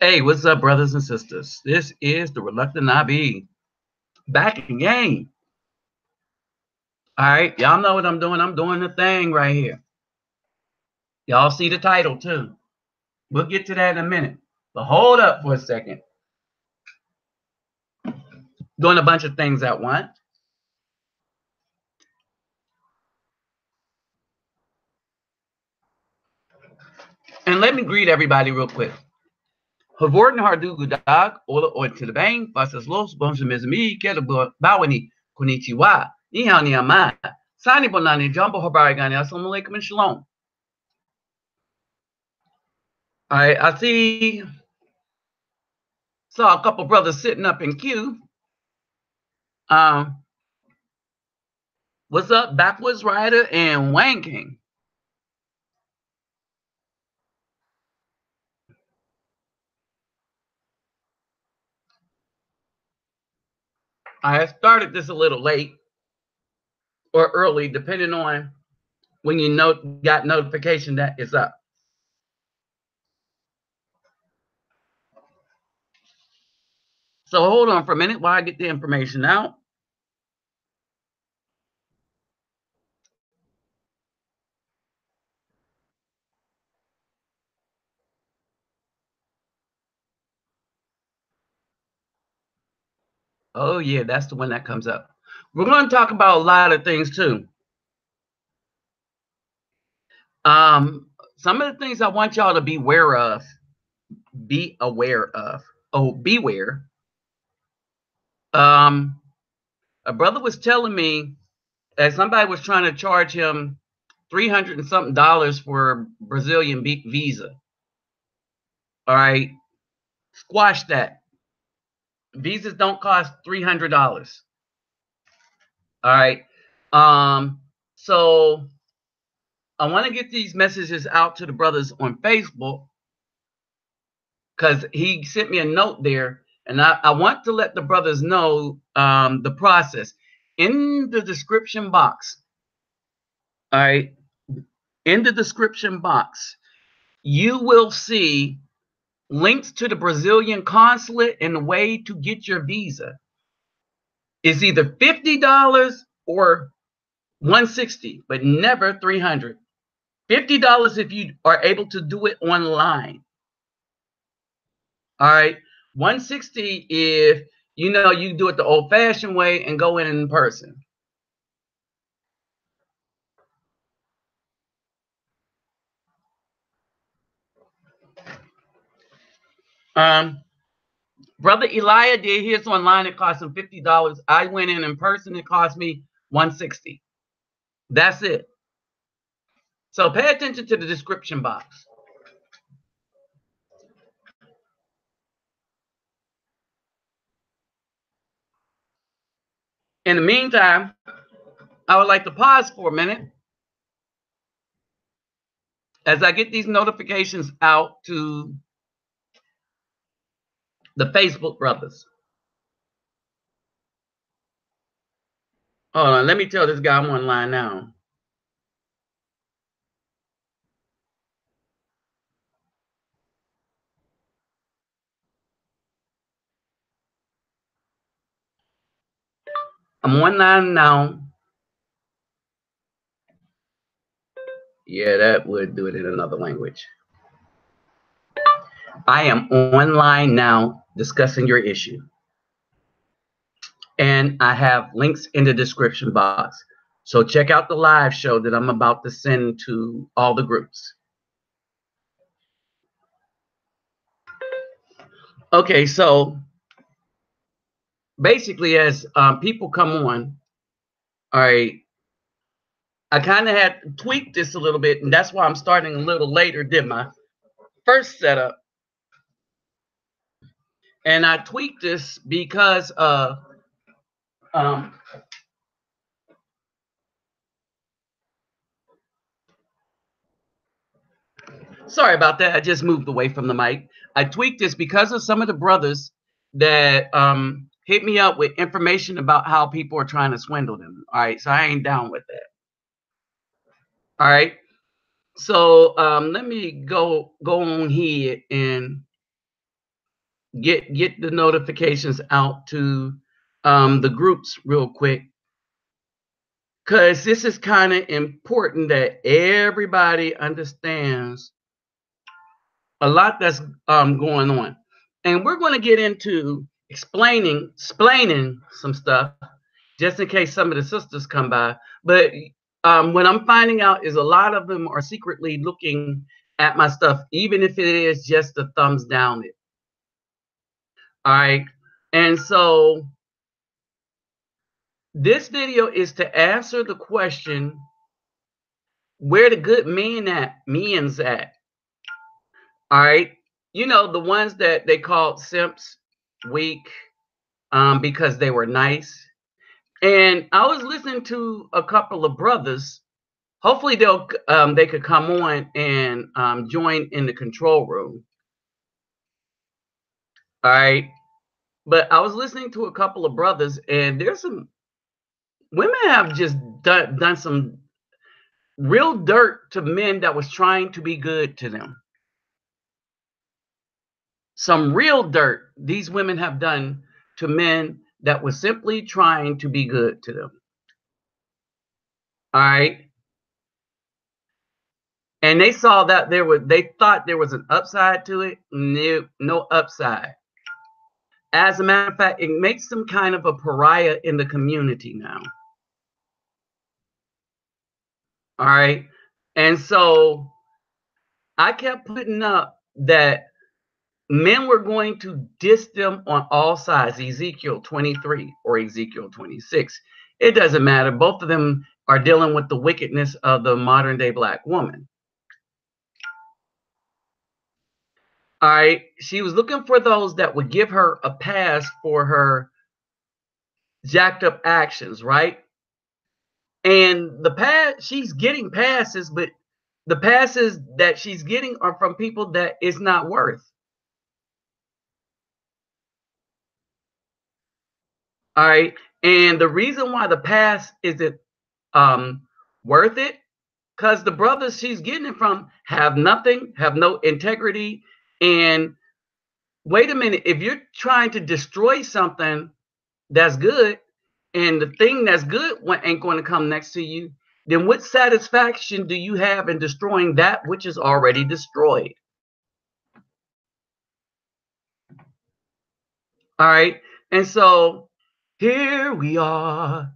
Hey, what's up, brothers and sisters? This is the Reluctant IB back again. All right, y'all know what I'm doing. I'm doing the thing right here. Y'all see the title too. We'll get to that in a minute. But hold up for a second. Doing a bunch of things at once. And let me greet everybody real quick. Havorten hardugu dag, ola oitilbang, fasas los bonjamizmi, kedabawani, konnichiwa, nihao ni ama, sani bonani, jumbo habarigani, assalamu alaikum and shalom. All right, I saw a couple brothers sitting up in queue. Um, what's up, Backwoods Rider and Wang King? I started this a little late or early, depending on when you got notification that it's up. So hold on for a minute while I get the information out. Oh yeah, that's the one that comes up. We're going to talk about a lot of things too. Some of the things I want y'all to be aware of. Be aware of. Oh, beware. A brother was telling me that somebody was trying to charge him $300 and something for Brazilian visa. All right, squash that. Visas don't cost $300. All right. So I want to get these messages out to the brothers on Facebook because he sent me a note there, and I want to let the brothers know the process in the description box. All right, in the description box, you will see links to the Brazilian consulate and the way to get your visa. It's either $50 or $160, but never $300. $50 if you are able to do it online. All right. $160 if you do it the old-fashioned way and go in person. Brother Elijah did his online. It cost him $50. I went in person. It cost me $160. That's it. So pay attention to the description box. In the meantime, I would like to pause for a minute as I get these notifications out to the Facebook brothers. Hold on, let me tell this guy I'm online now. I'm online now. Yeah, that would do it in another language. I am online now discussing your issue. And I have links in the description box. So check out the live show that I'm about to send to all the groups. Okay, so basically as people come on, all right, I kind of had tweaked this a little bit, and that's why I'm starting a little later than my first setup. And I tweaked this because of sorry about that. I just moved away from the mic. I tweaked this because of some of the brothers that hit me up with information about how people are trying to swindle them. All right, so I ain't down with that. All right, so let me go on here and get the notifications out to the groups real quick, because this is kind of important that everybody understands a lot that's going on. And we're going to get into explaining some stuff just in case some of the sisters come by. But what I'm finding out is a lot of them are secretly looking at my stuff, even if it is just a thumbs down it. All right. And so this video is to answer the question, where the good men's at? All right. You know, the ones that they called simps, weak, because they were nice. And I was listening to a couple of brothers. Hopefully they could come on and join in the control room. All right. But I was listening to a couple of brothers, and there's some women have just done some real dirt to men that was trying to be good to them. Some real dirt these women have done to men that was simply trying to be good to them. All right. And they saw that they thought there was an upside to it. No upside. As a matter of fact, it makes them kind of a pariah in the community now. All right. And so I kept putting up that men were going to diss them on all sides, Ezekiel 23 or Ezekiel 26. It doesn't matter. Both of them are dealing with the wickedness of the modern day black woman. All right. She was looking for those that would give her a pass for her jacked up actions, right? And the pass, she's getting passes, but the passes that she's getting are from people that it's not worth. All right. And the reason why the pass isn't worth it, because the brothers she's getting it from have nothing, have no integrity. And wait a minute, if you're trying to destroy something that's good, and the thing that's good ain't going to come next to you, then what satisfaction do you have in destroying that which is already destroyed? All right. And so here we are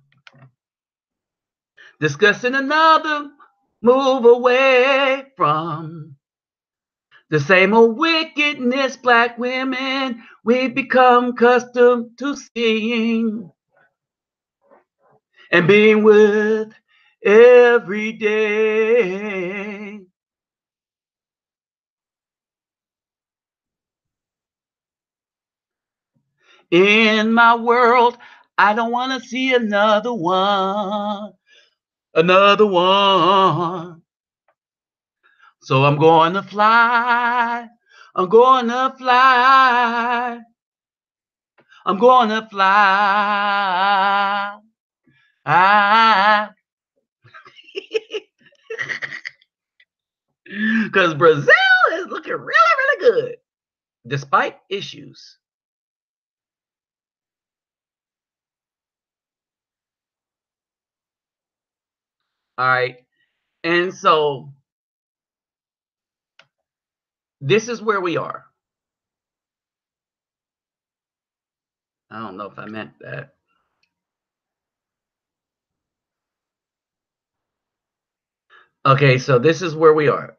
discussing another move away from the same old wickedness black women we've become accustomed to seeing and being with every day. In my world, I don't want to see another one. Another one. So I'm going to fly. I'm going to fly. I'm going to fly. Because Brazil is looking really, really good, despite issues. All right. And so this is where we are. I don't know if I meant that. Okay, so this is where we are.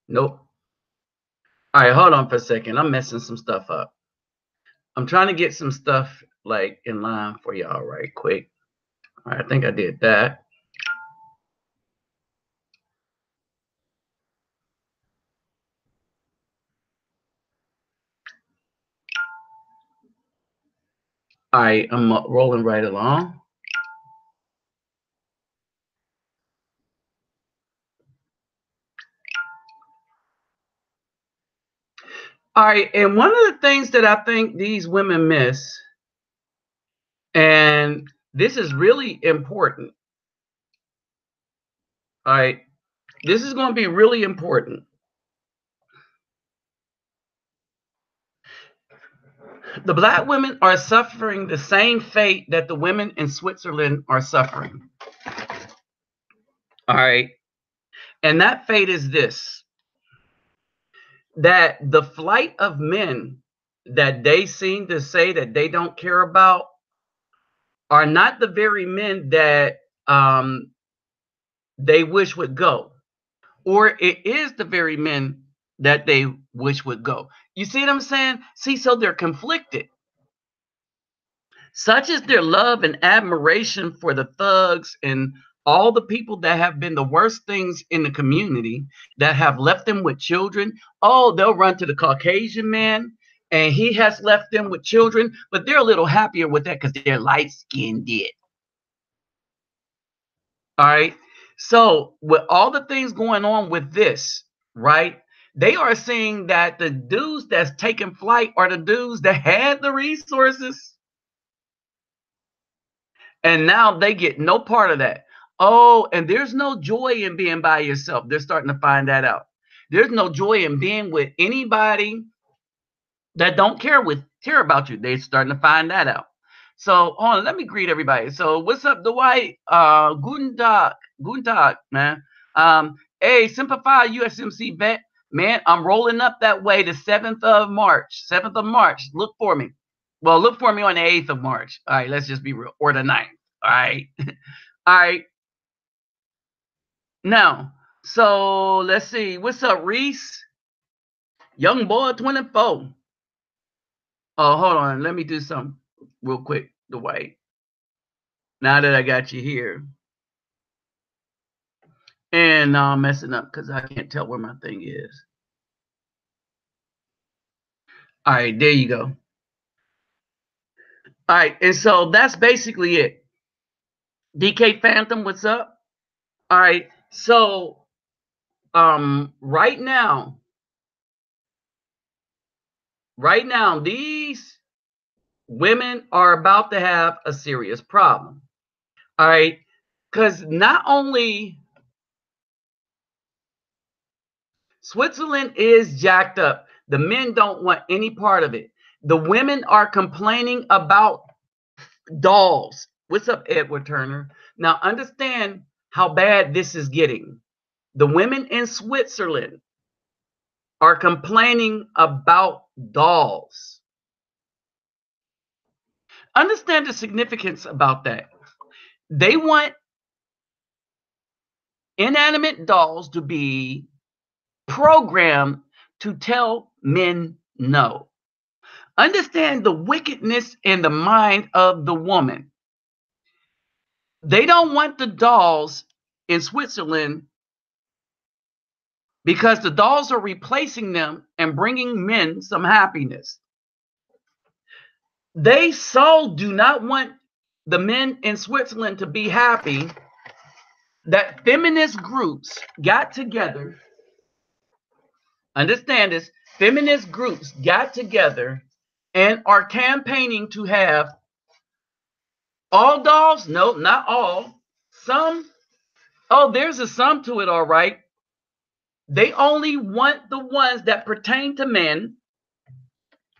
Nope. All right, hold on for a second. I'm messing some stuff up. I'm trying to get some stuff like in line for y'all right quick. All right, I think I did that. All right, I'm rolling right along. All right, and one of the things that I think these women miss, and this is really important. All right, this is going to be really important. The black women are suffering the same fate that the women in Switzerland are suffering. All right. And that fate is this, that the flight of men that they seem to say that they don't care about are not the very men that they wish would go, or it is the very men that they wish would go. You see what I'm saying? See, so they're conflicted. Such is their love and admiration for the thugs and all the people that have been the worst things in the community, that have left them with children. Oh, they'll run to the Caucasian man, and he has left them with children, but they're a little happier with that because they're light skinned. All right. So, with all the things going on with this, right? They are saying that the dudes that's taking flight are the dudes that had the resources. And now they get no part of that. Oh, and there's no joy in being by yourself. They're starting to find that out. There's no joy in being with anybody that don't care about you. They're starting to find that out. So hold on, let me greet everybody. So what's up, Dwight? Guten Tag, man. Hey, Simplify USMC vet, man. I'm rolling up that way the 7th of March. 7th of March. Look for me. Well, look for me on the 8th of March. All right, let's just be real. Or the 9th. All right. All right. Now, so let's see. What's up, Reese? Young boy 24. Oh, hold on. Let me do something real quick, Dwight. Now that I got you here. And now I'm messing up because I can't tell where my thing is. All right, there you go. All right, and so that's basically it. DK Phantom, what's up? All right, so right now, these women are about to have a serious problem. All right, because not only Switzerland is jacked up, the men don't want any part of it. The women are complaining about dolls. What's up, Edward Turner? Now, understand how bad this is getting. The women in Switzerland are complaining about dolls. Understand the significance about that. They want inanimate dolls to be programmed to tell men no. Understand the wickedness in the mind of the woman. They don't want the dolls in Switzerland because the dolls are replacing them and bringing men some happiness. They so do not want the men in Switzerland to be happy that feminist groups got together. Understand this, feminist groups got together and are campaigning to have all dolls. No, not all. Some. Oh, there's a some to it, all right. They only want the ones that pertain to men.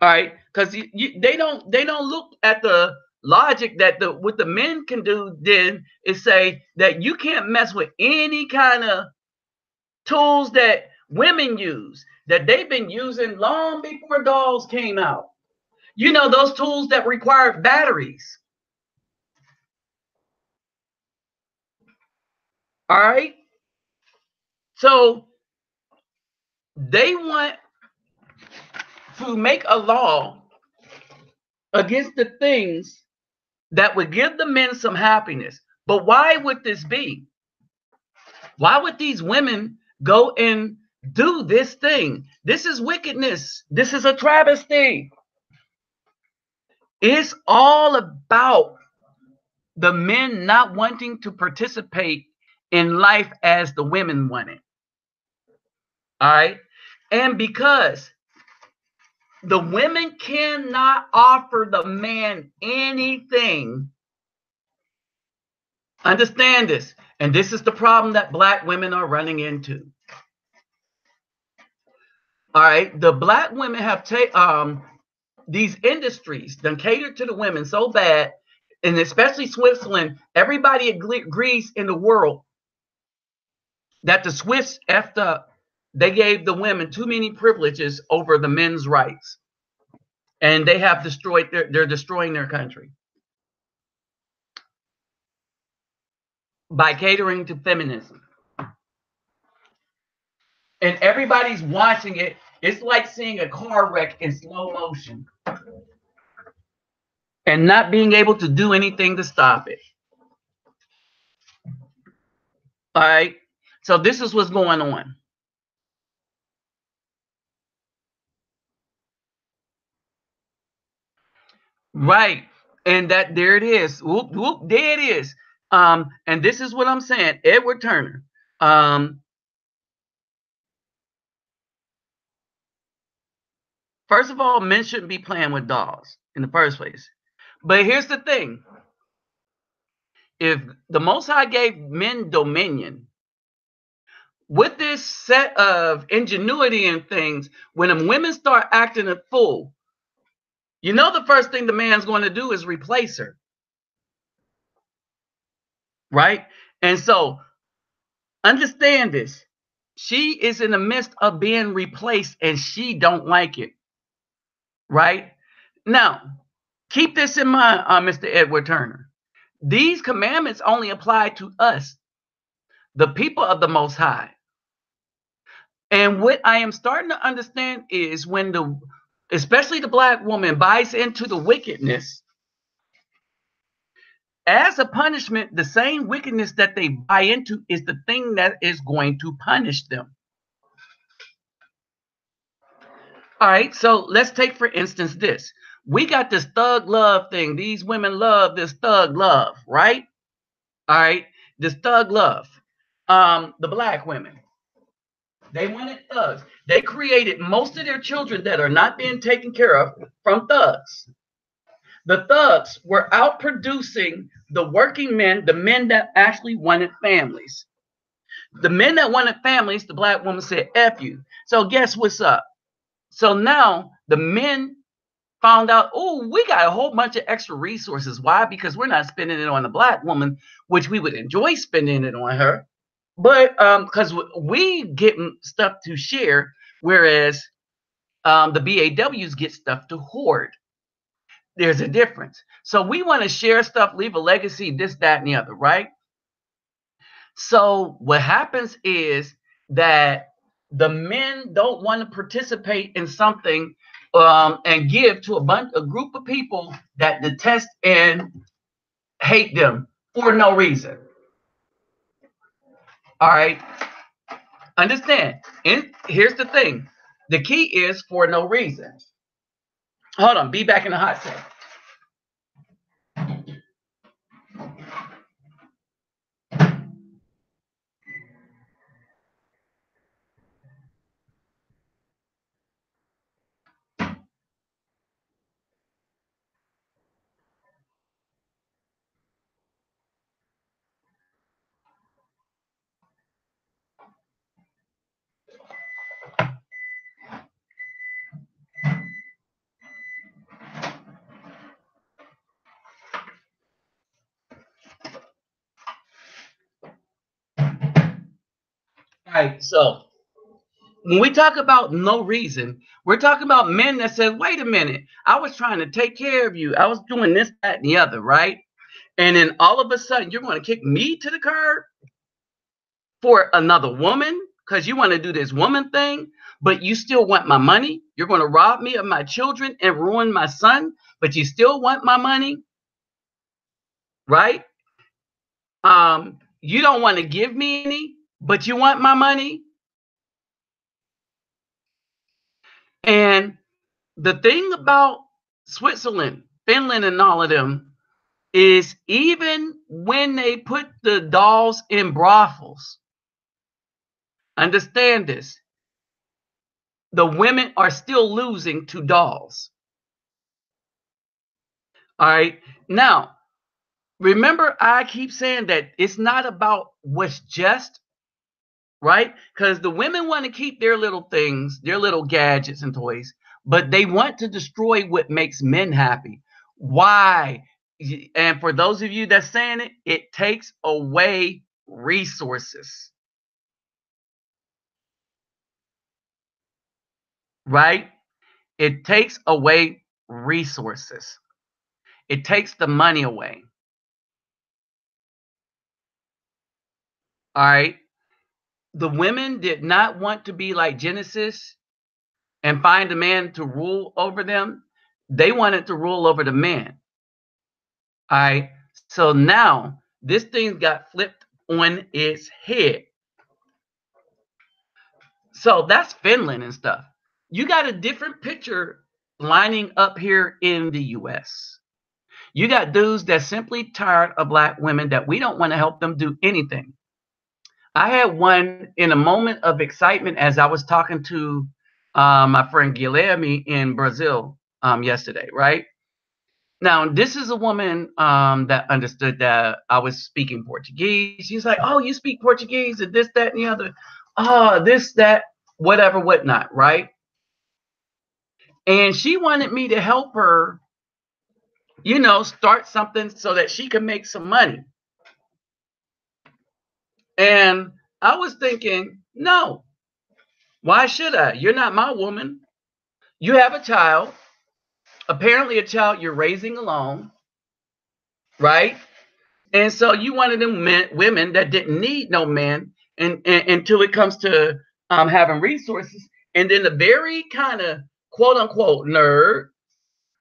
All right, because they don't look at the logic that what the men can do then is say that you can't mess with any kind of tools that women use, that they've been using long before dolls came out. You know, those tools that require batteries. All right. So they want to make a law against the things that would give the men some happiness. But why would this be? Why would these women go and do this thing? This is wickedness. This is a travesty. It's all about the men not wanting to participate in life as the women want it. All right. And because the women cannot offer the man anything, understand this. And this is the problem that black women are running into. All right. The black women have these industries done catered to the women so bad, and especially Switzerland, everybody agrees in the world that the Swiss effed up. They gave the women too many privileges over the men's rights. And they have destroyed they're destroying their country by catering to feminism. And everybody's watching it. It's like seeing a car wreck in slow motion and not being able to do anything to stop it. All right. So this is what's going on. Right. And that there it is. Whoop, whoop, there it is. And this is what I'm saying. Edward Turner. First of all, men shouldn't be playing with dolls in the first place. But here's the thing. If the Most High gave men dominion, with this set of ingenuity and things, when the women start acting a fool, you know the first thing the man's going to do is replace her. Right? And so understand this. She is in the midst of being replaced and she don't like it. Right? Now, keep this in mind, Mr. Edward Turner. These commandments only apply to us, the people of the Most High. And what I am starting to understand is when especially the black woman buys into the wickedness, as a punishment, the same wickedness that they buy into is the thing that is going to punish them. All right, so let's take, for instance, this. We got this thug love thing. These women love this thug love, right? All right, this thug love. The black women, they wanted thugs. They created most of their children that are not being taken care of from thugs. The thugs were outproducing the working men, the men that actually wanted families. The men that wanted families, the black woman said, F you. So guess what's up? So now the men found out, oh, we got a whole bunch of extra resources. Why? Because we're not spending it on the black woman, which we would enjoy spending it on her. But because we get stuff to share, whereas the BAWs get stuff to hoard. There's a difference. So we want to share stuff, leave a legacy, this, that, and the other, right? So what happens is that the men don't want to participate in something and give to a group of people that detest and hate them for no reason. All right. Understand. And here's the thing. The key is for no reason. Hold on. Be back in the hot seat. All right, so when we talk about no reason, we're talking about men that said, wait a minute, I was trying to take care of you. I was doing this, that, and the other, right? And then all of a sudden, you're going to kick me to the curb for another woman because you want to do this woman thing, but you still want my money. You're going to rob me of my children and ruin my son, but you still want my money, right? You don't want to give me any, but you want my money. And the thing about Switzerland, Finland, and all of them is even when they put the dolls in brothels, understand this, the women are still losing to dolls. All right. Now, remember, I keep saying that it's not about what's just, right? Because the women want to keep their little things, their little gadgets and toys, but they want to destroy what makes men happy. Why? And for those of you that's saying it, it takes away resources, right? It takes away resources. It takes the money away. All right. The women did not want to be like Genesis and find a man to rule over them. They wanted to rule over the man. All right. So now this thing got flipped on its head. So that's Finland and stuff. You got a different picture lining up here in the US. You got dudes that's simply tired of black women that we don't want to help them do anything. I had one in a moment of excitement as I was talking to my friend Guilherme in Brazil yesterday, right? Now, this is a woman that understood that I was speaking Portuguese. She's like, oh, you speak Portuguese and this, that, and the other. Oh, this, that, whatever, whatnot, right? And she wanted me to help her, start something so that she can make some money. And I was thinking, no, why should I? You're not my woman. You have a child, apparently a child you're raising alone, right? And so you wanted them women that didn't need no man and until it comes to having resources. And then the very kind of quote unquote nerd,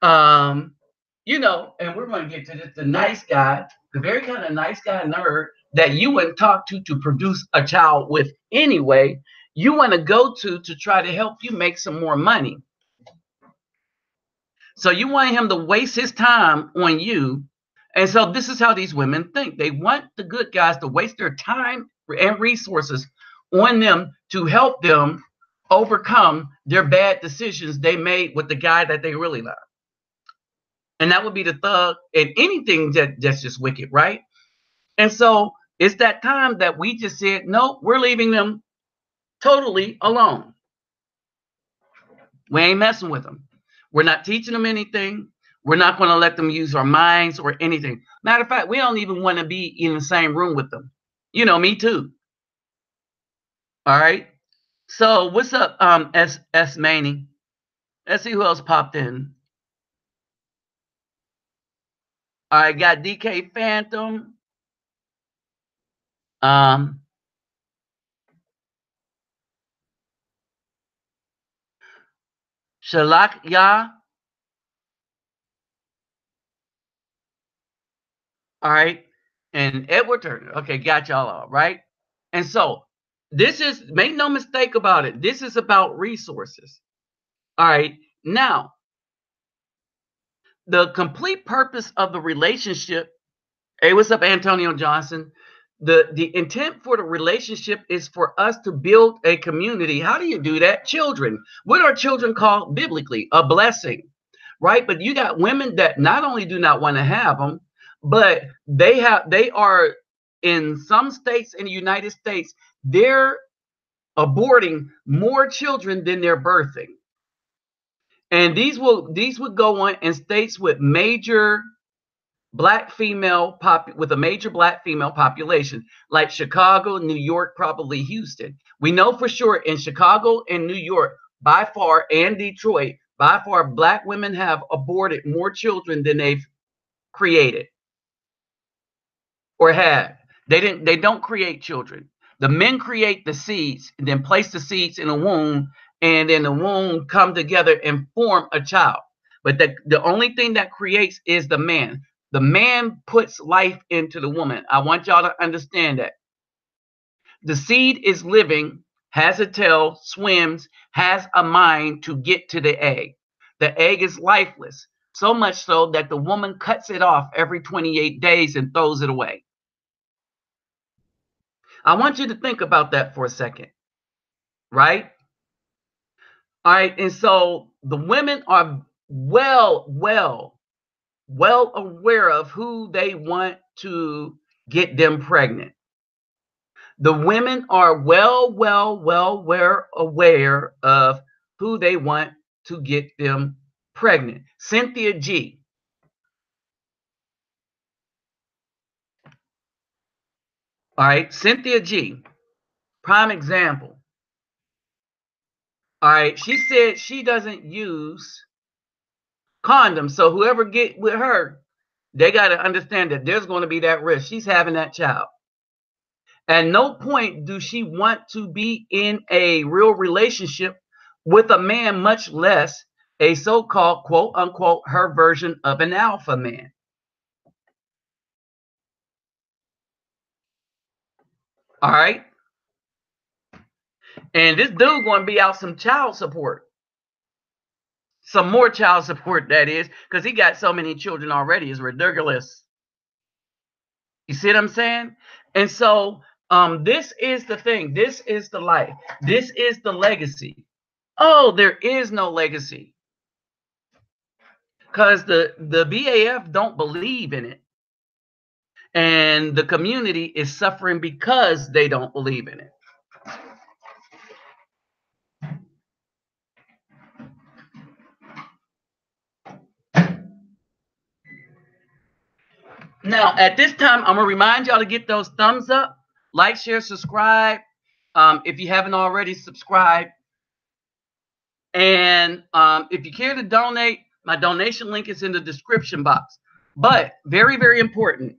and we're going to get to this, the nice guy, the very kind of nice guy nerd that you wouldn't talk to produce a child with anyway, you want to go to try to help you make some more money. So you want him to waste his time on you. And so this is how these women think. They want the good guys to waste their time and resources on them to help them overcome their bad decisions they made with the guy that they really love. And that would be the thug and anything that's just wicked, right? And so it's that time that we just said, no, we're leaving them totally alone. We ain't messing with them. We're not teaching them anything. We're not going to let them use our minds or anything. Matter of fact, we don't even want to be in the same room with them. Me too. All right. So what's up, S Maney? Let's see who else popped in. All right, got DK Phantom. Shalak. All right. And Edward Turner. Okay, got y'all all right. And so this is, make no mistake about it, this is about resources. All right. Now, the complete purpose of the relationship, hey, what's up, Antonio Johnson? The intent for the relationship is for us to build a community. How do you do that? Children. What are children called biblically? A blessing, right? But you got women that not only do not want to have them, but they are in some states in the United States, they're aborting more children than they're birthing. And these would go on in states with major black female with a major black female population, like Chicago, New York, probably Houston. We know for sure in Chicago and New York, by far, and Detroit, by far, black women have aborted more children than they've created or have. They don't create children. The men create the seeds and then place the seeds in a womb, and then the womb come together and form a child. But the only thing that creates is the man. The man puts life into the woman. I want y'all to understand that. The seed is living, has a tail, swims, has a mind to get to the egg. The egg is lifeless, so much so that the woman cuts it off every 28 days and throws it away. I want you to think about that for a second, right? All right, and so the women are well aware of who they want to get them pregnant. The women are well aware of who they want to get them pregnant. Cynthia G. All right, Cynthia G. Prime example. All right, she said she doesn't use condoms. So whoever get with her, they got to understand that there's going to be that risk. She's having that child. At no point do she want to be in a real relationship with a man, much less a so-called, quote unquote, her version of an alpha man. All right. And this dude going to be out some child support. Some more child support, that is, because he got so many children already. It's ridiculous. You see what I'm saying? And so this is the thing. This is the life. This is the legacy. Oh, there is no legacy. Because the BAF don't believe in it. And the community is suffering because they don't believe in it. Now, at this time, I'm going to remind y'all to get those thumbs up, like, share, subscribe, if you haven't already subscribed. And if you care to donate, my donation link is in the description box. But very, very important,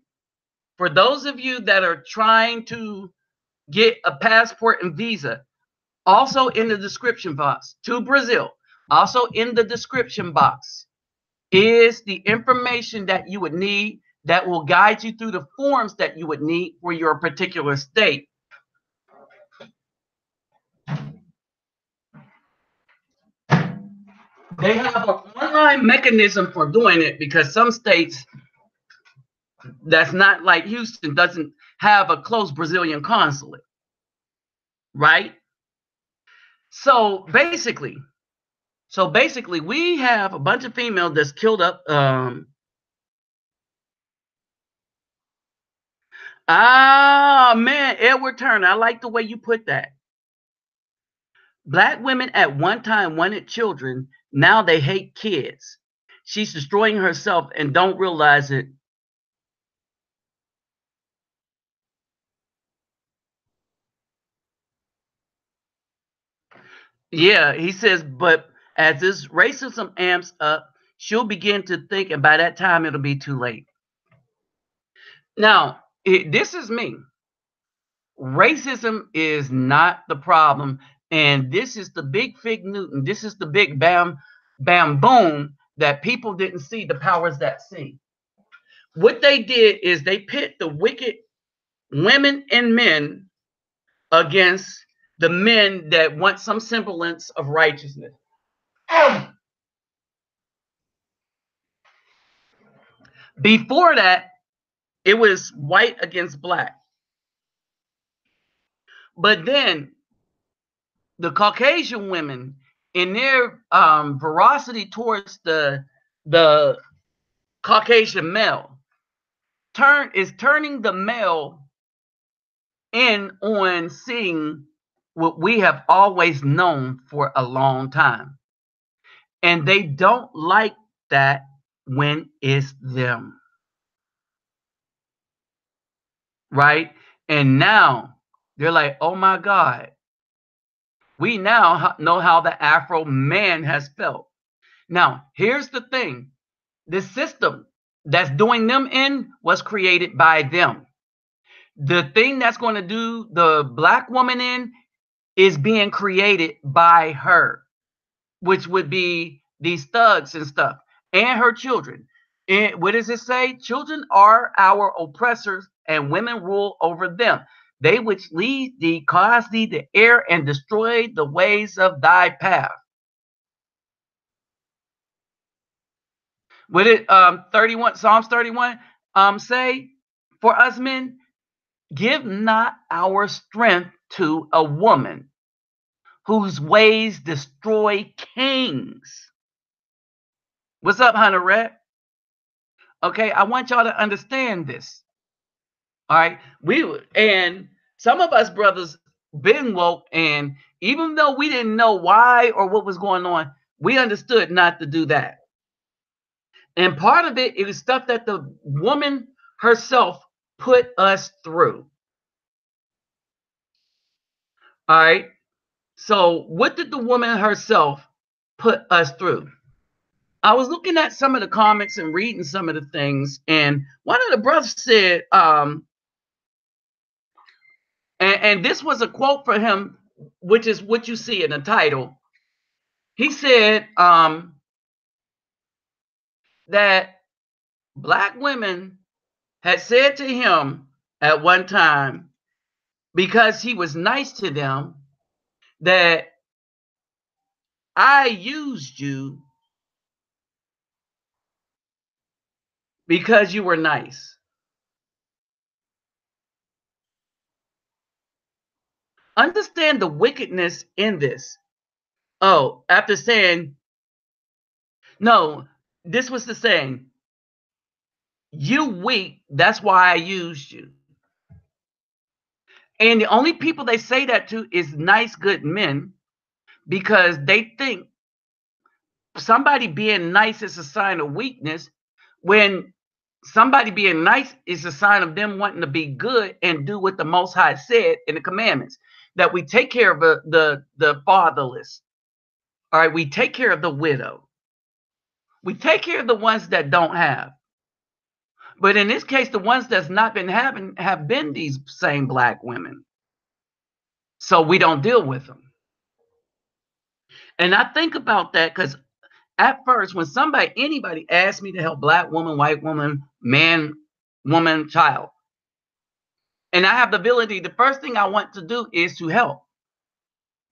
for those of you that are trying to get a passport and visa, also in the description box to Brazil, also in the description box is the information that you would need that will guide you through the forms that you would need for your particular state. They have an online mechanism for doing it because some states that's not like Houston doesn't have a close Brazilian consulate, right? So basically, we have a bunch of females that's killed up. Man, Edward Turner, I like the way you put that. Black women at one time wanted children. Now they hate kids. She's destroying herself and don't realize it. Yeah, he says, but as this racism amps up, she'll begin to think, and by that time, it'll be too late. Now, this is me. Racism is not the problem. And this is the big fig Newton. This is the big bam boom that people didn't see, the powers that see. What they did is they pit the wicked women and men against the men that want some semblance of righteousness. Before that, it was white against black. But then the Caucasian women, in their veracity towards the Caucasian male, is turning the male in on seeing what we have always known for a long time. And they don't like that when it's them. Right? And now they're like, oh my God, we now know how the Afro man has felt. Now, here's the thing. The system that's doing them in was created by them. The thing that's going to do the black woman in is being created by her, which would be these thugs and stuff, and her children. And what does it say? Children are our oppressors, and women rule over them. They which lead thee, cause thee to err, and destroy the ways of thy path. What it 31 Psalms 31 say for us men? Give not our strength to a woman whose ways destroy kings. What's up, Hunter Red? Okay, I want y'all to understand this. All right, and some of us brothers been woke, and even though we didn't know why or what was going on, We understood not to do that. And part of it is stuff that the woman herself put us through. All right. So, what did the woman herself put us through? I was looking at some of the comments and reading some of the things, and one of the brothers said, and this was a quote for him, which is what you see in the title. He said that black women had said to him at one time, because he was nice to them, that I used you because you were nice. Understand the wickedness in this. Oh, after saying, no, this was the saying, you weak, that's why I used you. And the only people they say that to is nice, good men, because they think somebody being nice is a sign of weakness, when somebody being nice is a sign of them wanting to be good and do what the Most High said in the commandments, that we take care of the fatherless. All right, we take care of the widow. We take care of the ones that don't have. But in this case, the ones that's not been having have been these same black women. So we don't deal with them. And I think about that because at first, when anybody asked me to help black woman, white woman, man, woman, child, and I have the ability, the first thing I want to do is to help.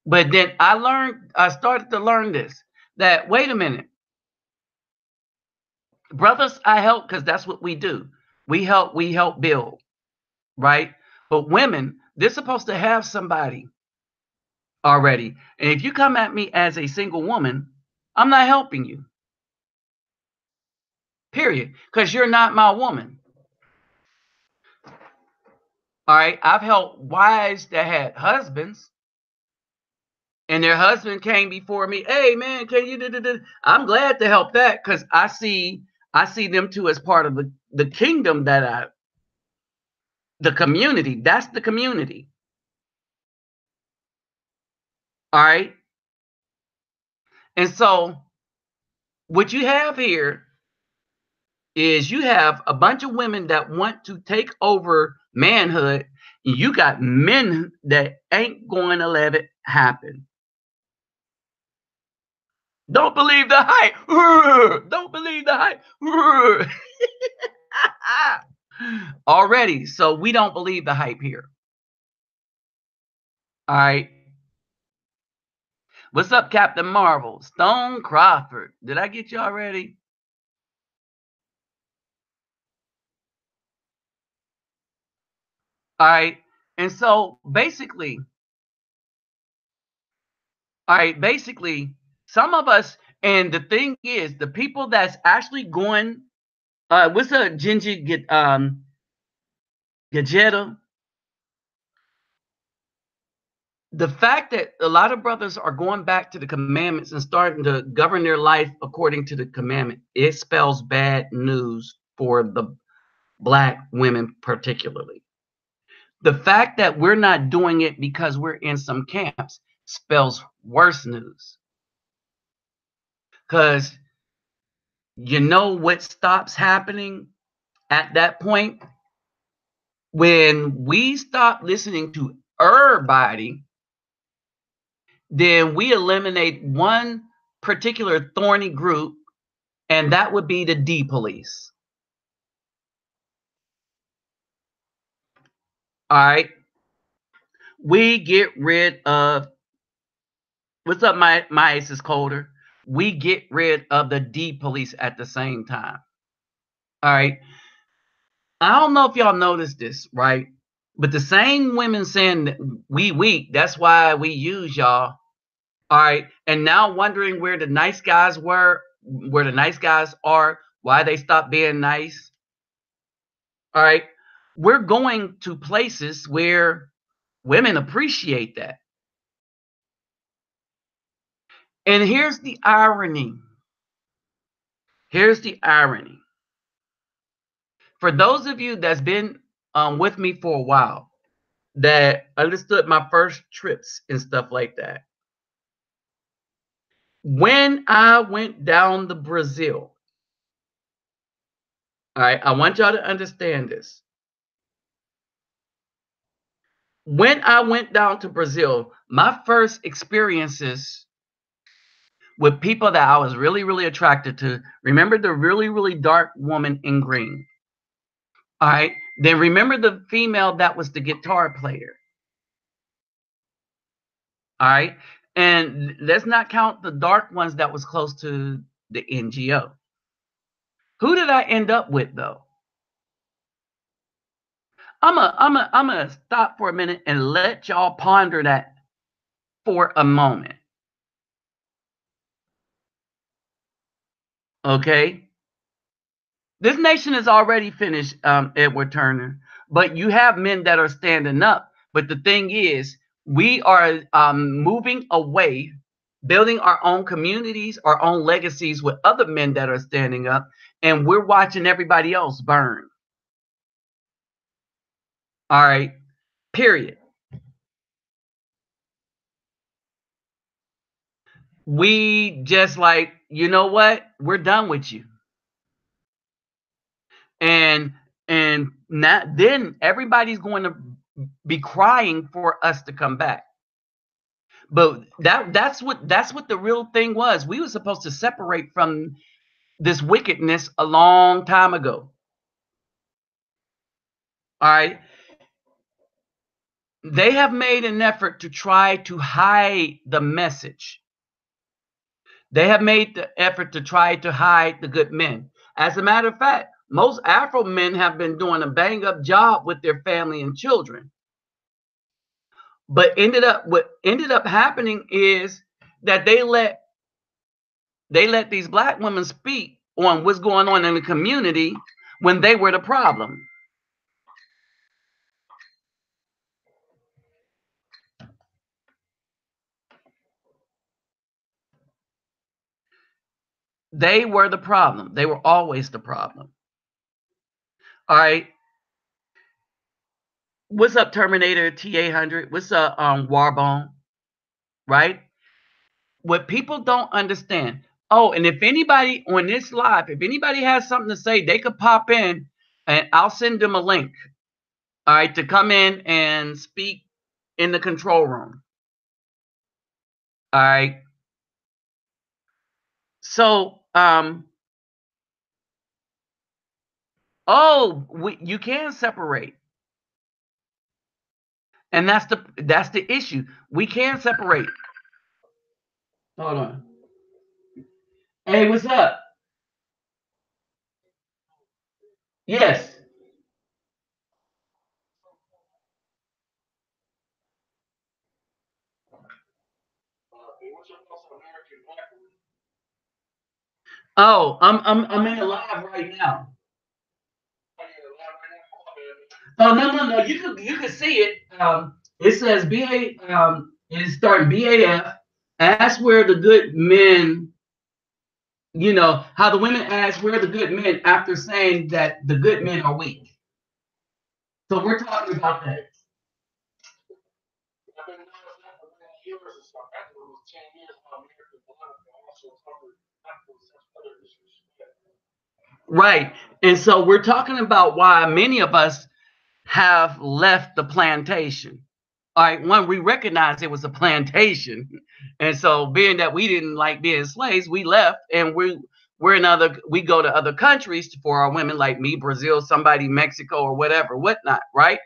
But then I started to learn this, that wait a minute, brothers, I help because that's what we do. We help build, right? But women, they're supposed to have somebody already. And if you come at me as a single woman, I'm not helping you. Period. Because you're not my woman. All right. I've helped wives that had husbands, and their husband came before me. Hey man, can you do? I'm glad to help that because I see them too as part of the kingdom the community. That's the community. All right. And so what you have here is you have a bunch of women that want to take over manhood. You got men that ain't going to let it happen. Don't believe the hype. Don't believe the hype. Already. So we don't believe the hype here. All right. What's up, Captain Marvel? Stone Crawford. Did I get you already? All right. And so basically, some of us, and the thing is, the people that's actually going, what's a Ginger Gajeta? The fact that a lot of brothers are going back to the commandments and starting to govern their life according to the commandment, it spells bad news for the black women particularly. The fact that we're not doing it because we're in some camps spells worse news. Because you know what stops happening at that point? When we stop listening to everybody, then we eliminate one particular thorny group, and that would be the D police. All right. We get rid of, what's up, my ice is colder. We get rid of the D police at the same time. All right. I don't know if y'all noticed this, right? But the same women saying that we weak, that's why we use y'all. All right. And now wondering where the nice guys were, where the nice guys are, why they stopped being nice. All right. We're going to places where women appreciate that. And here's the irony. Here's the irony. For those of you that's been with me for a while, that understood my first trips and stuff like that. When I went down to Brazil, all right, I want y'all to understand this. When I went down to Brazil, my first experiences with people that I was really, really attracted to, remember the really, really dark woman in green. All right. Then remember the female that was the guitar player. All right. And let's not count the dark ones that was close to the NGO. Who did I end up with though? I'm gonna stop for a minute and let y'all ponder that for a moment. Okay. This nation is already finished, Edward Turner, but you have men that are standing up. But the thing is, we are moving away, building our own communities, our own legacies with other men that are standing up, and we're watching everybody else burn. All right, period. We just like, you know what? We're done with you. And not, then everybody's going to be crying for us to come back. But that's what the real thing was. We were supposed to separate from this wickedness a long time ago. All right. They have made an effort to try to hide the message. They have made the effort to try to hide the good men. As a matter of fact, most Afro men have been doing a bang up job with their family and children. But what ended up happening is that they let these black women speak on what's going on in the community when they were the problem. They were the problem. They were always the problem. All right. What's up, Terminator T800? What's up, Warbone? Right? What people don't understand. Oh, and if anybody on this live, if anybody has something to say, they could pop in and I'll send them a link. All right, to come in and speak in the control room. All right. So, you can separate. And that's the issue. We can separate. Hold on. Hey, what's up? Yes. Oh, I'm in the live right now. Oh no. You can see it. It says BA. It is starting BAF. Ask where the good men. You know how the women ask where the good men after saying that the good men are weak. So we're talking about that. Right. And so we're talking about why many of us have left the plantation. All right, one, we recognize it was a plantation. And so being that we didn't like being slaves, we left and we go to other countries for our women like me, Brazil, somebody, Mexico or whatever, whatnot, right?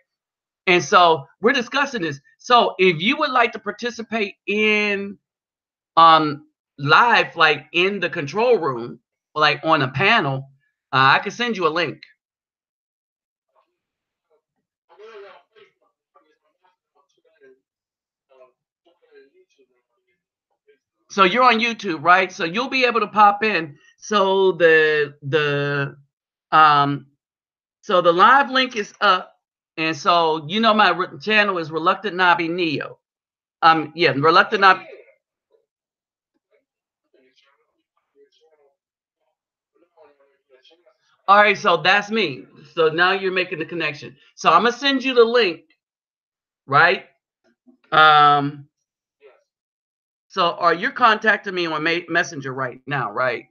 And so we're discussing this. So if you would like to participate in live, like in the control room, like on a panel, I can send you a link. So you're on YouTube, right? So you'll be able to pop in. So the live link is up, and so my channel is Reluctant Nabi Neo. Yeah, Reluctant Nabi. All right, so that's me. So now you're making the connection. So I'm gonna send you the link, right? Um, so are you contacting me on Messenger right now, right?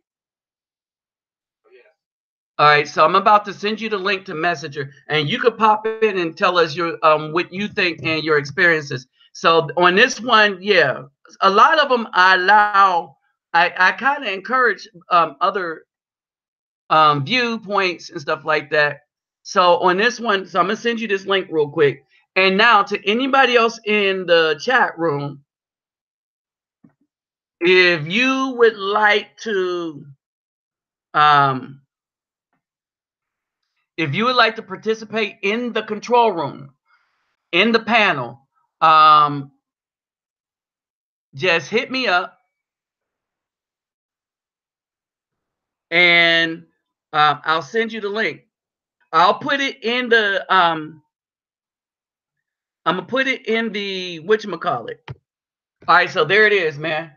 All right, so I'm about to send you the link to Messenger, and you could pop in and tell us your what you think and your experiences. So on this one, yeah, a lot of them I allow. I kind of encourage other viewpoints and stuff like that. So on this one, so I'm gonna send you this link real quick. And now to anybody else in the chat room, if you would like to um, if you would like to participate in the control room, in the panel, just hit me up and I'll send you the link. I'll put it in the I'm gonna put it in the whatchamacallit. All right, so there it is, man.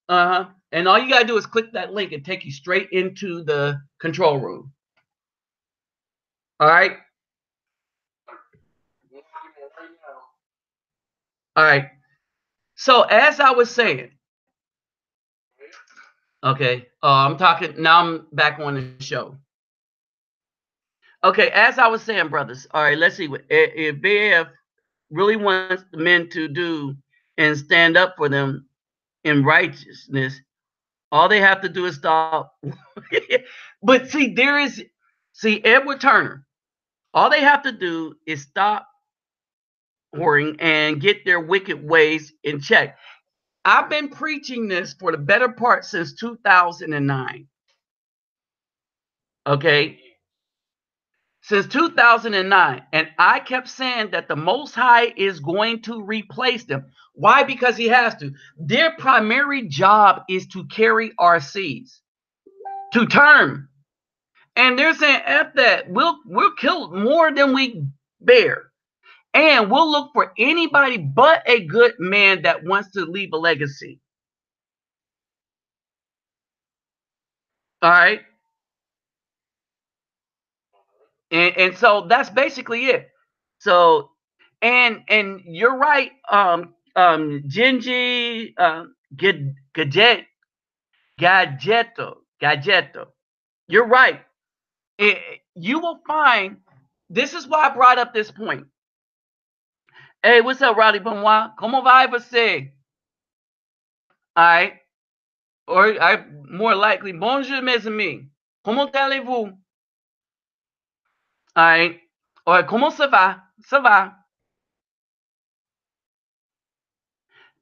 Uh-huh. And all you gotta do is click that link and take you straight into the control room. All right. All right. So as I was saying, okay, I'm talking now. I'm back on the show. Okay, as I was saying, brothers. All right, let's see what if BF really wants the men to do and stand up for them in righteousness. All they have to do is stop. But see, Edward Turner. All they have to do is stop whoring and get their wicked ways in check. I've been preaching this for the better part since 2009. Okay. Since 2009. And I kept saying that the Most High is going to replace them. Why? Because he has to. Their primary job is to carry our seeds to term. And they're saying, F that, we'll kill more than we bear. And we'll look for anybody but a good man that wants to leave a legacy. All right. And so that's basically it. So and you're right, Genji Gadget Gadgetto. You're right. You will find this is why I brought up this point. Hey, what's up, Roddy Benoit? Como vai você? All right. Or I more likely, bonjour, mes amis. Comment allez-vous? All right. Or comment ça va? Ça va?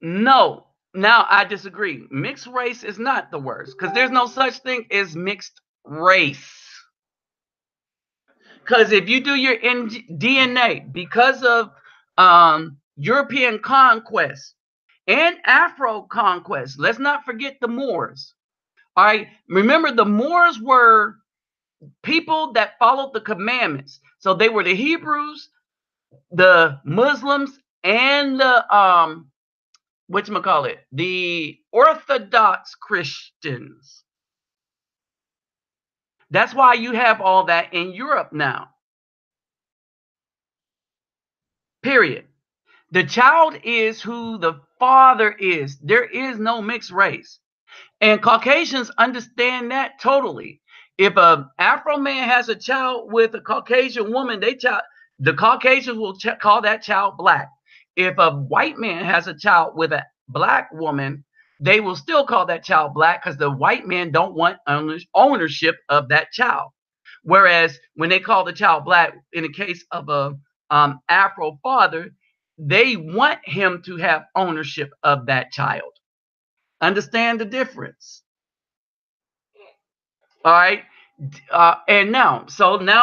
No. Now I disagree. Mixed race is not the worst because there's no such thing as mixed race. Because if you do your DNA, because of European conquest and Afro conquest, let's not forget the Moors. All right. Remember, the Moors were people that followed the commandments. So they were the Hebrews, the Muslims, and the whatchamacallit, the Orthodox Christians. That's why you have all that in Europe now. Period. The child is who the father is. There is no mixed race. And Caucasians understand that totally. If a Afro man has a child with a Caucasian woman, the Caucasians will call that child black. If a white man has a child with a black woman, they will still call that child black because the white men don't want ownership of that child. Whereas when they call the child black, in the case of a Afro father, they want him to have ownership of that child. Understand the difference. All right. And now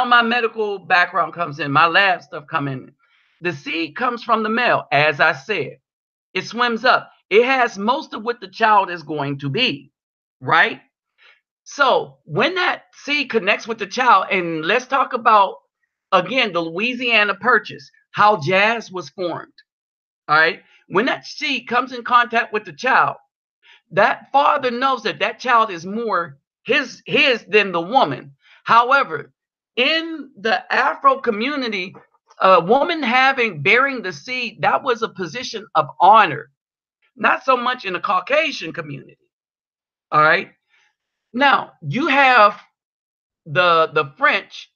my medical background comes in, my lab stuff come in. The seed comes from the male, as I said. It swims up. It has most of what the child is going to be, right? So when that seed connects with the child, and let's talk about, again, the Louisiana Purchase, how jazz was formed. All right. When that seed comes in contact with the child, that father knows that that child is more his than the woman. However, in the Afro community, a woman bearing the seed, that was a position of honor, not so much in the Caucasian community. All right. Now you have the French,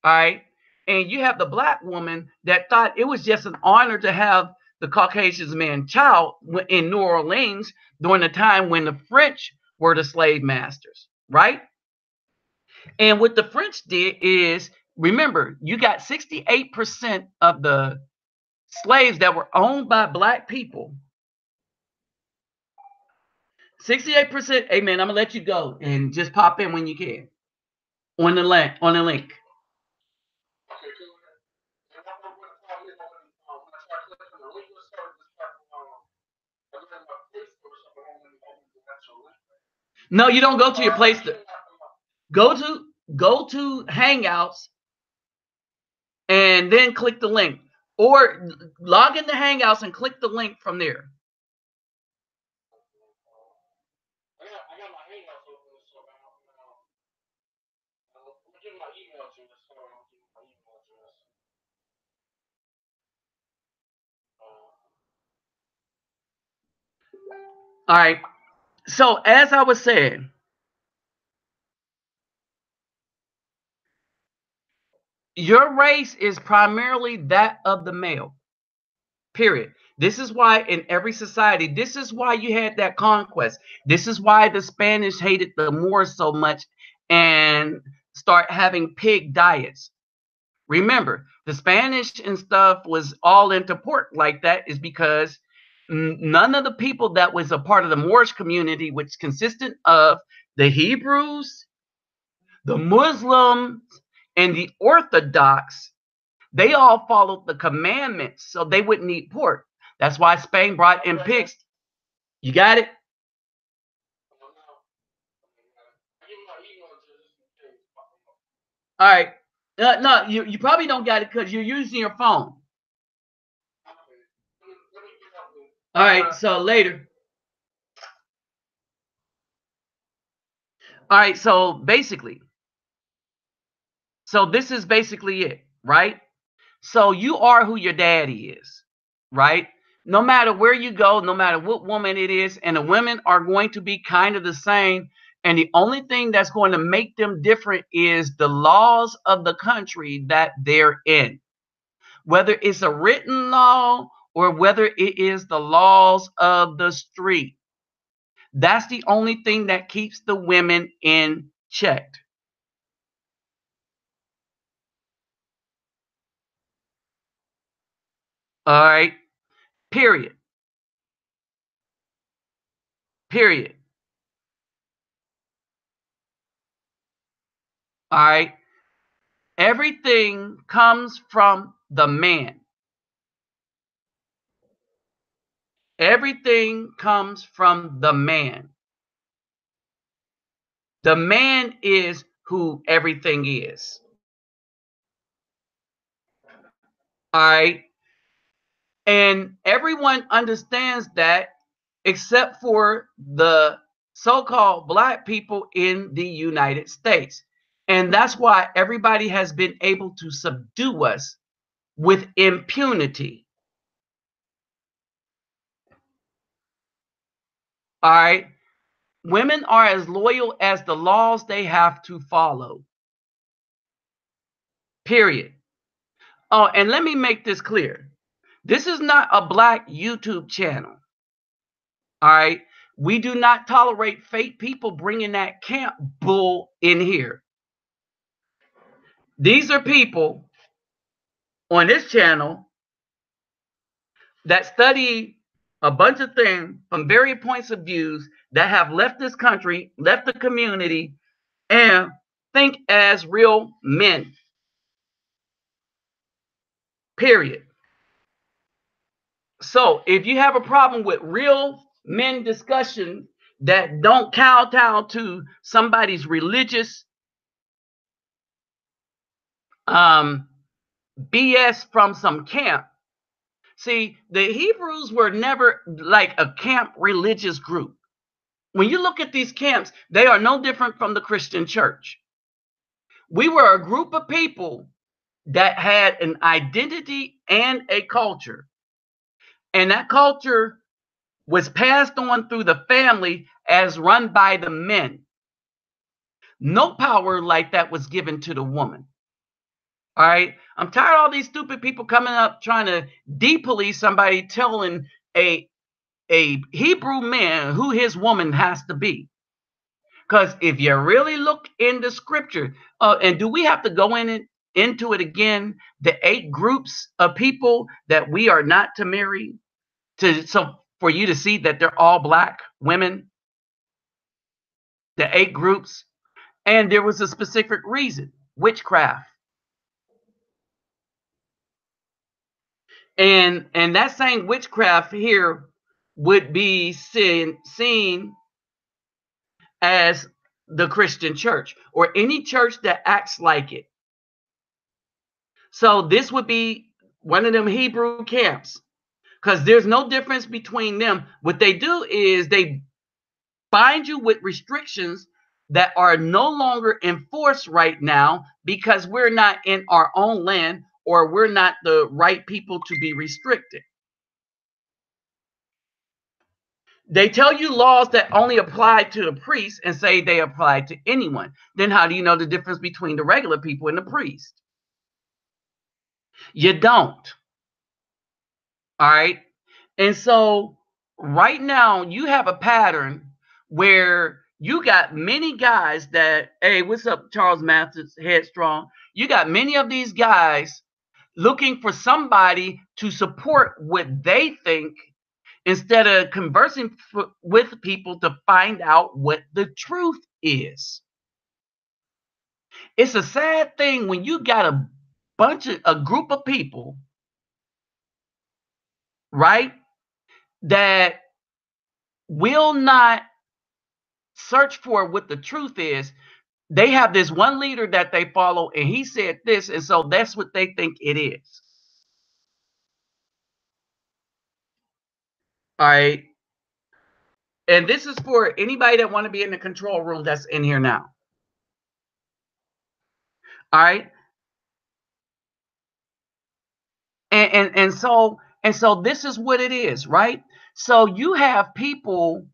all right, and you have the black woman that thought it was just an honor to have the Caucasian man child in New Orleans during the time when the French were the slave masters, right? And what the French did is, remember, you got 68% of the slaves that were owned by black people. 68%. Hey man, I'm gonna let you go and just pop in when you can on the link. On the link. No, you don't go to your place. Go to Hangouts and then click the link, or log into Hangouts and click the link from there. All right. So as I was saying, your race is primarily that of the male. Period. This is why in every society, this is why you had that conquest. This is why the Spanish hated the Moors so much and start having pig diets. Remember, the Spanish and stuff was all into pork like that is because none of the people that was a part of the Moorish community, which consisted of the Hebrews, the Muslims, and the Orthodox, they all followed the commandments, so they wouldn't eat pork. That's why Spain brought in pigs. You got it? All right. No, you probably don't got it because you're using your phone. All right, so later. All right, so basically, so this is basically it, right? So you are who your daddy is, right? No matter where you go, no matter what woman it is, and the women are going to be kind of the same. And the only thing that's going to make them different is the laws of the country that they're in. Whether it's a written law or whether it is the laws of the street. That's the only thing that keeps the women in check. All right. Period. Period. All right. Everything comes from the man. Everything comes from the man. The man is who everything is. All right. And everyone understands that except for the so-called black people in the United States. And that's why everybody has been able to subdue us with impunity. All right. Women are as loyal as the laws they have to follow. Period. Oh, and let me make this clear. This is not a black YouTube channel. All right. We do not tolerate fake people bringing that camp bull in here. These are people on this channel that study a bunch of things from various points of views that have left this country, left the community, and think as real men. Period. So if you have a problem with real men discussion that don't kowtow to somebody's religious BS from some camp, See, the Hebrews were never like a camp religious group. When you look at these camps, they are no different from the Christian church. We were a group of people that had an identity and a culture. And that culture was passed on through the family as run by the men. No power like that was given to the woman. All right. I'm tired of all these stupid people coming up trying to depolice somebody telling a Hebrew man who his woman has to be. Because if you really look in the scripture, and do we have to go into it again? The 8 groups of people that we are not to marry, so for you to see that they're all black women, the 8 groups, and there was a specific reason: witchcraft. And that same witchcraft here would be seen as the Christian church or any church that acts like it. So this would be one of them Hebrew camps, because there's no difference between them. What they do is they bind you with restrictions that are no longer enforced right now because we're not in our own land, or we're not the right people to be restricted. They tell you laws that only apply to the priest and say they apply to anyone. Then how do you know the difference between the regular people and the priest? You don't. All right. And so right now you have a pattern where you got many guys that, hey, what's up, Charles Masters, Headstrong? You got many of these guys looking for somebody to support what they think instead of conversing with people to find out what the truth is. It's a sad thing when you got a group of people, right, that will not search for what the truth is. They have this one leader that they follow, and he said this, and so that's what they think it is. All right. And this is for anybody that want to be in the control room that's in here now. All right. And so this is what it is, right? So you have people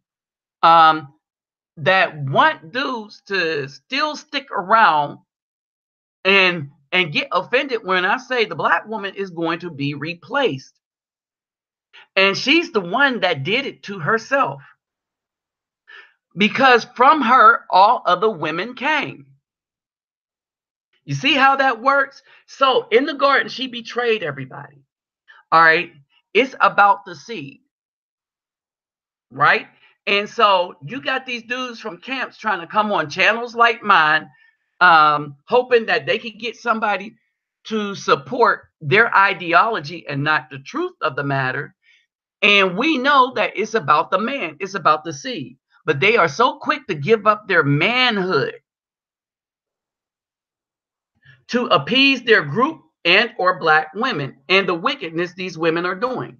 that want dudes to still stick around and get offended when I say the black woman is going to be replaced. And she's the one that did it to herself, because from her all other women came. You see how that works? So in the garden, she betrayed everybody. All right. It's about the seed, right? And so you got these dudes from camps trying to come on channels like mine, hoping that they can get somebody to support their ideology and not the truth of the matter. And we know that it's about the man, it's about the seed. But they are so quick to give up their manhood to appease their group and or black women and the wickedness these women are doing.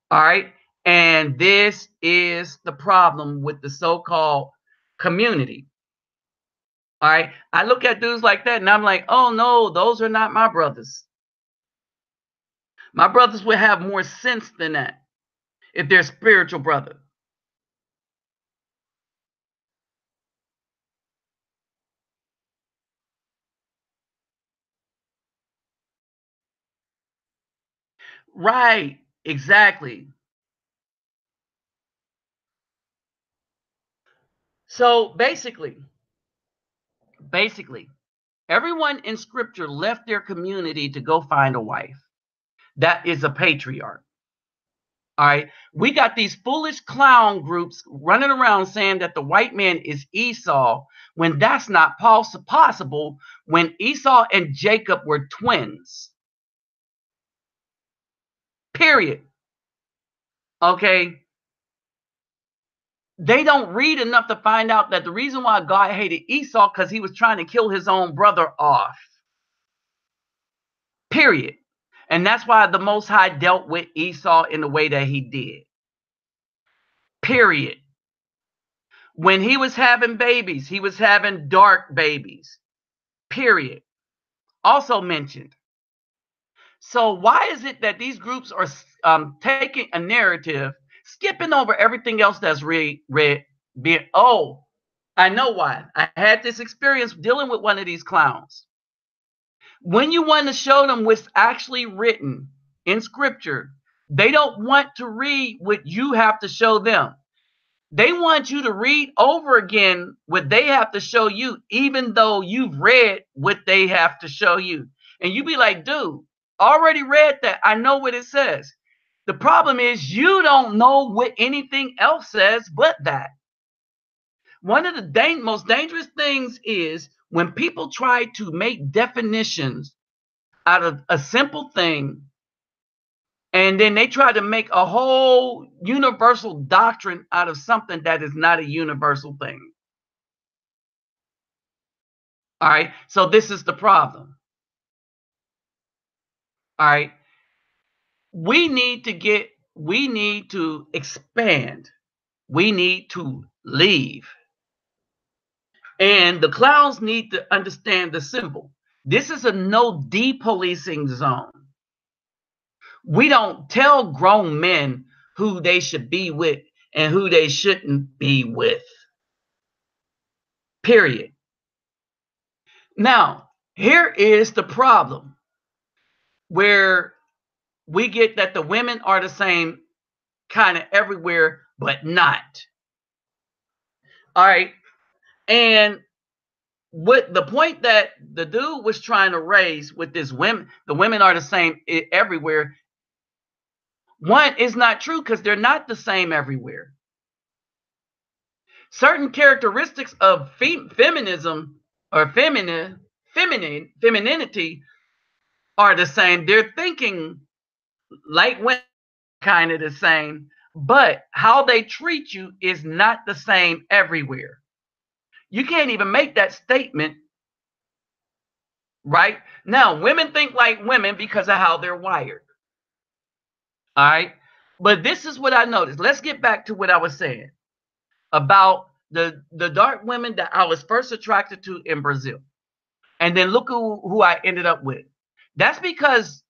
All right. And this is the problem with the so-called community. All right. I look at dudes like that and I'm like, oh no, those are not my brothers. My brothers would have more sense than that if they're spiritual brother. Right. Exactly. So basically, everyone in scripture left their community to go find a wife. That is a patriarch. All right. We got these foolish clown groups running around saying that the white man is Esau, when that's not possible, when Esau and Jacob were twins. Period. Okay. They don't read enough to find out that the reason why God hated Esau because he was trying to kill his own brother off. Period. And that's why the Most High dealt with Esau in the way that he did. Period. When he was having babies, he was having dark babies. Period. Also mentioned. So why is it that these groups are taking a narrative, skipping over everything else that's oh, I know why. I had this experience dealing with one of these clowns. When you want to show them what's actually written in scripture, they don't want to read what you have to show them. They want you to read over again what they have to show you, even though you've read what they have to show you. And you be like, dude, already read that. I know what it says. The problem is you don't know what anything else says but that. One of the most dangerous things is when people try to make definitions out of a simple thing, and then they try to make a whole universal doctrine out of something that is not a universal thing. All right. So this is the problem. All right. We need to expand. We need to leave. And the clowns need to understand the symbol. This is a no depolicing zone. We don't tell grown men who they should be with and who they shouldn't be with. Period. Now, here is the problem where we get that the women are the same kind of everywhere, but not. All right. And what the point that the dude was trying to raise with this women, the women are the same everywhere. One is not true because they're not the same everywhere. Certain characteristics of feminism or femininity are the same. They're thinking like women, kind of the same, but how they treat you is not the same everywhere. You can't even make that statement, right? Now, women think like women because of how they're wired. All right. But this is what I noticed. Let's get back to what I was saying about the dark women that I was first attracted to in Brazil. And then look who I ended up with. That's because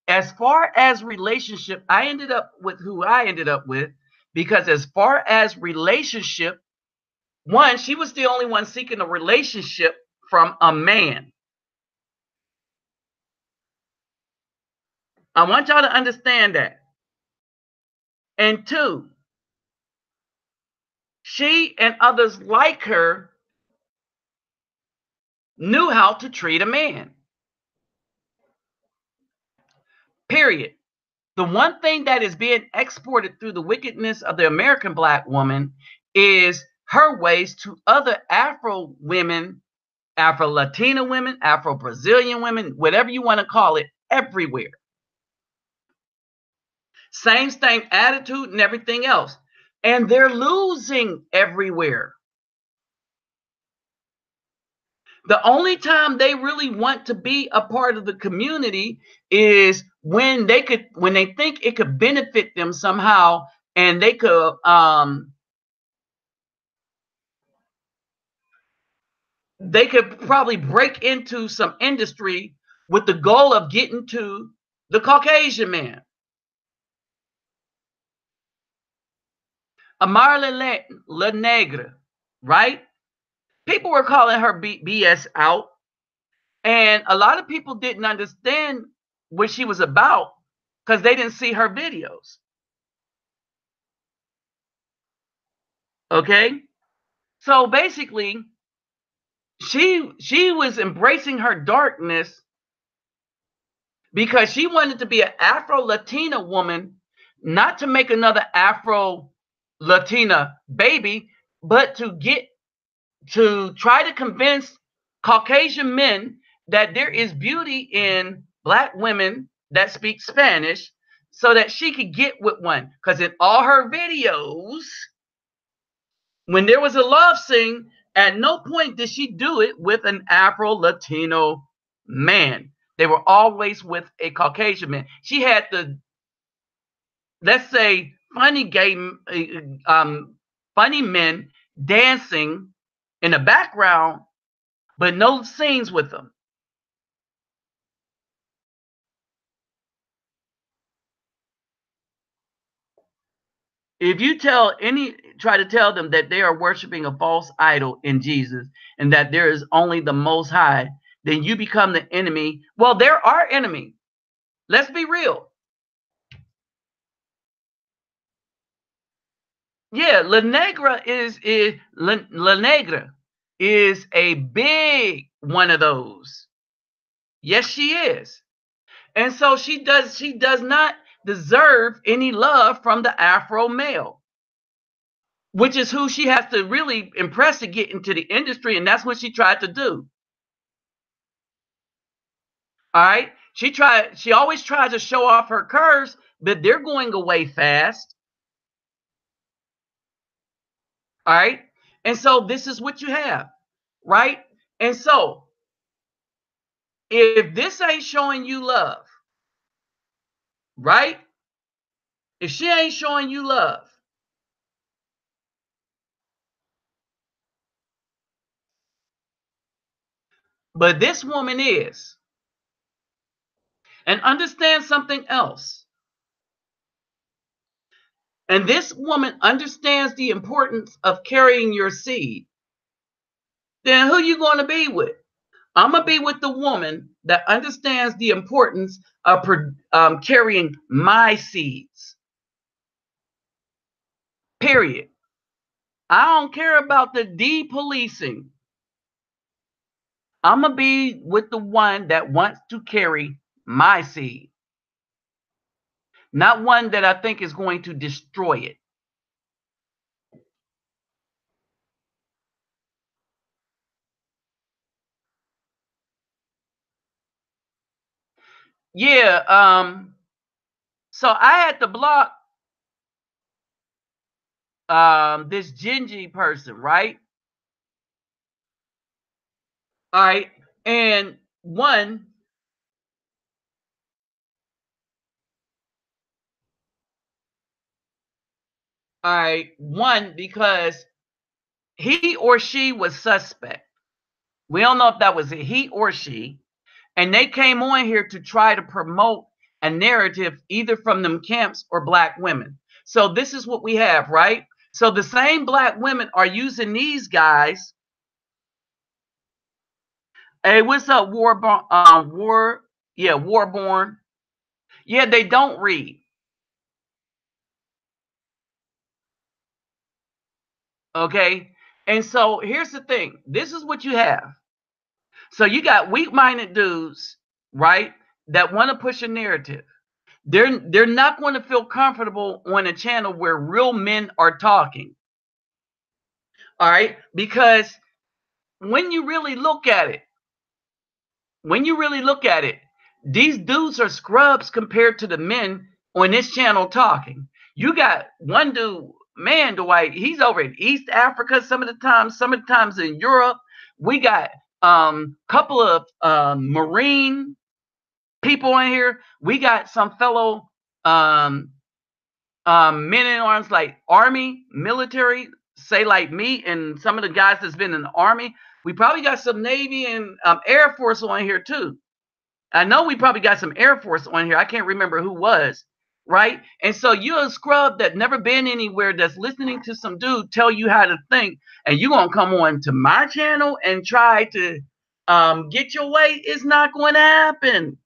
as far as relationship, I ended up with who I ended up with because as far as relationship, one, she was the only one seeking a relationship from a man. I want y'all to understand that. And two, she and others like her knew how to treat a man. Period. The one thing that is being exported through the wickedness of the American black woman is her ways to other Afro women, Afro-Latina women, Afro-Brazilian women, whatever you want to call it, everywhere. Same attitude and everything else. And they're losing everywhere. The only time they really want to be a part of the community is when they think it could benefit them somehow, and they could probably break into some industry with the goal of getting to the Caucasian man. Amara La Negra, right? People were calling her BS out, and a lot of people didn't understand what she was about because they didn't see her videos. Okay, so basically, she was embracing her darkness because she wanted to be an Afro-Latina woman, not to make another Afro-Latina baby, but to try to convince Caucasian men that there is beauty in black women that speak Spanish so that she could get with one. Because in all her videos, When there was a love scene, at no point did she do it with an Afro-Latino man. They were always with a Caucasian man. She had the, let's say, funny men dancing in the background, but no scenes with them. If you try to tell them that they are worshiping a false idol in Jesus and that there is only the Most High, then you become the enemy. Well, they're our enemy. Let's be real. Yeah, La Negra is a big one of those. Yes, she is. And so she does not deserve any love from the Afro male, which is who she has to really impress to get into the industry, and that's what she tried to do. All right. She always tries to show off her curves, but they're going away fast. All right. And so this is what you have, right? And so if this ain't showing you love, right? If she ain't showing you love, but this woman is, and understand something else. And this woman understands the importance of carrying your seed. Then who you going to be with? I'm going to be with the woman that understands the importance of carrying my seeds. Period. I don't care about the depolicing. I'm going to be with the one that wants to carry my seed, not one that I think is going to destroy it. Yeah. So I had to block this Gingy person, right? All right. And one, because he or she was suspect. We don't know if that was a he or she. And they came on here to try to promote a narrative either from them camps or black women. So this is what we have, right? So the same black women are using these guys. Hey, what's up, Warborn? Warborn. Yeah, they don't read. Okay. And so here's the thing. This is what you have. So you got weak-minded dudes, right, that want to push a narrative. They're not going to feel comfortable on a channel where real men are talking. All right? Because when you really look at it, these dudes are scrubs compared to the men on this channel talking. You got one dude, man, Dwight, he's over in East Africa some of the times in Europe. We got couple of Marine people in here. We got some fellow men in arms, like Army, military, say like me, and some of the guys that's been in the Army. We probably got some Navy and Air Force on here too. I know we probably got some Air Force on here. I can't remember who was, right? And so you're a scrub that never been anywhere, that's listening to some dude tell you how to think, and you gonna come on to my channel and try to get your way. It's not going to happen,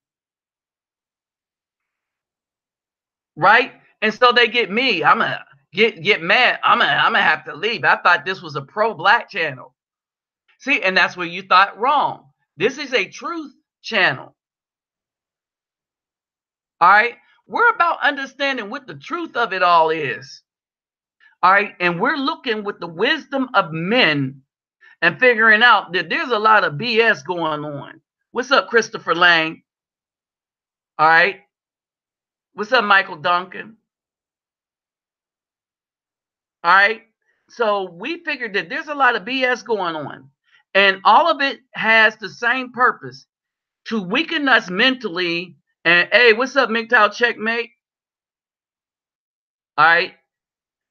right? And so they get me. I'm gonna get mad. I'm gonna have to leave. I thought this was a pro-black channel. See, and that's where you thought wrong. This is a truth channel. All right. We're about understanding what the truth of it all is. All right. And we're looking with the wisdom of men and figuring out that there's a lot of BS going on. What's up, Christopher Lang? All right. What's up, Michael Duncan? All right. So we figured that there's a lot of BS going on, and all of it has the same purpose to weaken us mentally. And hey, what's up, MGTOW Checkmate? All right,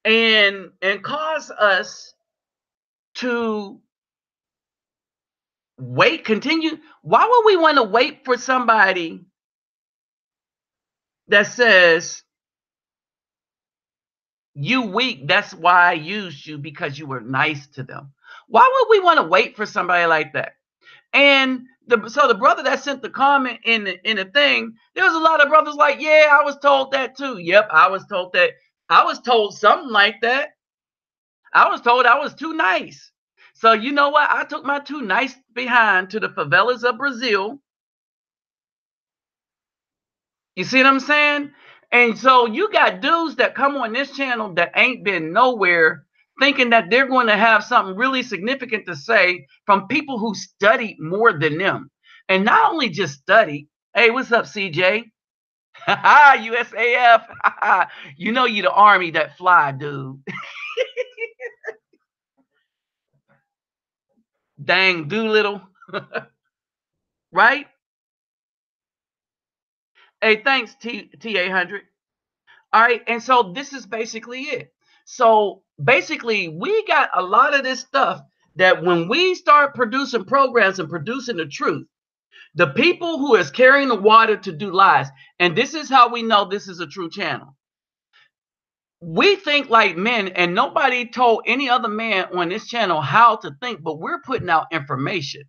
and cause us to wait, continue. Why would we want to wait for somebody that says you weak? That's why I used you, because you were nice to them. Why would we want to wait for somebody like that? And so the brother that sent the comment in the thing, there was a lot of brothers like, yeah, I was told that too. Yep, I was told that. I was told something like that. I was told I was too nice. So you know what? I took my too nice behind to the favelas of Brazil. You see what I'm saying? And so you got dudes that come on this channel that ain't been nowhere, thinking that they're going to have something really significant to say from people who studied more than them. And not only just study. Hey, what's up, CJ? USAF. You know you the army that fly, dude. Dang Doolittle. Right? Hey, thanks, T800. All right, and so this is basically it. So basically, we got a lot of this stuff that when we start producing programs and producing the truth, the people who is carrying the water to do lies, and this is how we know this is a true channel. We think like men, and nobody told any other man on this channel how to think, but we're putting out information.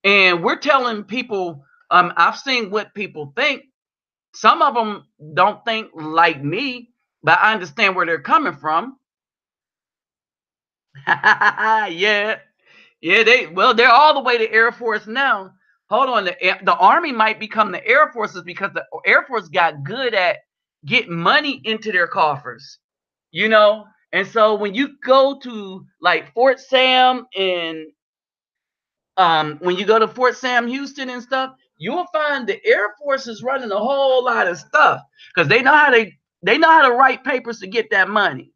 And we're telling people, I've seen what people think. Some of them don't think like me, but I understand where they're coming from. Yeah, yeah. They're all the way to Air Force now. Hold on, the Army might become the Air Forces because the Air Force got good at getting money into their coffers, you know. And so when you go to like Fort Sam and when you go to Fort Sam Houston and stuff, you'll find the Air Force is running a whole lot of stuff because they know how to write papers to get that money.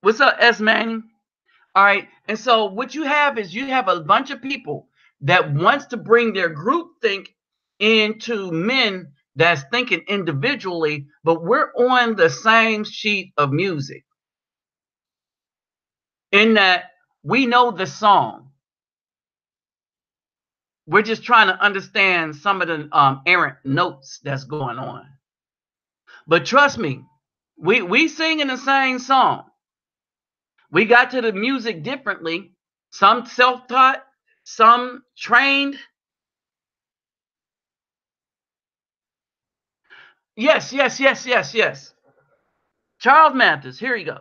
What's up, S Manning? All right. And so what you have is you have a bunch of people that wants to bring their group think into men that's thinking individually, but we're on the same sheet of music in that we know the song. We're just trying to understand some of the errant notes that's going on. But trust me, we singing the same song. We got to the music differently. Some self-taught, some trained. Yes, yes, yes, yes, yes. Charles Mathis, here you go.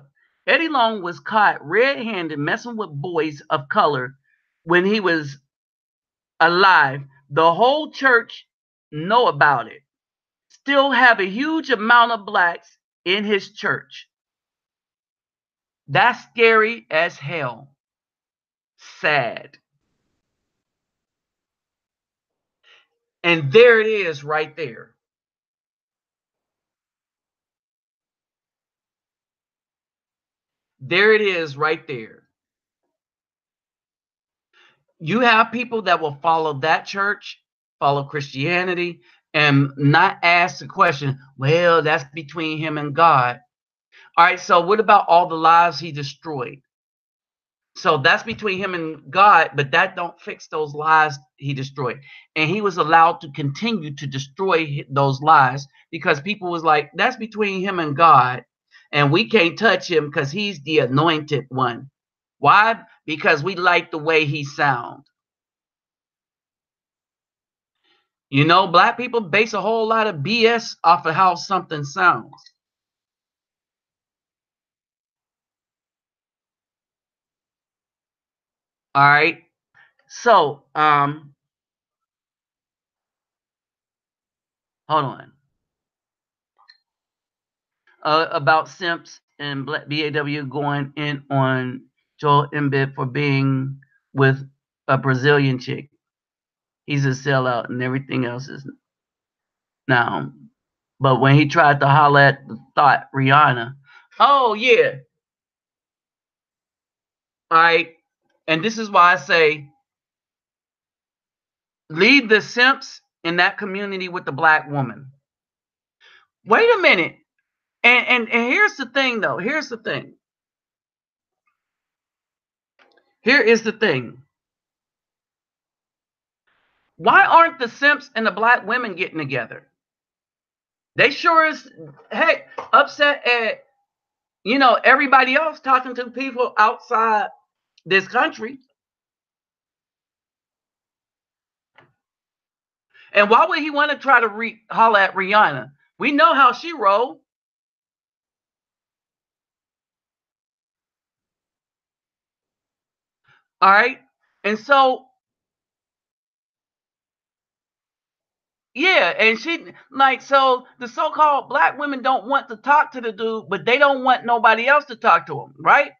Eddie Long was caught red-handed messing with boys of color when he was alive. The whole church know about it. Still have a huge amount of blacks in his church. That's scary as hell. Sad. And there it is right there. There it is right there. You have people that will follow that church, follow Christianity, and not ask the question, well, that's between him and God. All right, so what about all the lives he destroyed? So that's between him and God, but that don't fix those lives he destroyed. And he was allowed to continue to destroy those lives because people was like, that's between him and God, and we can't touch him because he's the anointed one. Why? Because we like the way he sounds. You know, black people base a whole lot of BS off of how something sounds. All right. So, hold on. About Simps and BAW going in on Joel Embiid for being with a Brazilian chick. He's a sellout and everything else is now. But when he tried to holler at the thought Rihanna, oh yeah, all right. And this is why I say leave the simps in that community with the black woman. Wait a minute. And here's the thing though. Here's the thing. Here is the thing. Why aren't the simps and the black women getting together? They sure is heck upset at everybody else talking to people outside this country. And why would he want to try to holler at Rihanna? We know how she rolled. All right. And so, yeah. And so the so called black women don't want to talk to the dude, but they don't want nobody else to talk to him. Right.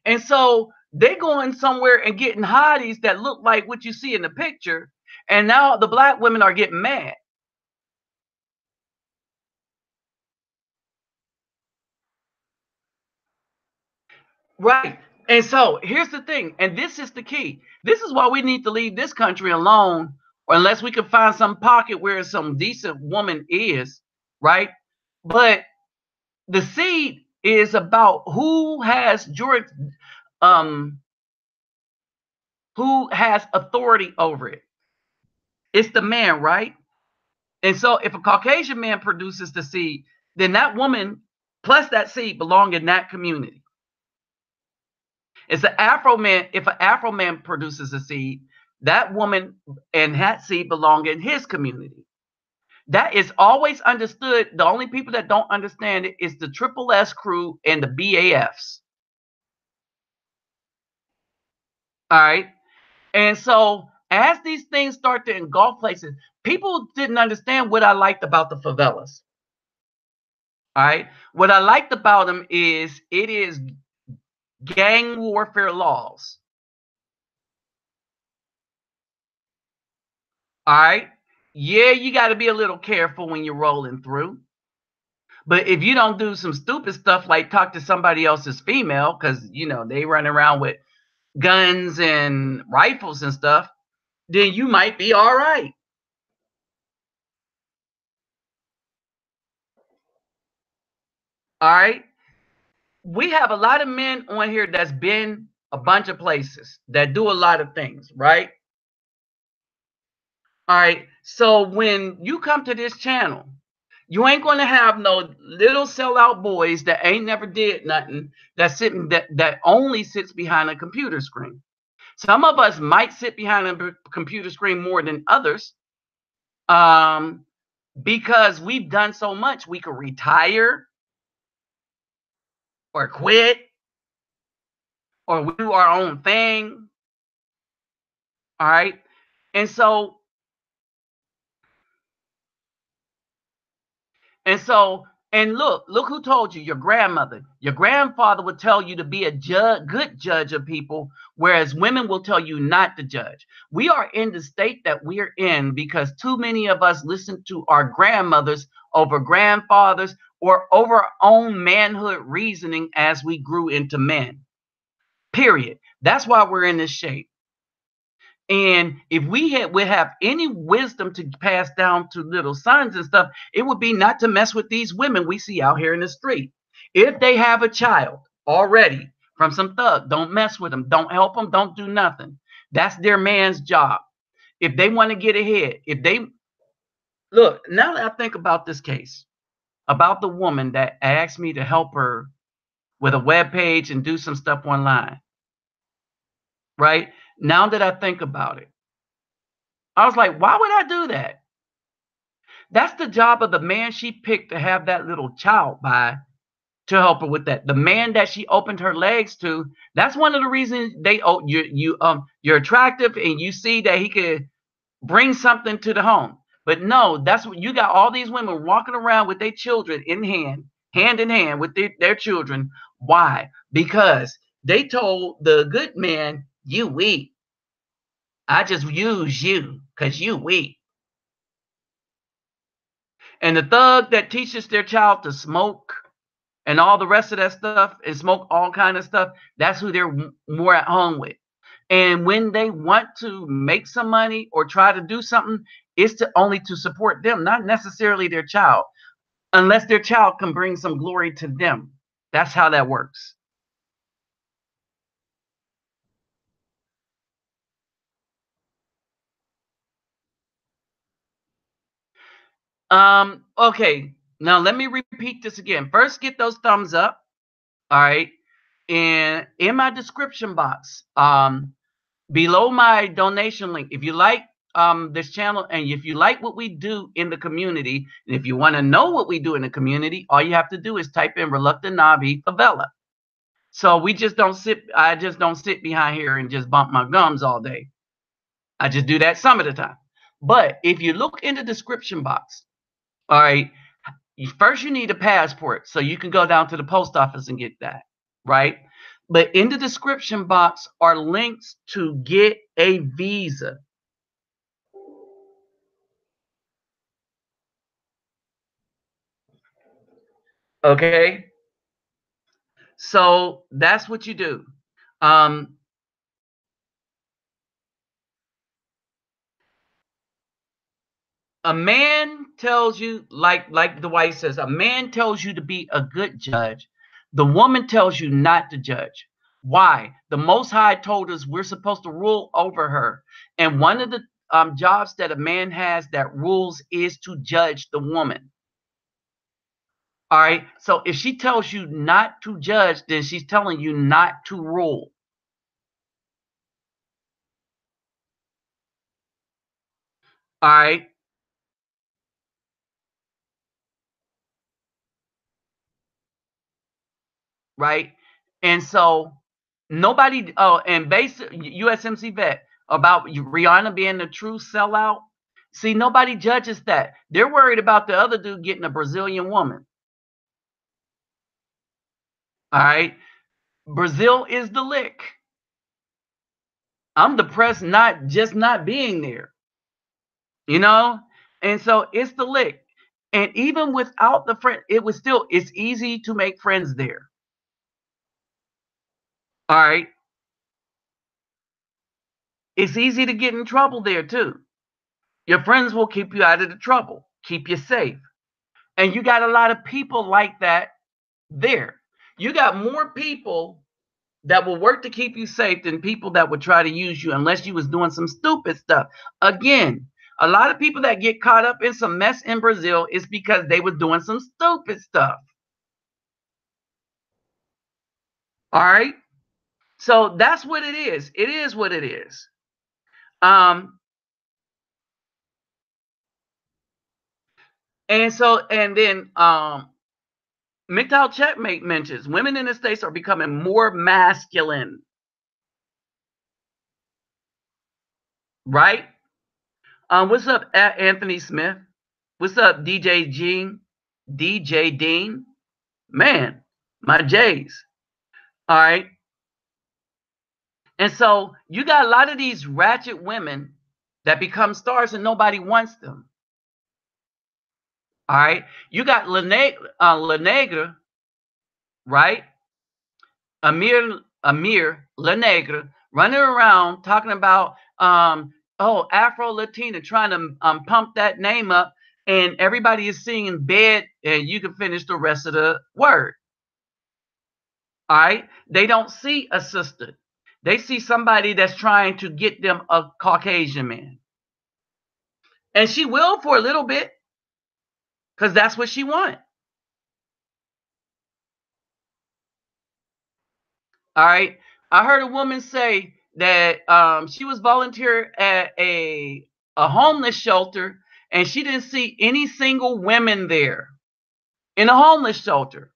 And so they going somewhere and getting hotties that look like what you see in the picture. And now the black women are getting mad. Right. And so here's the thing, and this is the key. This is why we need to leave this country alone, or unless we can find some pocket where some decent woman is, right? But the seed is about um who has authority over it. It's the man, right? And so if a Caucasian man produces the seed, then that woman plus that seed belong in that community. It's an Afro man. If an Afro man produces a seed, that woman and that seed belong in his community. That is always understood. The only people that don't understand it is the Triple S crew and the BAFs. All right. And so as these things start to engulf places, people didn't understand what I liked about the favelas. All right. What I liked about them is it is gang warfare laws. All right. Yeah, you got to be a little careful when you're rolling through. But if you don't do some stupid stuff like talk to somebody else's female, because they run around with guns and rifles and stuff, then you might be all right. All right. We have a lot of men on here that's been a bunch of places that do a lot of things, right? All right. So when you come to this channel, you ain't gonna have no little sellout boys that ain't never did nothing that only sits behind a computer screen. Some of us might sit behind a computer screen more than others, because we've done so much. We could retire or quit or we do our own thing. All right. And so And so, and look who told you, your grandmother. Your grandfather would tell you to be a good judge of people, whereas women will tell you not to judge. We are in the state that we're in because too many of us listen to our grandmothers over grandfathers or over our own manhood reasoning as we grew into men. Period. That's why we're in this shape. And if would have any wisdom to pass down to little sons and stuff, it would be not to mess with these women we see out here in the street. If they have a child already from some thug, don't mess with them. Don't help them. Don't do nothing. That's their man's job. If they want to get ahead, look, now that I think about this case, about the woman that asked me to help her with a web page and do some stuff online, right? Now that I think about it, I was like, why would I do that? That's the job of the man she picked to have that little child by to help her with that. The man that she opened her legs to, that's one of the reasons you're attractive and you see that he could bring something to the home. But no, that's what you got all these women walking around with their children hand in hand with their children. Why? Because they told the good man, you weak. I just use you because you weak. And the thug that teaches their child to smoke and all the rest of that stuff and smoke all kind of stuff, that's who they're more at home with. And when they want to make some money or try to do something, it's to only to support them, not necessarily their child, unless their child can bring some glory to them. That's how that works. Okay. Now let me repeat this again. First, get those thumbs up. All right. And in my description box, below my donation link, if you like this channel and if you like what we do in the community, and if you want to know what we do in the community, all you have to do is type in Reluctant Navi Favela. So we just don't sit, I just don't sit behind here and just bump my gums all day. I just do that some of the time. But if you look in the description box, all right, first you need a passport so you can go down to the post office and get that, right? But in the description box are links to get a visa. Okay? So that's what you do. Um, a man tells you, like the wife says, a man tells you to be a good judge. The woman tells you not to judge. Why? The Most High told us we're supposed to rule over her. And one of the jobs that a man has that rules is to judge the woman. All right. So if she tells you not to judge, then she's telling you not to rule. All right. Right. And so nobody, oh, and basic USMC vet about Rihanna being the true sellout. See, nobody judges that. They're worried about the other dude getting a Brazilian woman. All right. Brazil is the lick. I'm depressed not being there. You know? And so it's the lick. And even without the friend, it's easy to make friends there. All right. It's easy to get in trouble there too. Your friends will keep you out of the trouble, keep you safe. And you got a lot of people like that there. You got more people that will work to keep you safe than people that would try to use you unless you was doing some stupid stuff. Again, a lot of people that get caught up in some mess in Brazil is because they were doing some stupid stuff. All right. So that's what it is. It is what it is. And then MGTOW Checkmate mentions women in the States are becoming more masculine. Right? What's up, Anthony Smith? What's up, DJ Gene? DJ Dean? Man, my J's. All right. And so you got a lot of these ratchet women that become stars and nobody wants them. All right. You got La Negra, right? Amir La Negra running around talking about Afro Latina, trying to pump that name up, and everybody is singing bed, and you can finish the rest of the word. All right. They don't see a sister. They see somebody that's trying to get them a Caucasian man. And she will for a little bit, because that's what she wanted. All right. I heard a woman say that she was volunteer at a homeless shelter, and she didn't see any single women there in a homeless shelter.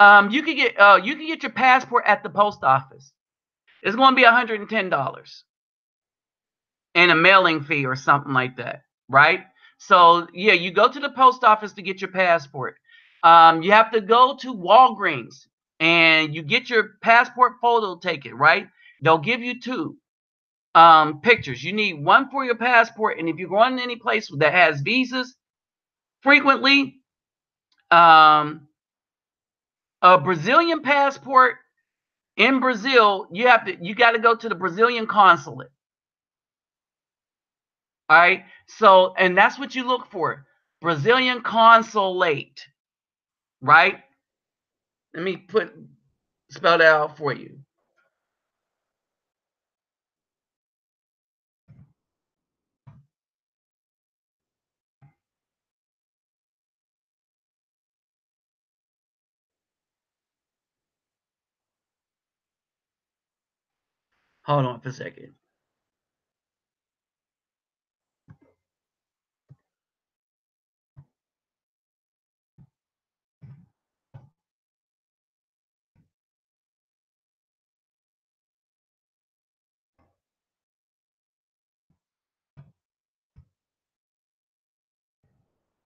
You can get your passport at the post office. It's going to be $110 and a mailing fee or something like that, right? So yeah, you go to the post office to get your passport. You have to go to Walgreens and you get your passport photo taken, right? They'll give you two pictures. You need one for your passport, and if you're going to any place that has visas, frequently, a Brazilian passport in Brazil, you got to go to the Brazilian consulate. All right. So, and that's what you look for, Brazilian consulate, right? Let me spell that out for you. Hold on for a second.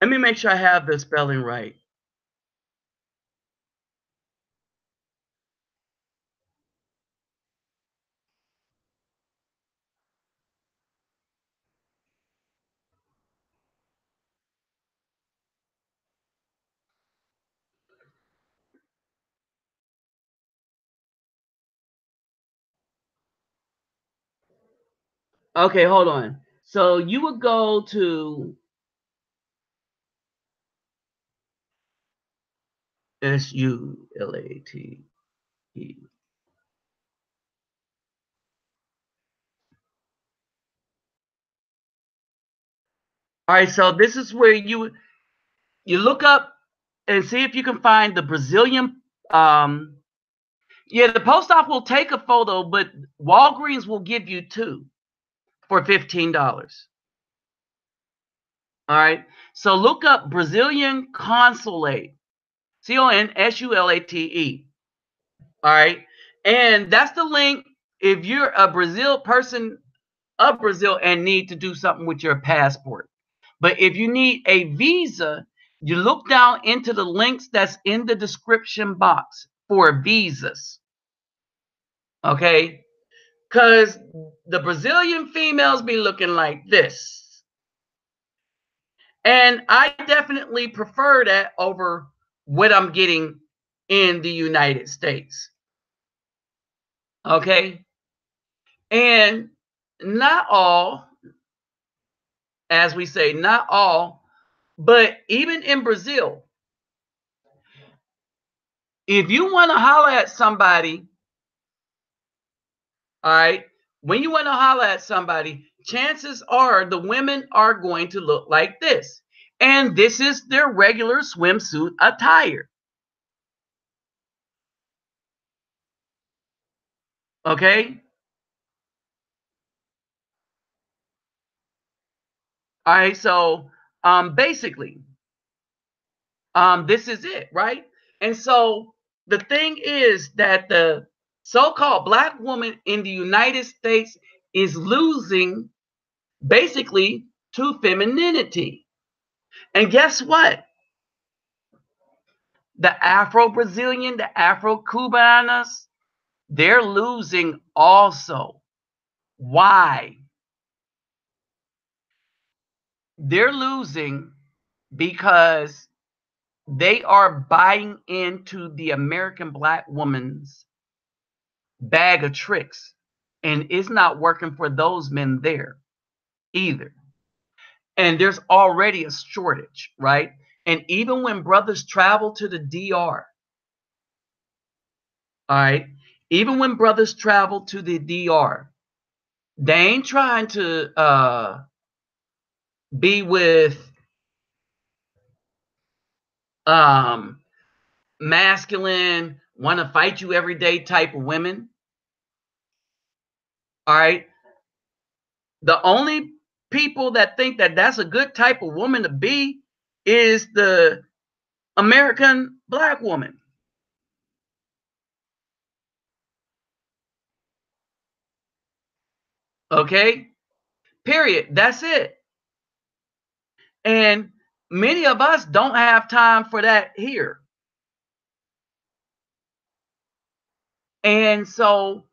Let me make sure I have the spelling right. Okay, hold on. So you would go to SULATE. All right, so this is where you look up and see if you can find the Brazilian. Yeah, the post office will take a photo, but Walgreens will give you two for $15. All right, so look up Brazilian consulate, CONSULATE. All right, and that's the link if you're a Brazil person of Brazil and need to do something with your passport. But if you need a visa, you look down into the links that's in the description box for visas. Okay? Because the Brazilian females be looking like this. And I definitely prefer that over what I'm getting in the United States. Okay? And not all, as we say, not all, but even in Brazil, if you want to holler at somebody, all right, when you want to holler at somebody, chances are the women are going to look like this. And this is their regular swimsuit attire. Okay? All right, so basically, this is it, right? And so the thing is that the so-called black woman in the United States is losing basically to femininity. And guess what? The Afro-Brazilian, the Afro-Cubanas, they're losing also. Why? They're losing because they are buying into the American black woman's bag of tricks, and it's not working for those men there either. And there's already a shortage, right? And even when brothers travel to the DR, all right, even when brothers travel to the DR, they ain't trying to be with um masculine, want to fight you every day type of women. All right. The only people that think that that's a good type of woman to be is the American black woman. Okay. Period. That's it. And Many of us don't have time for that here. And so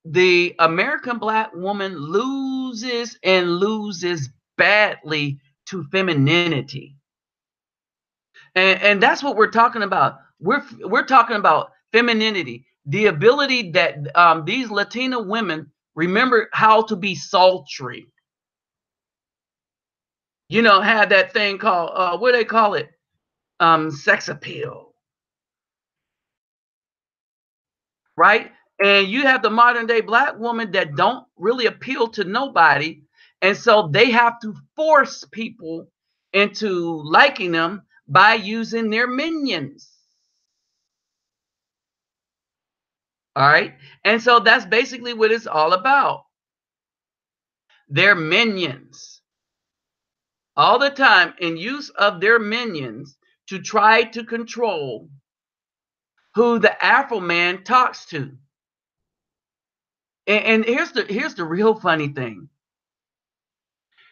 the American Black woman loses and loses badly to femininity. And that's what we're talking about. We're talking about femininity, the ability that these Latina women remember how to be sultry. You know, had that thing called what do they call it? Sex appeal, right? And you have the modern day black woman that don't really appeal to nobody, and so they have to force people into liking them by using their minions. All right. And so that's basically what it's all about. Their minions. All the time in use of their minions to try to control who the Afro man talks to. And here's the real funny thing.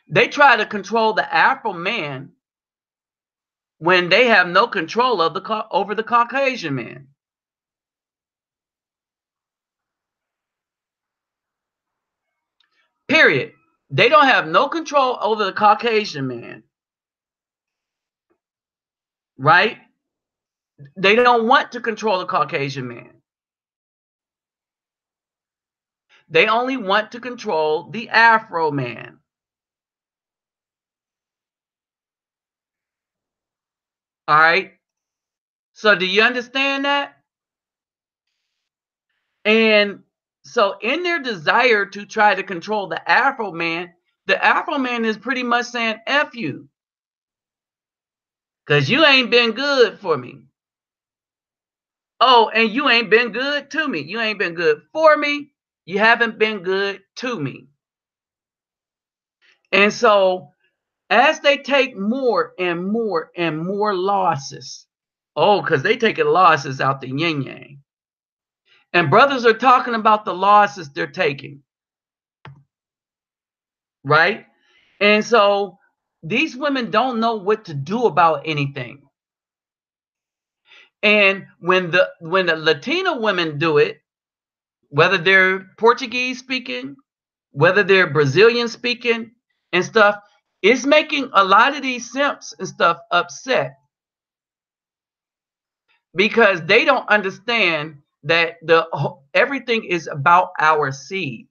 They try to control the Afro man when they have no control of over the Caucasian man. Period. They don't have no control over the Caucasian man. Right? They don't want to control the Caucasian man. They only want to control the Afro man. All right. So do you understand that? And so in their desire to try to control the Afro man is pretty much saying F you. Because you ain't been good for me. Oh, and you ain't been good to me. You ain't been good for me. You haven't been good to me. And so as they take more and more and more losses, because they taking losses out the yin yang. And brothers are talking about the losses they're taking. Right? And so these women don't know what to do about anything. And when the Latina women do it, whether they're Portuguese speaking, whether they're Brazilian speaking and stuff, it's making a lot of these simps and stuff upset because they don't understand that everything is about our seed.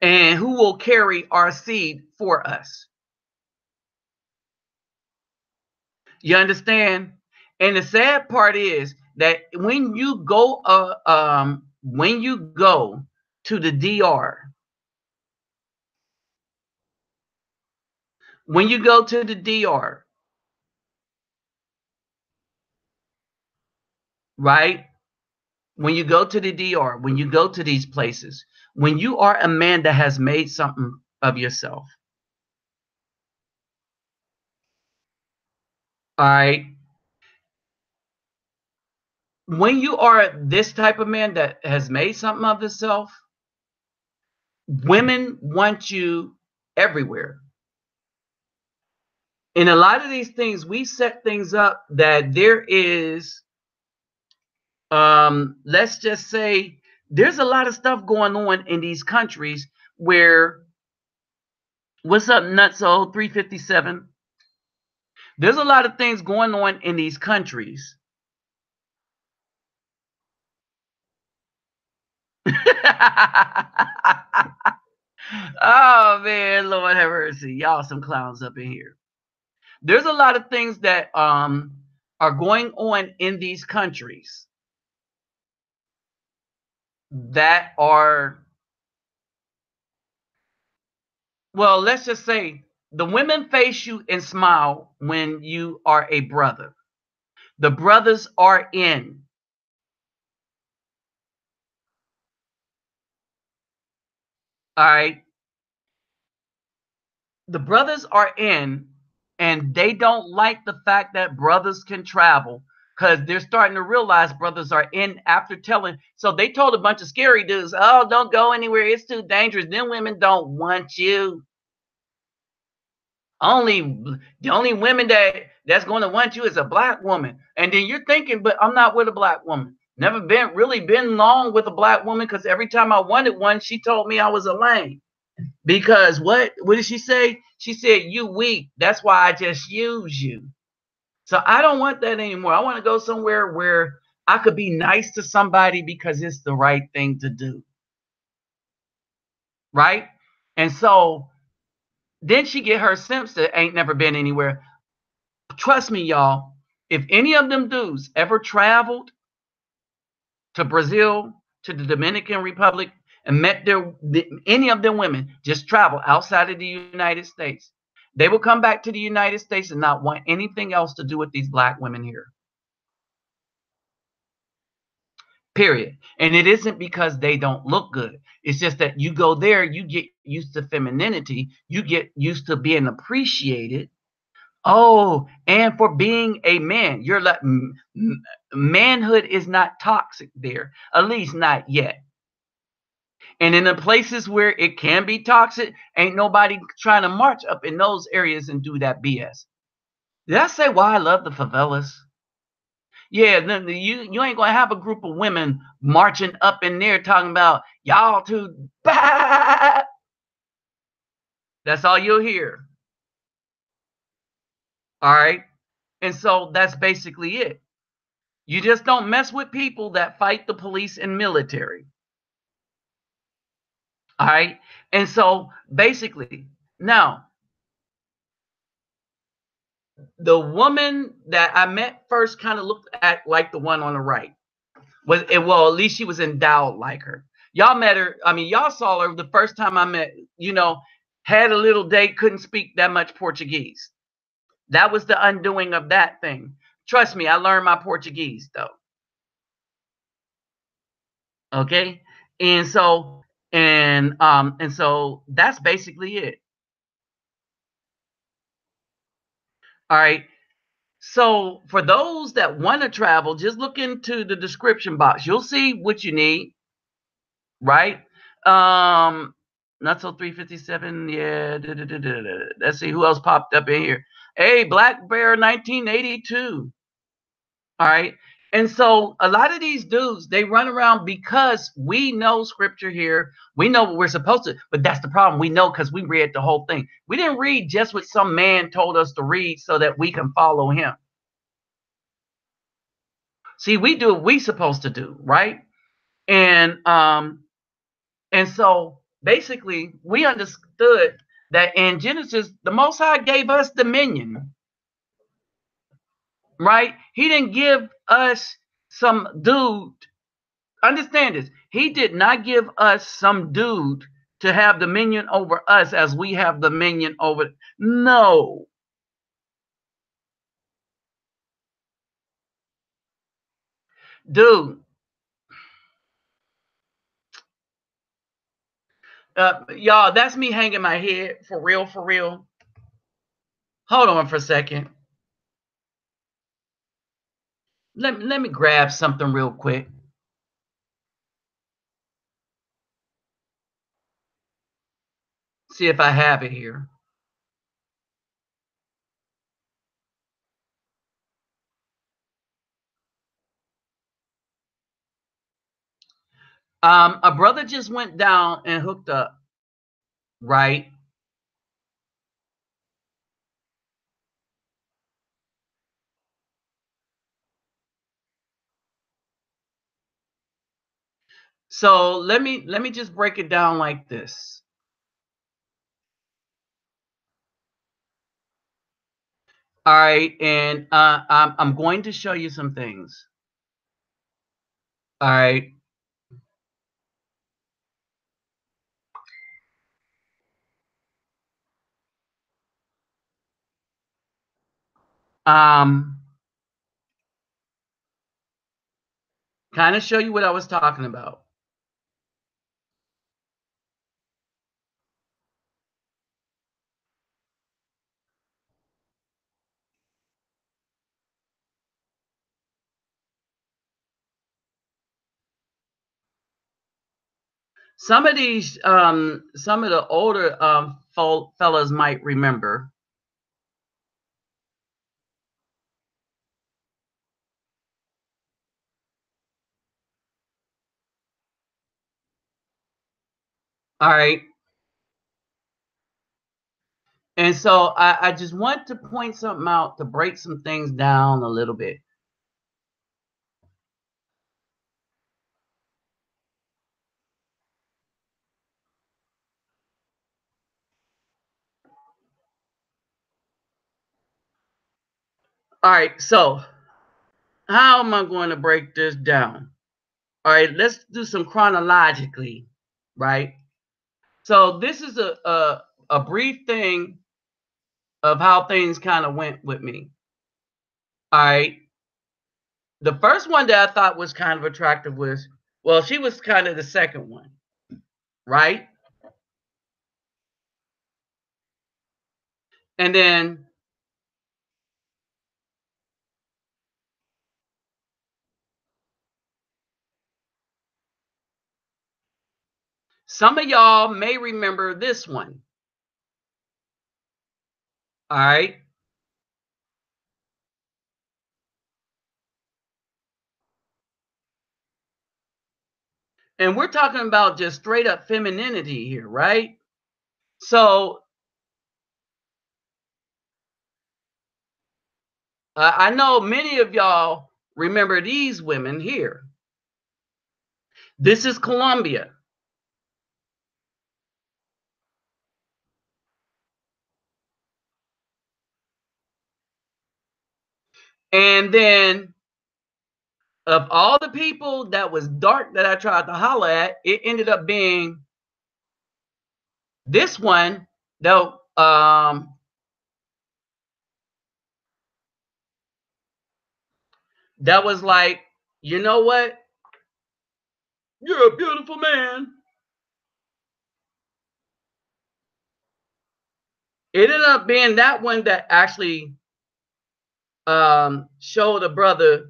And who will carry our seed for us. You understand? And the sad part is that when you go to the DR, when you go to the DR, right? When you go to the DR, when you go to these places, when you are a man that has made something of yourself, all right? When you are this type of man that has made something of himself, women want you everywhere. In a lot of these things, we set things up that there is, let's just say, there's a lot of stuff going on in these countries where, what's up, Nutso 357? There's a lot of things going on in these countries. Oh man, Lord have mercy. Y'all some clowns up in here. There's a lot of things that are going on in these countries that are, well, let's just say the women face you and smile when you are a brother. The brothers are in. All right. The brothers are in, and they don't like the fact that brothers can travel because they're starting to realize brothers are in after telling. So they told a bunch of scary dudes, oh, don't go anywhere. It's too dangerous. Them women don't want you. The only women that's going to want you is a black woman. And then you're thinking, but I'm not with a black woman. Never been long with a black woman, because every time I wanted one, she told me I was a lame. Because what did she say? She said, you weak. That's why I just use you. So I don't want that anymore. I want to go somewhere where I could be nice to somebody because it's the right thing to do. Right? And so then she get her simps that ain't never been anywhere. Trust me, y'all. If any of them dudes ever traveled to Brazil, to the Dominican Republic, and met any of them women, just travel outside of the United States, they will come back to the United States and not want anything else to do with these black women here. Period. And it isn't because they don't look good. It's just that you go there, you get used to femininity, you get used to being appreciated. Oh, and for being a man, you're like, manhood is not toxic there, at least not yet. And in the places where it can be toxic, ain't nobody trying to march up in those areas and do that BS. Did I say why I love the favelas? Yeah, you ain't gonna have a group of women marching up in there talking about y'all too bad. That's all you'll hear. All right. And so that's basically it. You just don't mess with people that fight the police and military. All right. And so basically, now, the woman that I met first kind of looked at like the one on the right. Well, at least she was endowed like her. Y'all met her. I mean, y'all saw her the first time I met, had a little date, couldn't speak that much Portuguese. That was the undoing of that thing. Trust me, I learned my Portuguese though. Okay. And so that's basically it. All right. So for those that want to travel, just look into the description box. You'll see what you need, right? Not so 357. Yeah. Let's see who else popped up in here. Hey, Black Bear 1982. All right. And so a lot of these dudes, they run around because we know scripture here. We know what we're supposed to, but that's the problem. We know because we read the whole thing. We didn't read just what some man told us to read so that we can follow him. See, we do what we supposed to do, right? And so basically we understood that in Genesis, the Most High gave us dominion, right? He didn't give us some dude. Understand this. He did not give us some dude to have dominion over us as we have dominion over. No. Dude. Y'all, that's me hanging my head for real, for real. Hold on for a second. Let me grab something real quick. See if I have it here. A brother just went down and hooked up, right? So let me just break it down like this. All right, and I'm going to show you some things. All right. Kind of show you what I was talking about. Some of the older fellas might remember. All right. And so I just want to point something out to break some things down a little bit. All right, so how am I going to break this down? All right, let's do some chronologically, right? So this is a brief thing of how things kind of went with me. All right. The first one that I thought was kind of attractive was, well, she was kind of the second one, right? And then some of y'all may remember this one. All right. And we're talking about just straight up femininity here, right? So I know many of y'all remember these women here. This is Colombia. And then of all the people that was dark that I tried to holler at, it ended up being this one, though. That was like, you know what? You're a beautiful man. It ended up being that one that actually showed a brother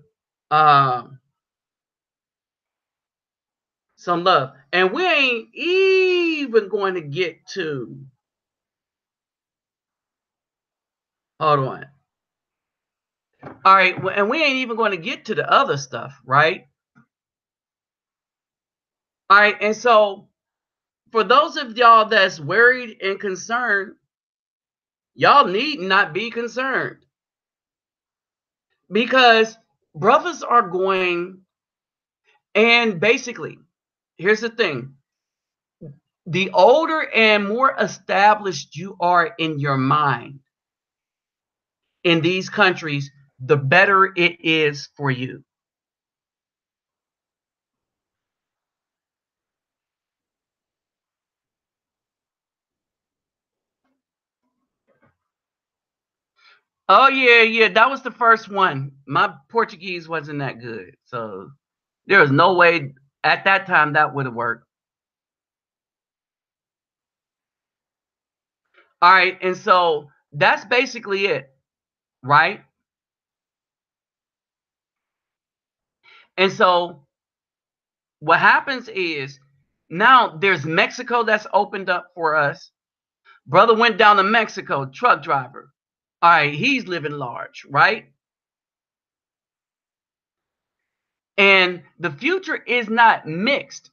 some love. And we ain't even going to get to, hold on. All right, and we ain't even going to get to the other stuff, right? All right, and so for those of y'all that's worried and concerned, y'all need not be concerned because brothers are going, and basically, here's the thing: the older and more established you are in your mind in these countries, the better it is for you. Oh yeah, yeah, that was the first one. My Portuguese wasn't that good, so there was no way at that time that would have worked. All right, and so that's basically it, right? And so what happens is now there's Mexico that's opened up for us. Brother went down to Mexico, truck driver. All right, he's living large, right? And the future is not mixed.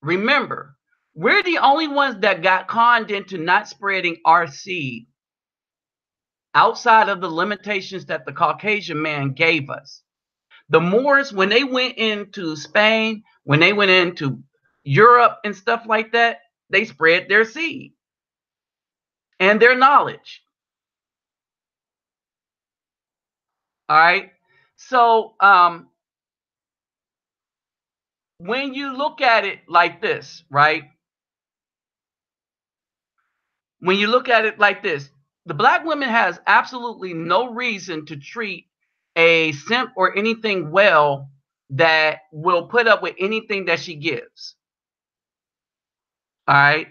Remember, we're the only ones that got conned into not spreading our seed outside of the limitations that the Caucasian man gave us. The Moors, when they went into Spain, when they went into Europe and stuff like that, they spread their seed and their knowledge. All right. So when you look at it like this, right? When you look at it like this, the black woman has absolutely no reason to treat a simp or anything well that will put up with anything that she gives. All right.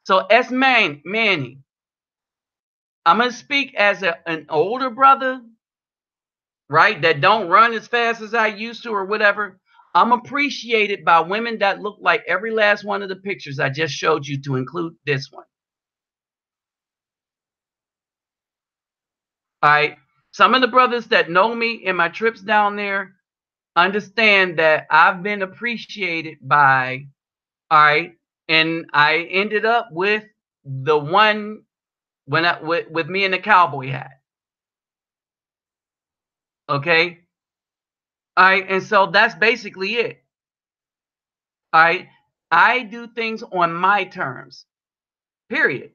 So as Manny, I'm gonna speak as an older brother, right? That don't run as fast as I used to or whatever. I'm appreciated by women that look like every last one of the pictures I just showed you, to include this one. All right. Some of the brothers that know me in my trips down there understand that I've been appreciated by, all right, And I ended up with the one with me in the cowboy hat. Okay. All right. And so that's basically it. All right. I do things on my terms. Period.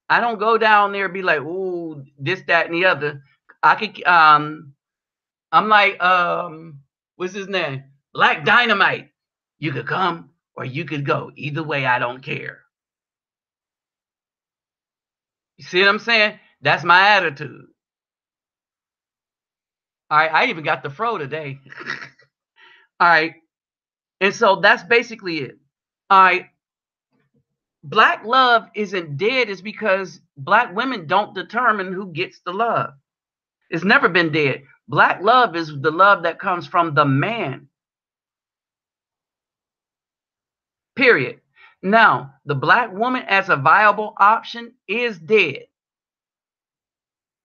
I don't go down there and be like, ooh, this, that, and the other. I could I'm like, what's his name? Black Dynamite. You could come or you could go. Either way, I don't care. You see what I'm saying? That's my attitude. All right, I even got the fro today. All right, and so that's basically it. All right, black love isn't dead is because black women don't determine who gets the love. It's never been dead. Black love is the love that comes from the man. Period. Now, the black woman as a viable option is dead.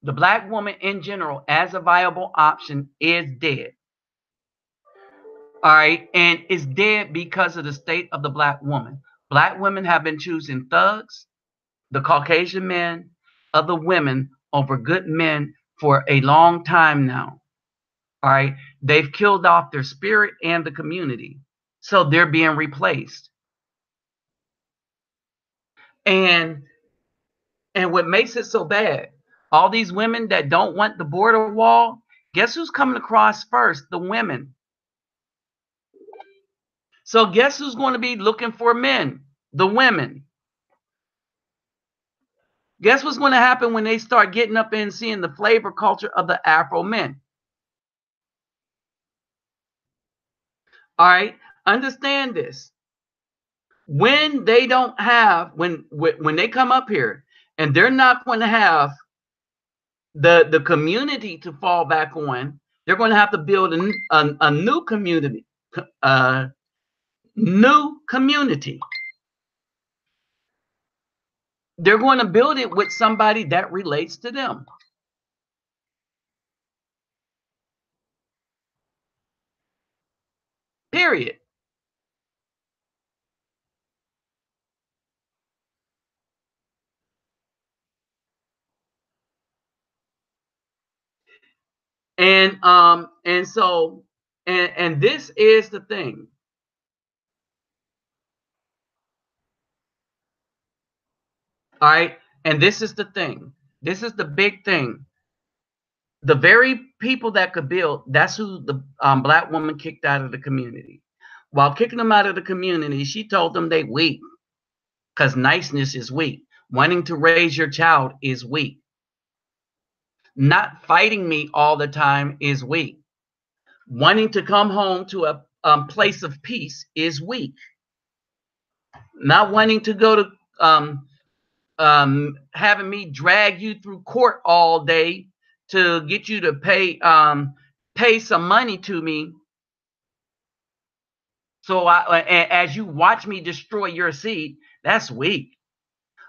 The black woman in general as a viable option is dead. All right, and it's dead because of the state of the black woman. Black women have been choosing thugs, the Caucasian men, other women over good men for a long time now. All right, they've killed off their spirit and the community, so they're being replaced. And what makes it so bad? All these women that don't want the border wall, guess who's coming across first? The women. So guess who's going to be looking for men? The women. Guess what's going to happen when they start getting up and seeing the flavor culture of the Afro men? All right, understand this. When they don't have, when they come up here and they're not going to have the community to fall back on, they're going to have to build a new community, new community. They're going to build it with somebody that relates to them. Period. And so and this is the thing. All right. And this is the thing. This is the big thing. The very people that could build, that's who the black woman kicked out of the community. While kicking them out of the community, she told them they weak because niceness is weak. Wanting to raise your child is weak. Not fighting me all the time is weak. Wanting to come home to a place of peace is weak. Not wanting to go to having me drag you through court all day to get you to pay some money to me. So as you watch me destroy your seed, that's weak.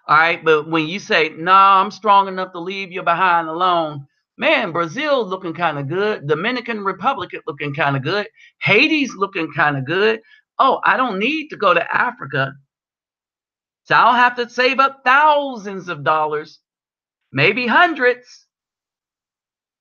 All right, but when you say, "No, I'm strong enough to leave you behind alone," man, Brazil looking kind of good, Dominican Republic looking kind of good, Haiti's looking kind of good. Oh, I don't need to go to Africa. So I'll have to save up thousands of dollars, maybe hundreds.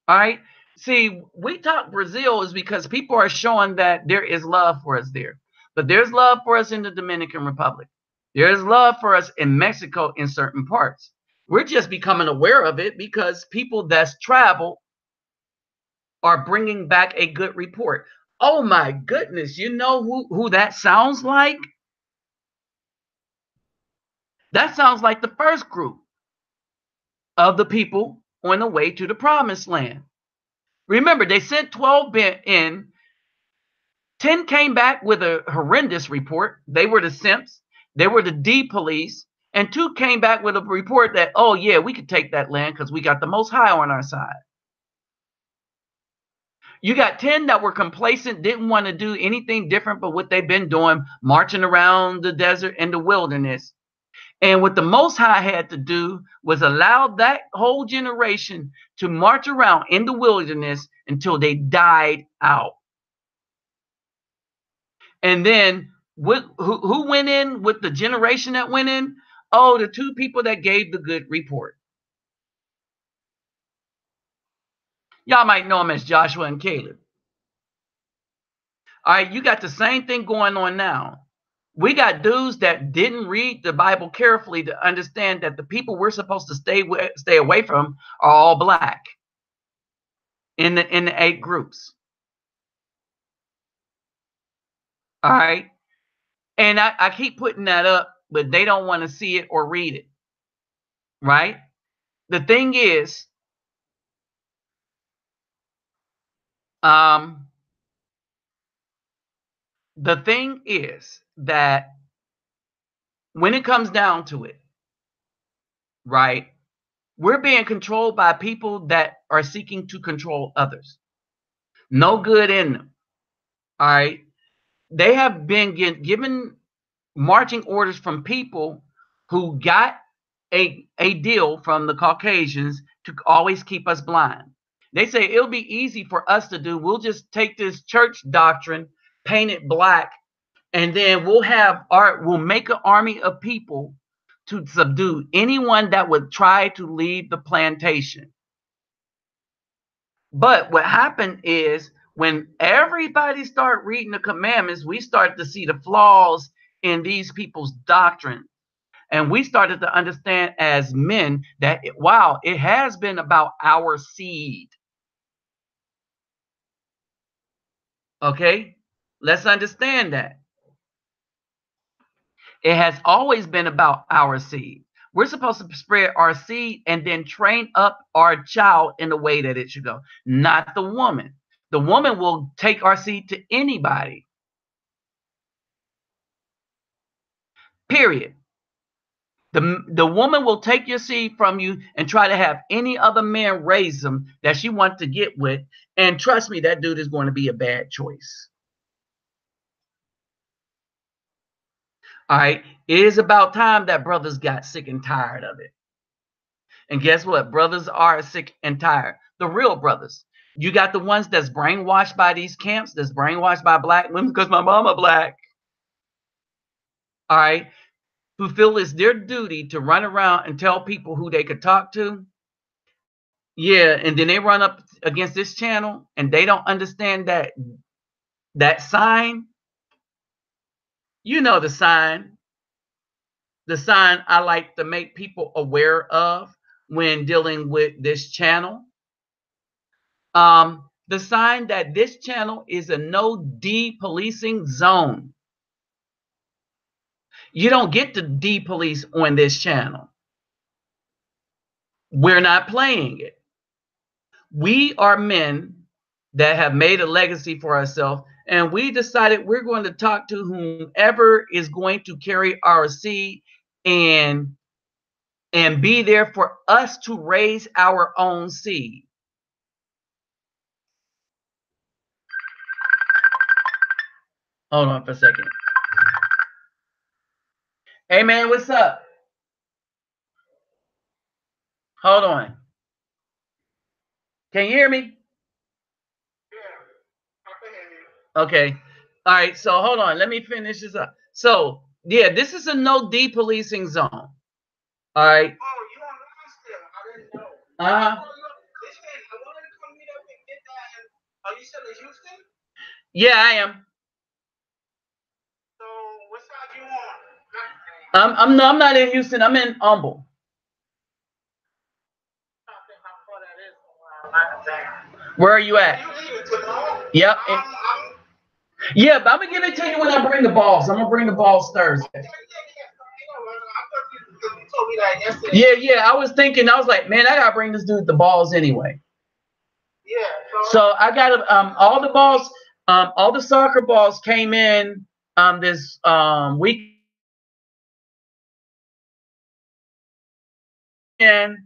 All right. See, we talk Brazil is because people are showing that there is love for us there. But there's love for us in the Dominican Republic. There's love for us in Mexico in certain parts. We're just becoming aware of it because people that's traveled are bringing back a good report. Oh my goodness, you know who that sounds like? That sounds like the first group of the people on the way to the promised land. Remember, they sent 12 in. 10 came back with a horrendous report. They were the simps. They were the D police. And 2 came back with a report that, oh, yeah, we could take that land because we got the Most High on our side. You got 10 that were complacent, didn't want to do anything different but what they've been doing, marching around the desert and the wilderness. And what the Most High had to do was allow that whole generation to march around in the wilderness until they died out. And then Who went in with the generation that went in? Oh, the two people that gave the good report. Y'all might know them as Joshua and Caleb. All right, you got the same thing going on now. We got dudes that didn't read the Bible carefully to understand that the people we're supposed to stay away from are all black in the 8 groups. All right, and I keep putting that up, but they don't want to see it or read it. Right? The thing is, that when it comes down to it, right, we're being controlled by people that are seeking to control others. No good in them. All right. They have been given marching orders from people who got a deal from the Caucasians to always keep us blind. They say it'll be easy for us to do. We'll just take this church doctrine, paint it black, and then we'll make an army of people to subdue anyone that would try to leave the plantation. But what happened is when everybody started reading the commandments, we started to see the flaws in these people's doctrine. And we started to understand as men that, wow, it has been about our seed. Okay? Let's understand that. It has always been about our seed. We're supposed to spread our seed and then train up our child in the way that it should go, not the woman. The woman will take our seed to anybody. Period. The woman will take your seed from you and try to have any other man raise them that she wants to get with. And trust me, that dude is going to be a bad choice. All right. It is about time that brothers got sick and tired of it. And guess what? Brothers are sick and tired. The real brothers. You got the ones that's brainwashed by these camps, that's brainwashed by black women because my mama black. All right. Who feel it's their duty to run around and tell people who they could talk to. Yeah, and then they run up against this channel and they don't understand that sign. You know the sign. The sign I like to make people aware of when dealing with this channel. The sign that this channel is a no depolicing zone. You don't get to depolice on this channel. We're not playing it. We are men that have made a legacy for ourselves, and we decided we're going to talk to whomever is going to carry our seed and be there for us to raise our own seed. Hold on for a second. Hey man, what's up? Hold on. Can you hear me? Okay. All right. So hold on. Let me finish this up. So yeah, this is a no depolicing zone. All right. Oh, you on line still? I didn't know. Listen, I wanted to come meet up and get that. Are you still in Houston? Yeah, I am. So what side you on? I'm not in Houston. I'm in Humble. Where are you at? Yep. Yeah, but I'm gonna give it to you when I bring the balls. I'm gonna bring the balls Thursday. Yeah. I was thinking, I was like, man, I gotta bring this dude the balls anyway. Yeah. So I got all the balls, all the soccer balls came in this week. And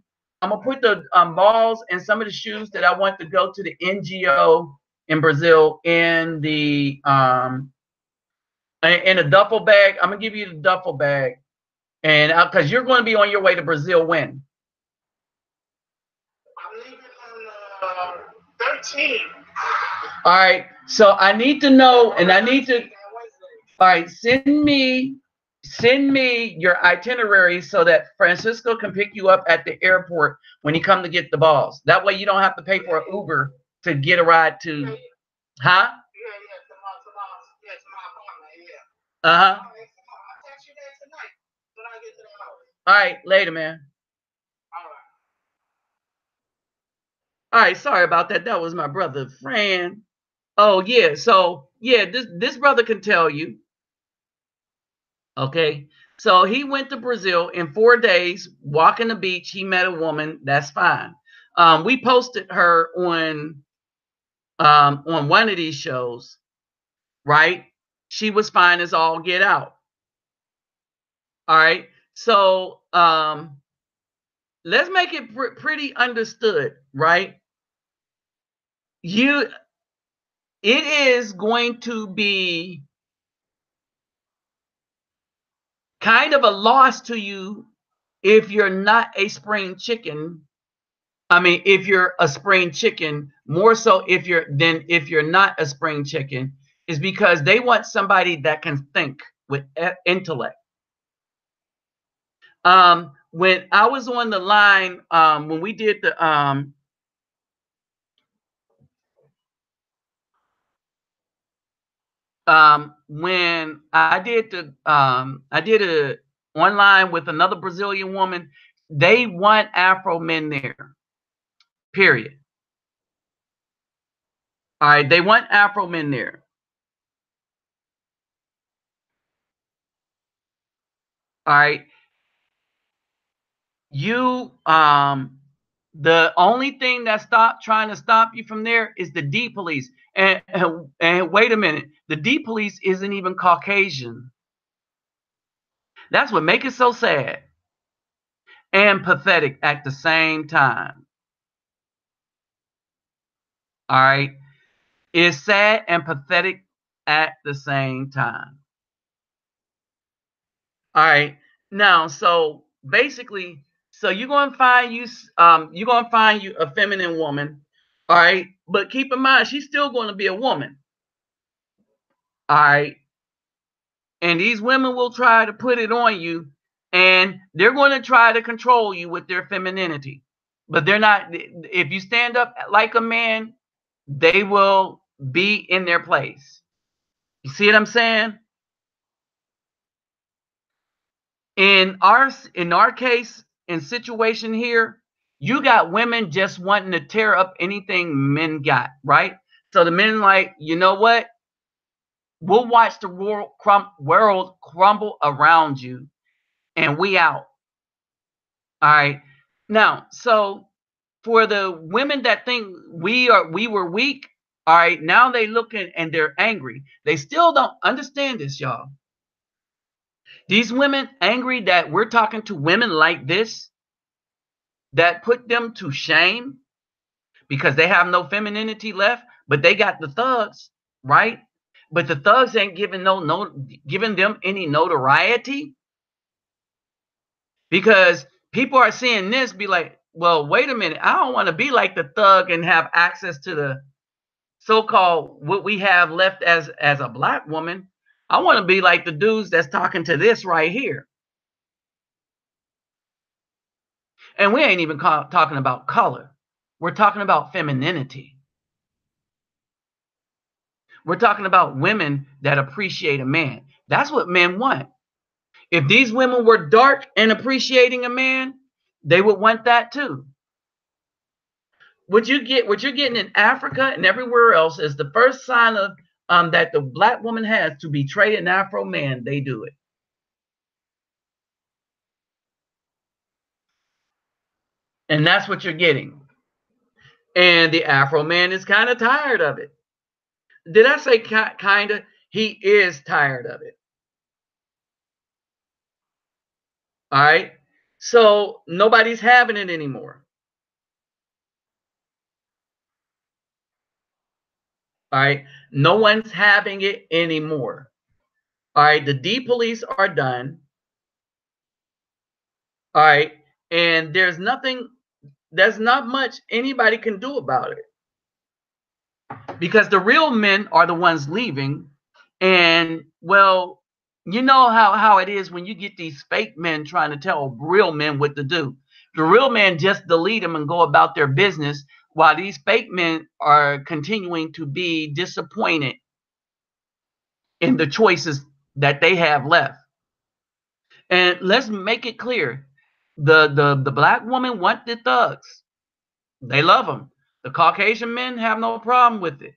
I'm gonna put the balls and some of the shoes that I want to go to the NGO in Brazil in the in a duffel bag. I'm gonna give you the duffel bag, and because you're going to be on your way to Brazil when? I'm leaving on 13. All right, so I need to know, and I need to. All right, send me your itinerary so that Francisco can pick you up at the airport when you come to get the balls. That way you don't have to pay for an Uber to get a ride to, huh? Uh-huh. All right, later, man. All right, sorry about that. That was my brother Fran. Oh yeah, so yeah, this brother can tell you. Okay, so he went to Brazil in 4 days, walking the beach. He met a woman. That's fine. We posted her on one of these shows, right? She was fine as all get out. All right, so let's make it pretty understood, right? You, it is going to be kind of a loss to you if you're not a spring chicken. I mean, if you're a spring chicken, more so if you're not a spring chicken, is because they want somebody that can think with intellect. When I was on the line, when we did the when I did a online with another Brazilian woman, they want Afro men there. Period. All right, they want Afro men there. All right, you the only thing that trying to stop you from there is the D police. And wait a minute, the D police isn't even Caucasian. That's what makes it so sad and pathetic at the same time. All right, it's sad and pathetic at the same time. All right, now so basically, so you're gonna find you a feminine woman. All right, but keep in mind she's still going to be a woman. All right, and these women will try to put it on you, and they're going to try to control you with their femininity, but they're not. If you stand up like a man, they will be in their place. You see what I'm saying? In our case, in situation here, you got women just wanting to tear up anything men got, right? So the men like, you know what? We'll watch the world crumble around you, and we out. All right. Now, so for the women that think we were weak, all right, now they looking and they're angry. They still don't understand this, y'all. These women angry that we're talking to women like this, that put them to shame because they have no femininity left, but they got the thugs, right? But the thugs ain't giving giving them any notoriety, because people are seeing this, be like, well, wait a minute, I don't want to be like the thug and have access to the so-called what we have left as a black woman. I want to be like the dudes that's talking to this right here. And we ain't even talking about color. We're talking about femininity. We're talking about women that appreciate a man. That's what men want. If these women were dark and appreciating a man, they would want that too. What you're getting in Africa and everywhere else is the first sign of that the black woman has to betray an Afro man. They do it. And that's what you're getting. And the Afro man is kind of tired of it. Did I say kind of? He is tired of it. All right. So nobody's having it anymore. All right. No one's having it anymore. All right. The D police are done. All right. And there's not much anybody can do about it, because the real men are the ones leaving And well, you know how it is when you get these fake men trying to tell real men what to do. The real men just delete them and go about their business, while these fake men are continuing to be disappointed in the choices that they have left. And let's make it clear: the black woman want the thugs. They love them. The Caucasian men have no problem with it.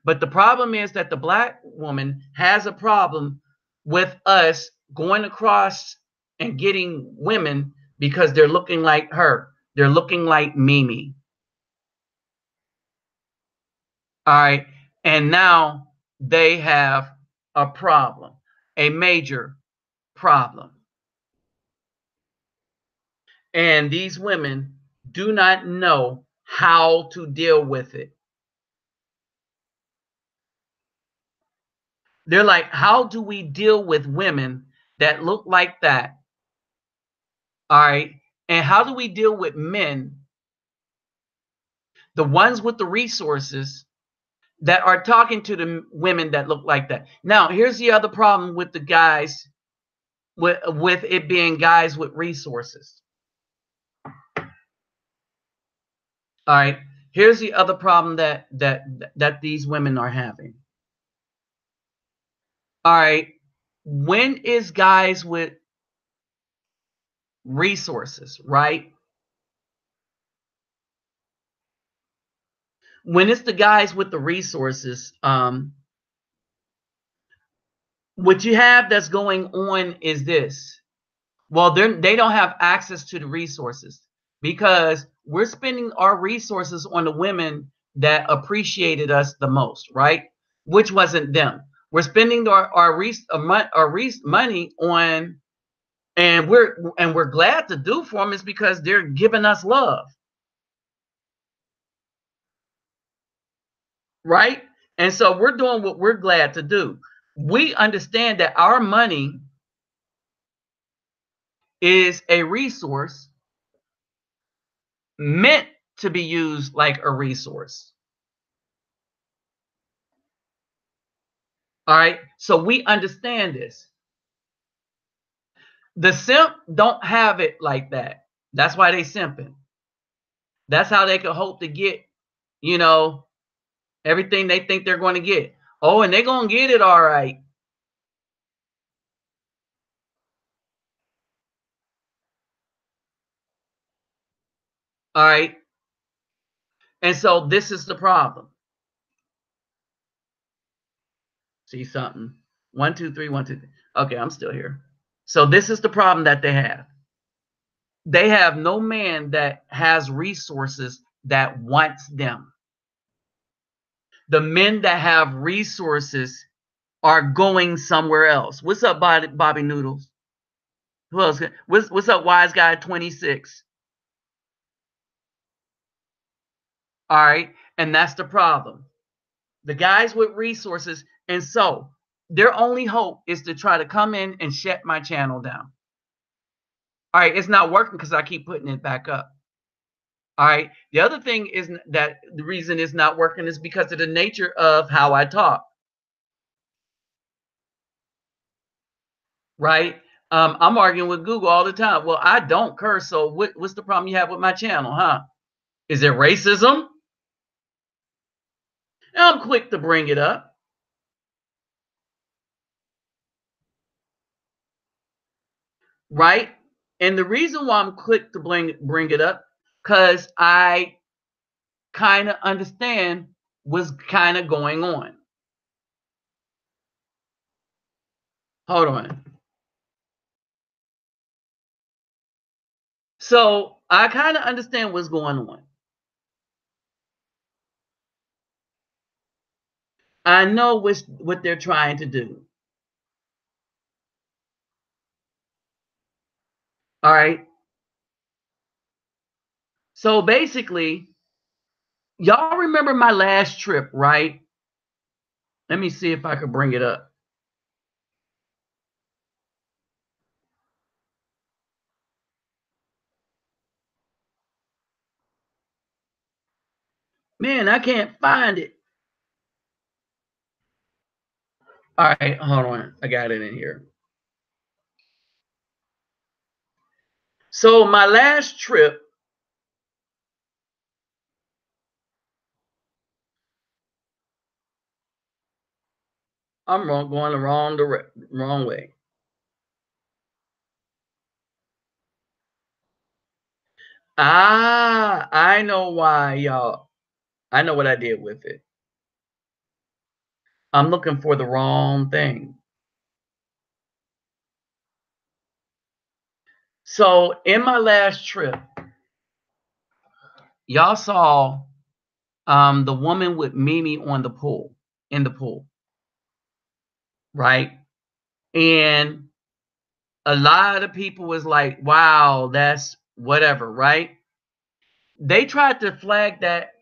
But the problem is that the black woman has a problem with us going across and getting women because they're looking like her. They're looking like Mimi. All right. And now they have a problem, a major problem. And these women do not know how to deal with it. They're like, how do we deal with women that look like that? All right. And how do we deal with men, the ones with the resources, that are talking to the women that look like that? Now, here's the other problem with the guys, with it being guys with resources. All right. Here's the other problem that these women are having. All right. When is guys with resources, right? When it's the guys with the resources, what you have that's going on is this. Well, they don't have access to the resources because we're spending our resources on the women that appreciated us the most, right? Which wasn't them. We're spending our money on, and we're glad to do for them is because they're giving us love, right? And so we're doing what we're glad to do. We understand that our money is a resource meant to be used like a resource. All right. So we understand this. The simp don't have it like that. That's why they simping. That's how they can hope to get, you know, everything they think they're going to get. Oh, and they're going to get it all right. All right. And so this is the problem. See something. 1, 2, 3, 1, 2, 3. Okay, I'm still here. So this is the problem that they have. They have no man that has resources that wants them. The men that have resources are going somewhere else. What's up, Bobby Noodles? Who else? What's up, Wise Guy 26? All right. And that's the problem. The guys with resources. And so their only hope is to try to come in and shut my channel down. All right. It's not working because I keep putting it back up. All right. The other thing is that the reason it's not working is because of the nature of how I talk. Right. I'm arguing with Google all the time. Well, I don't curse. So what's the problem you have with my channel, huh? Is it racism? I'm quick to bring it up. Right. And the reason why I'm quick to bring it up, because I kind of understand what's kind of going on. Hold on. So I kind of understand what's going on. I know what they're trying to do. All right. So basically, y'all remember my last trip, right? Let me see if I could bring it up. Man, I can't find it. All right, hold on. I got it in here. So my last trip, I'm wrong, going the wrong way. Ah, I know why, y'all. I know what I did with it. I'm looking for the wrong thing. So in my last trip, y'all saw the woman with Mimi on the pool, in the pool, right? And a lot of people was like, wow, that's whatever, right? They tried to flag that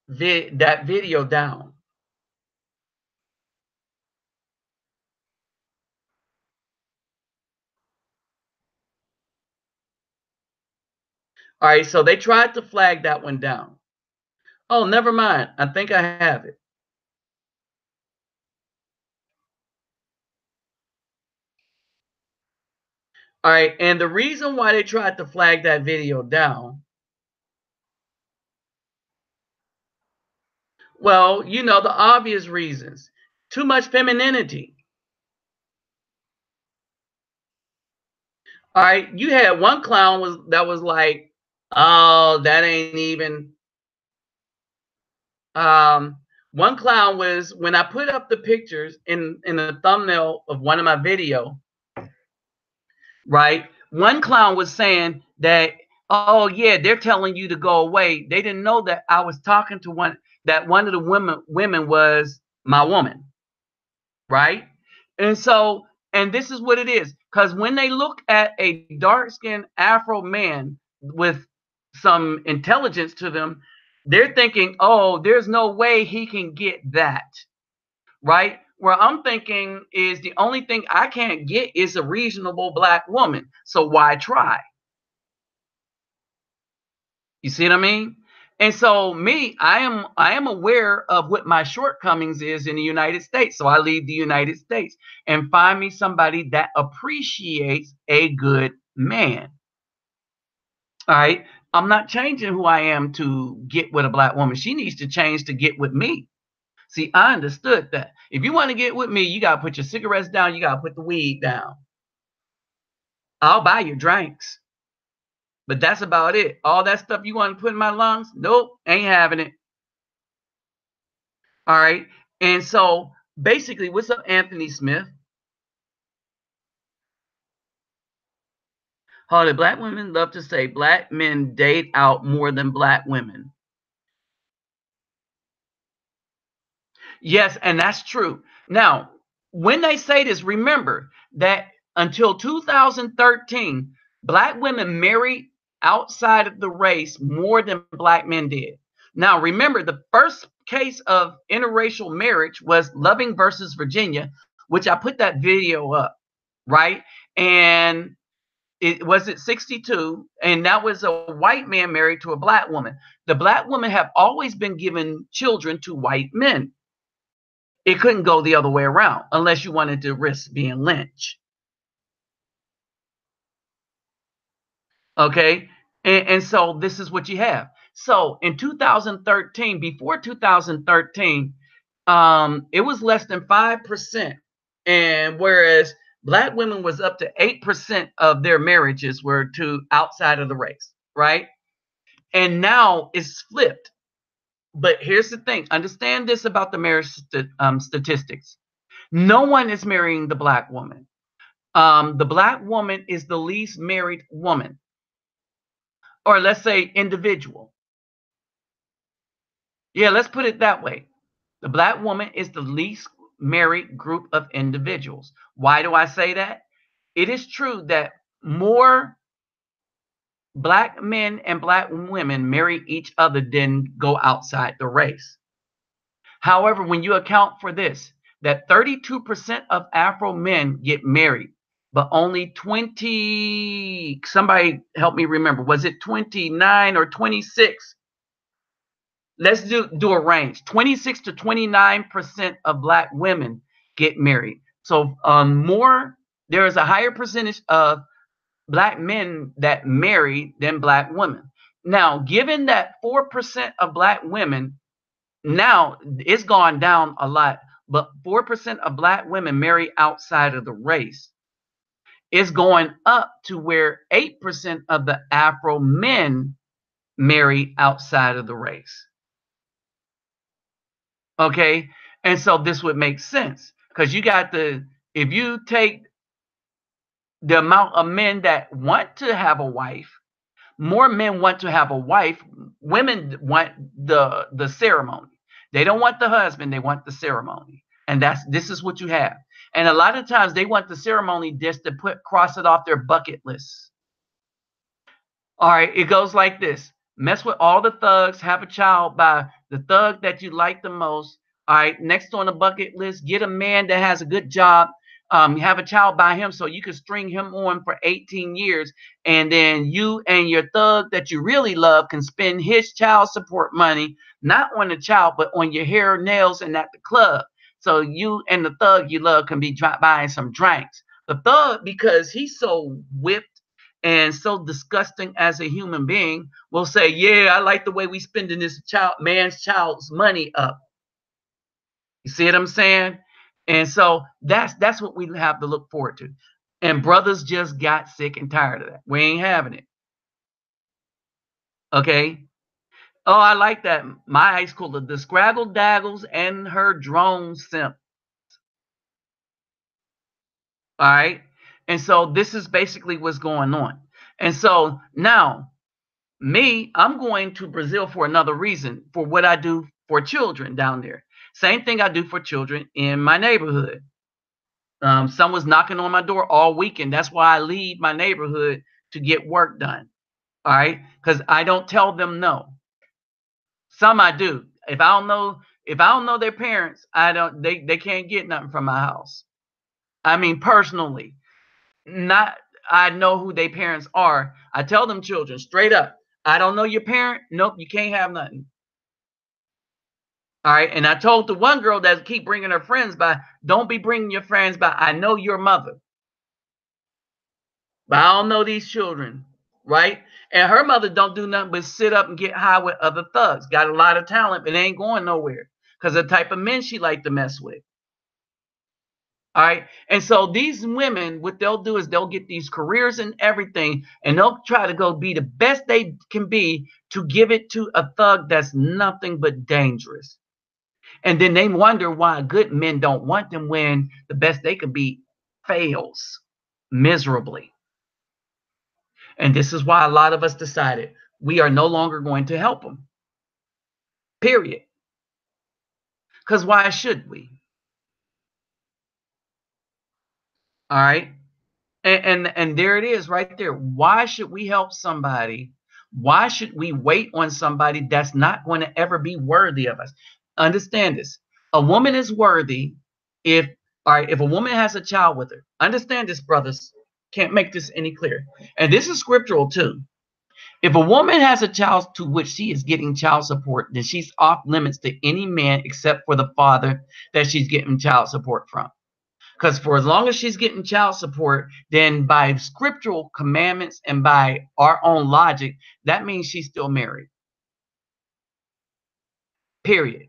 video down. All right, so they tried to flag that one down. Oh, never mind. I think I have it. All right, and the reason why they tried to flag that video down, well, you know, the obvious reasons. Too much femininity. All right, you had one clown that was like, oh, that ain't even. One clown was when I put up the pictures in the thumbnail of one of my video, right? One clown was saying that, oh yeah, they're telling you to go away. They didn't know that I was talking to one of the women was my woman, right? And so, and this is what it is, because when they look at a dark-skinned Afro man with some intelligence to them, they're thinking, oh, there's no way he can get that, right? Where I'm thinking is the only thing I can't get is a reasonable black woman. So why try? You see what I mean? And so me, I am aware of what my shortcomings is in the United States. So I leave the United States and find me somebody that appreciates a good man. All right. I'm not changing who I am to get with a black woman. She needs to change to get with me. See, I understood that. If you want to get with me, you got to put your cigarettes down. You got to put the weed down. I'll buy your drinks. But that's about it. All that stuff you want to put in my lungs? Nope, ain't having it. All right. And so basically, what's up, Anthony Smith? Harley, black women love to say black men date out more than black women. Yes, and that's true. Now, when they say this, remember that until 2013, black women married outside of the race more than black men did. Now, remember, the first case of interracial marriage was Loving versus Virginia, which I put that video up, right? And it was at 62, and that was a white man married to a black woman. The black women have always been given children to white men. It couldn't go the other way around unless you wanted to risk being lynched. Okay. And so this is what you have. So in 2013, before 2013, it was less than 5%. And whereas black women was up to 8% of their marriages were to outside of the race, right? And now it's flipped. But here's the thing, understand this about the marriage statistics. No one is marrying the black woman. The black woman is the least married woman, or let's say individual. Yeah, let's put it that way. The black woman is the least married group of individuals. Why do I say that? It is true that more black men and black women marry each other than go outside the race. However, when you account for this, that 32% of Afro men get married, but only 20, somebody help me remember, was it 29 or 26 let's do a range. 26 to 29% of black women get married. So there is a higher percentage of black men that marry than black women. Now, given that 4% of black women, now it's gone down a lot, but 4% of black women marry outside of the race. It's going up to where 8% of the Afro men marry outside of the race. Okay. And so this would make sense because if you take the amount of men that want to have a wife, more men want to have a wife. Women want the ceremony. They don't want the husband, they want the ceremony. And this is what you have. And a lot of times they want the ceremony just to cross it off their bucket list. All right, it goes like this. Mess with all the thugs, have a child by the thug that you like the most. All right, next on the bucket list, get a man that has a good job. Have a child by him so you can string him on for 18 years. And then you and your thug that you really love can spend his child support money, not on the child, but on your hair, nails, and at the club. So you and the thug you love can be buying some drinks. The thug, because he's so whipped and so disgusting as a human being, will say, yeah, I like the way we spending this man's child's money up. You see what I'm saying? And so that's what we have to look forward to. And brothers just got sick and tired of that. We ain't having it. Okay. Oh, I like that. My high school, the Scraggle Daggles and her drone simp. All right. And so this is basically what's going on. And so now, I'm going to Brazil for another reason, for what I do for children down there. Same thing I do for children in my neighborhood. Someone's knocking on my door all weekend. That's why I leave my neighborhood to get work done. All right. Because I don't tell them no. Some I do. If I don't know their parents, they can't get nothing from my house. I mean, personally, not I know who their parents are. I tell them children straight up, I don't know your parent. Nope, you can't have nothing. All right. And I told the one girl that keep bringing her friends by, don't be bringing your friends by. I know your mother, but I don't know these children. Right. And her mother don't do nothing but sit up and get high with other thugs. Got a lot of talent, but ain't going nowhere because the type of men she like to mess with. All right. And so these women, what they'll do is they'll get these careers and everything, and they'll try to go be the best they can be to give it to a thug that's nothing but dangerous. And then they wonder why good men don't want them when the best they could be fails miserably. And this is why a lot of us decided we are no longer going to help them. Period. Because why should we? All right. And there it is right there. Why should we help somebody? Why should we wait on somebody that's not going to ever be worthy of us? Understand this. A woman is worthy if a woman has a child with her. Understand this, brothers. Can't make this any clearer. And this is scriptural too. If a woman has a child to which she is getting child support, then she's off limits to any man except for the father that she's getting child support from. Because for as long as she's getting child support, then by scriptural commandments and by our own logic, that means she's still married. Period.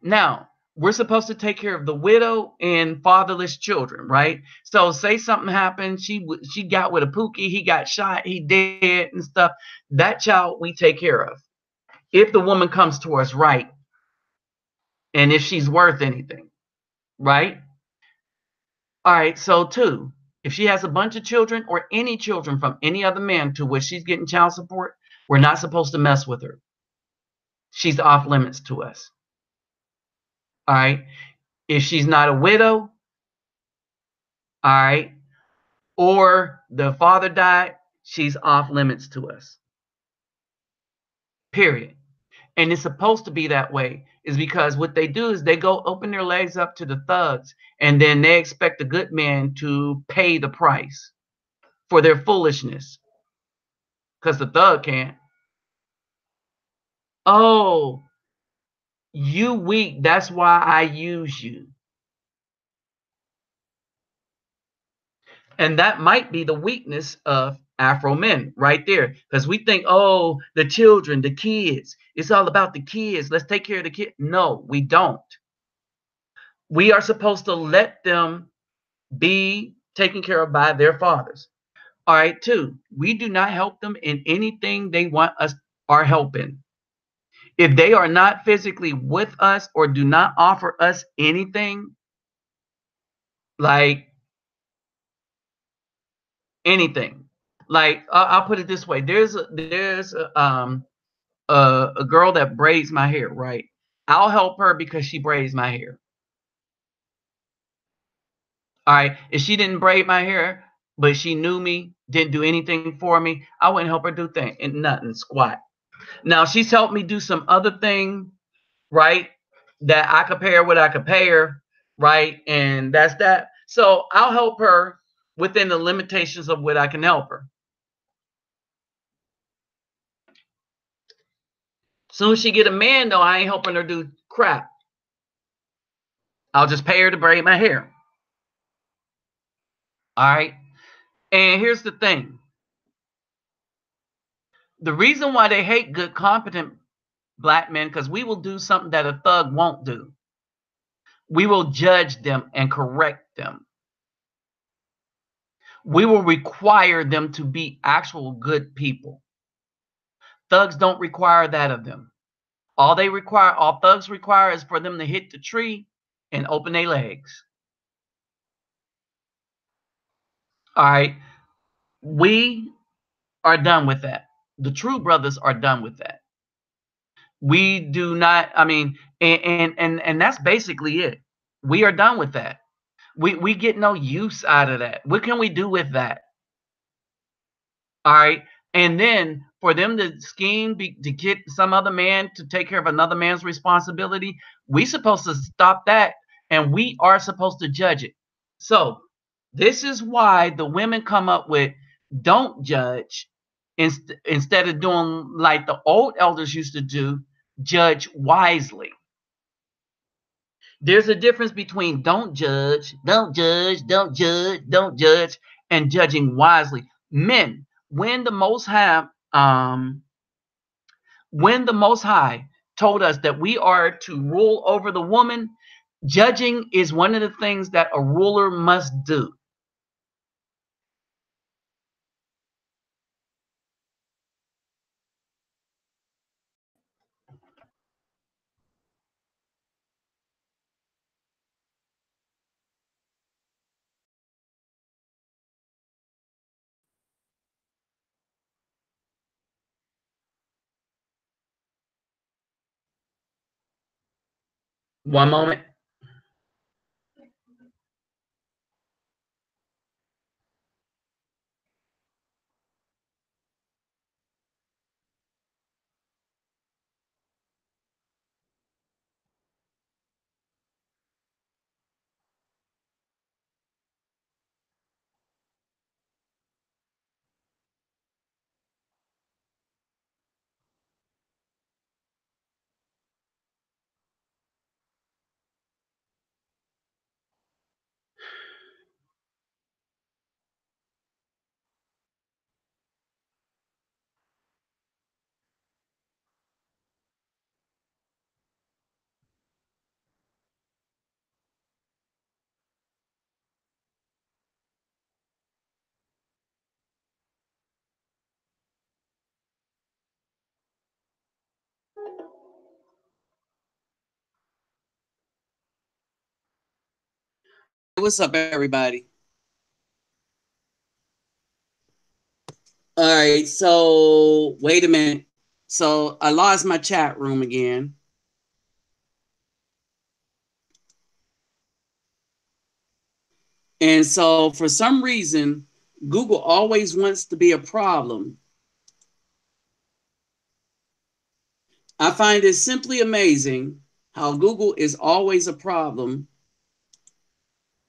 Now, we're supposed to take care of the widow and fatherless children, right? So say something happened, she got with a pookie, he got shot, he dead and stuff. That child we take care of. If the woman comes to us right, and if she's worth anything, right? All right, so two, if she has a bunch of children or any children from any other man to which she's getting child support, we're not supposed to mess with her. She's off limits to us. All right. If she's not a widow, all right, or the father died, she's off limits to us. Period. And it's supposed to be that way, is because what they do is they go open their legs up to the thugs, and then they expect the good man to pay the price for their foolishness, because the thug can't. Oh, You weak. That's why I use you. And that might be the weakness of Afro men right there. Because we think, oh, the children, the kids, it's all about the kids. Let's take care of the kids. No, we don't. We are supposed to let them be taken care of by their fathers. All right, two, we do not help them in anything they want us our help in. If they are not physically with us or do not offer us anything, like anything, like I'll put it this way: there's a girl that braids my hair, right? I'll help her because she braids my hair. All right. If she didn't braid my hair, but she knew me, didn't do anything for me, I wouldn't help her do thing and nothing, squat. Now she's helped me do some other thing, right? That I could pay her what I could pay her, right? And that's that. So I'll help her within the limitations of what I can help her. Soon as she get a man though, I ain't helping her do crap. I'll just pay her to braid my hair. All right. And here's the thing. The reason why they hate good, competent black men, because we will do something that a thug won't do. We will judge them and correct them. We will require them to be actual good people. Thugs don't require that of them. All thugs require is for them to hit the tree and open their legs. All right. We are done with that. The true brothers are done with that. We do not, I mean, and that's basically it. We are done with that. We get no use out of that. What can we do with that? All right. And then for them to to get some other man to take care of another man's responsibility, we supposed to stop that and we are supposed to judge it. So this is why the women come up with don't judge instead of doing like the old elders used to do, judge wisely. There's a difference between don't judge, don't judge, don't judge, don't judge, and judging wisely. Men, when the Most High, when the Most High told us that we are to rule over the woman, judging is one of the things that a ruler must do. One moment. What's up, everybody? All right, so wait a minute. So I lost my chat room again. And so for some reason, Google always wants to be a problem. I find it simply amazing how Google is always a problem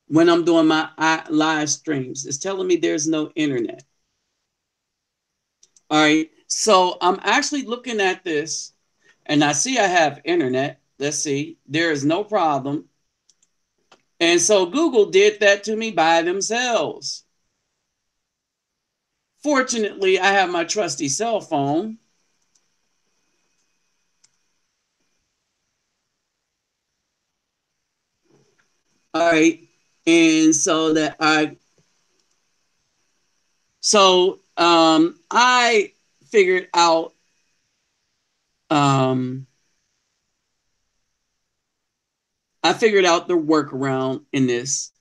when I'm doing my live streams. It's telling me there's no internet. All right. So I'm actually looking at this and I see I have internet. Let's see. There is no problem. And so Google did that to me by themselves. Fortunately, I have my trusty cell phone. All right. And so I figured out the workaround in this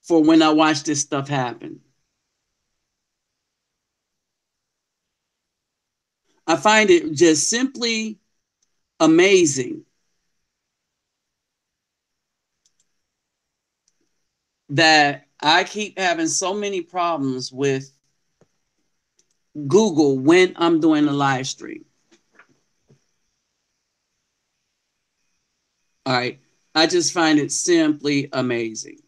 for when I watch this stuff happen. I find it just simply amazing that I keep having so many problems with Google when I'm doing a live stream. All right. I just find it simply amazing.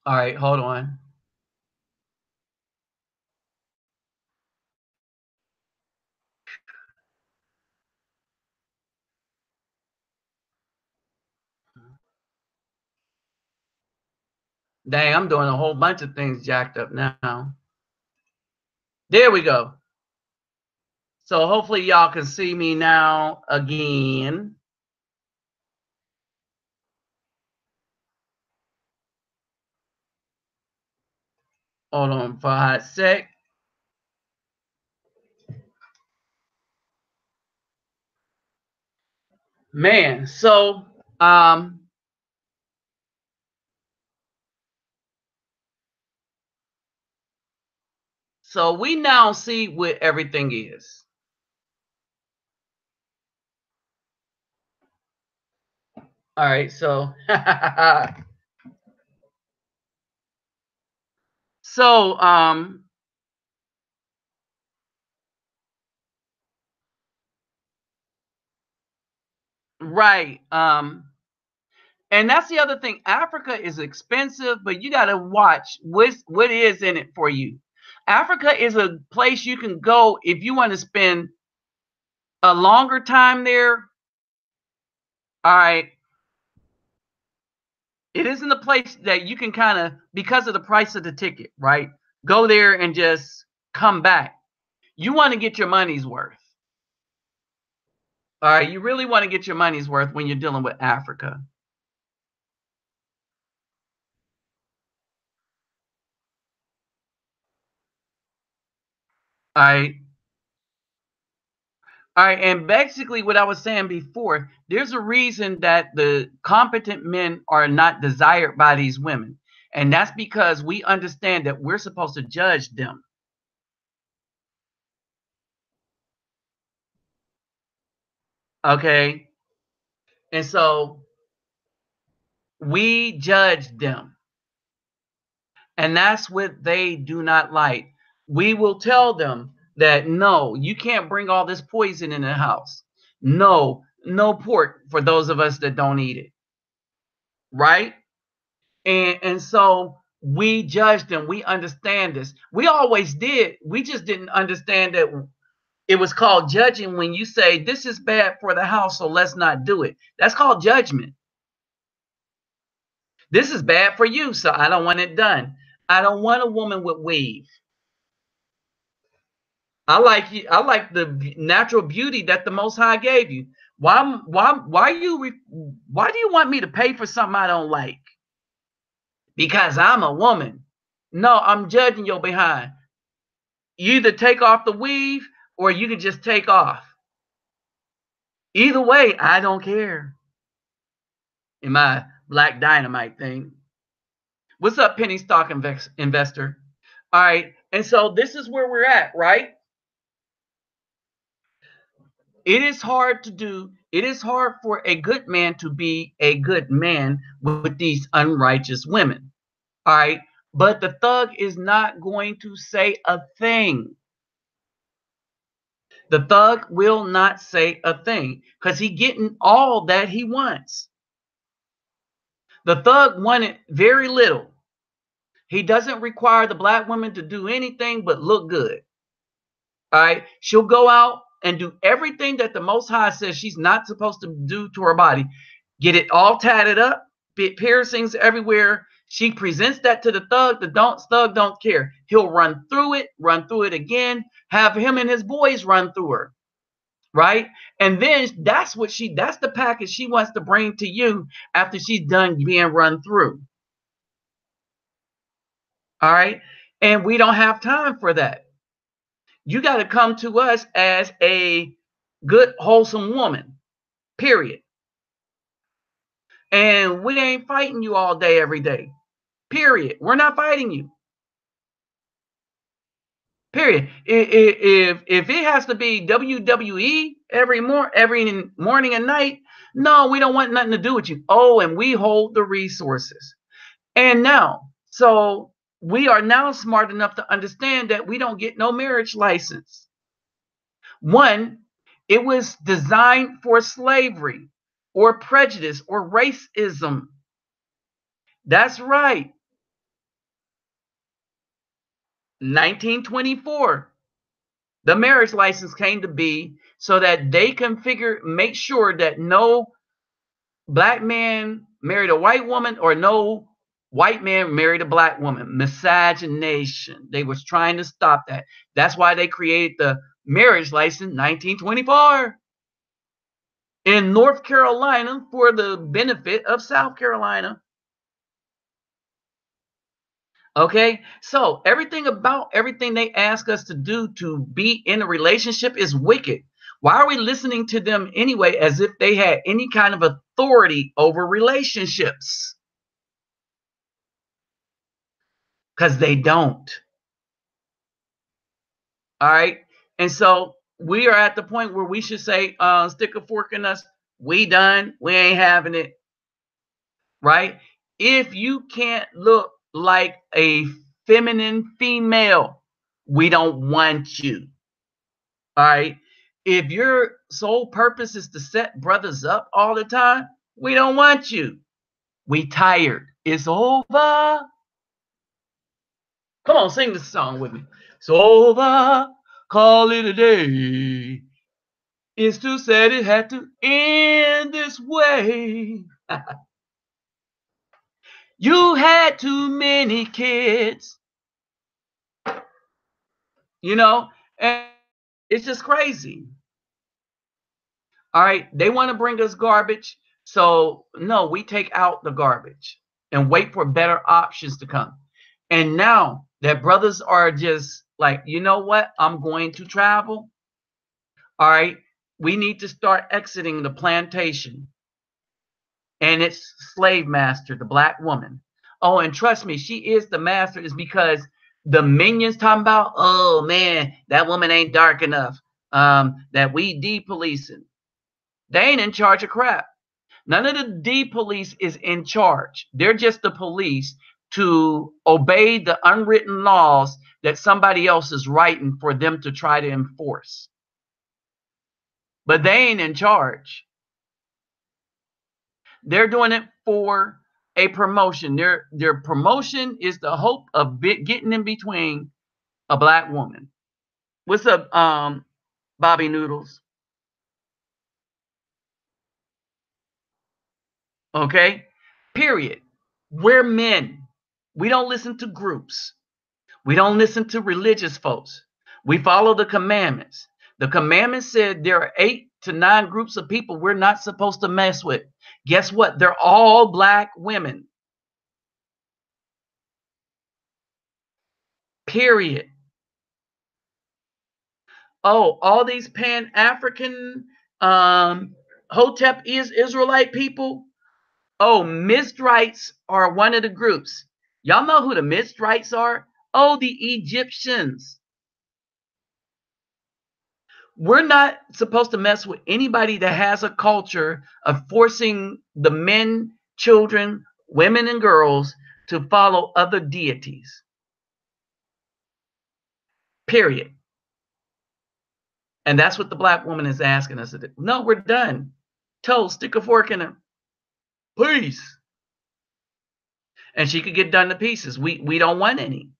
All right, hold on. Dang, I'm doing a whole bunch of things jacked up now. There we go. So hopefully y'all can see me now again. Hold on for a hot sec. Man, so we now see what everything is. All right, so right. And that's the other thing. Africa is expensive, but you got to watch what is in it for you. Africa is a place you can go if you want to spend a longer time there. All right. It isn't a place that you can kind of, because of the price of the ticket, right? Go there and just come back. You want to get your money's worth. All right. You really want to get your money's worth when you're dealing with Africa. All right. All right, and basically what I was saying before, there's a reason that the competent men are not desired by these women. And that's because we understand that we're supposed to judge them. Okay? And so we judge them. And that's what they do not like. We will tell them that no, you can't bring all this poison in the house. No, no pork for those of us that don't eat it. Right? And so we judge them. We understand this. We always did. We just didn't understand that it was called judging when you say this is bad for the house, so let's not do it. That's called judgment. This is bad for you, so I don't want it done. I don't want a woman with weave. I like you. I like the natural beauty that the Most High gave you. Why do you want me to pay for something I don't like? Because I'm a woman. No, I'm judging your behind. You either take off the weave or you can just take off. Either way, I don't care. In my Black Dynamite thing. What's up, penny stock investor? All right. And so this is where we're at, right? It is hard to do. It is hard for a good man to be a good man with these unrighteous women. All right. But the thug is not going to say a thing. The thug will not say a thing because he's getting all that he wants. The thug wanted very little. He doesn't require the black woman to do anything but look good. All right. She'll go out and do everything that the Most High says she's not supposed to do to her body. Get it all tatted up, piercings everywhere. She presents that to the thug. The thug don't care. He'll run through it again, have him and his boys run through her. Right? And then that's the package she wants to bring to you after she's done being run through. All right. And we don't have time for that. You got to come to us as a good, wholesome woman, period. And we ain't fighting you all day, every day, period. We're not fighting you, period. If it has to be WWE every morning and night, no, we don't want nothing to do with you. Oh, and we hold the resources. And now, so we are now smart enough to understand that we don't get no marriage license. One, it was designed for slavery or prejudice or racism. That's right. 1924, the marriage license came to be so that they can make sure that no black man married a white woman or no white man married a black woman. Miscegenation. They was trying to stop that. That's why they created the marriage license 1924 in North Carolina for the benefit of South Carolina. Okay, so everything they ask us to do to be in a relationship is wicked. Why are we listening to them anyway, as if they had any kind of authority over relationships? Because they don't. All right. And so we are at the point where we should say, stick a fork in us. We done. We ain't having it. Right. If you can't look like a feminine female, we don't want you. All right. If your sole purpose is to set brothers up all the time, we don't want you. We tired. It's over. Come on, sing this song with me. It's over. Call it a day. It's too sad it had to end this way. You had too many kids. You know, and it's just crazy. All right. They want to bring us garbage. So, no, we take out the garbage and wait for better options to come. And now that brothers are just like, you know what? I'm going to travel. All right. We need to start exiting the plantation and its slave master, the black woman. Oh, and trust me, she is the master, is because the minions talking about, oh man, that woman ain't dark enough. That we de-policing. They ain't in charge of crap. None of the de-police is in charge. They're just the police to obey the unwritten laws that somebody else is writing for them to try to enforce. But they ain't in charge. They're doing it for a promotion. Their promotion is the hope of getting in between a black woman. What's up, Bobby Noodles? Okay, period. We're men. We don't listen to groups. We don't listen to religious folks. We follow the commandments. The commandments said there are 8 to 9 groups of people we're not supposed to mess with. Guess what? They're all black women. Period. Oh, all these Pan-African Hotep Israelite people. Oh, Mizrites are one of the groups. Y'all know who the Mizrites are? Oh, the Egyptians. We're not supposed to mess with anybody that has a culture of forcing the men, children, women, and girls to follow other deities. Period. And that's what the black woman is asking us to do. No, we're done. Stick a fork in her. Please. and she could get done to pieces. We don't want any.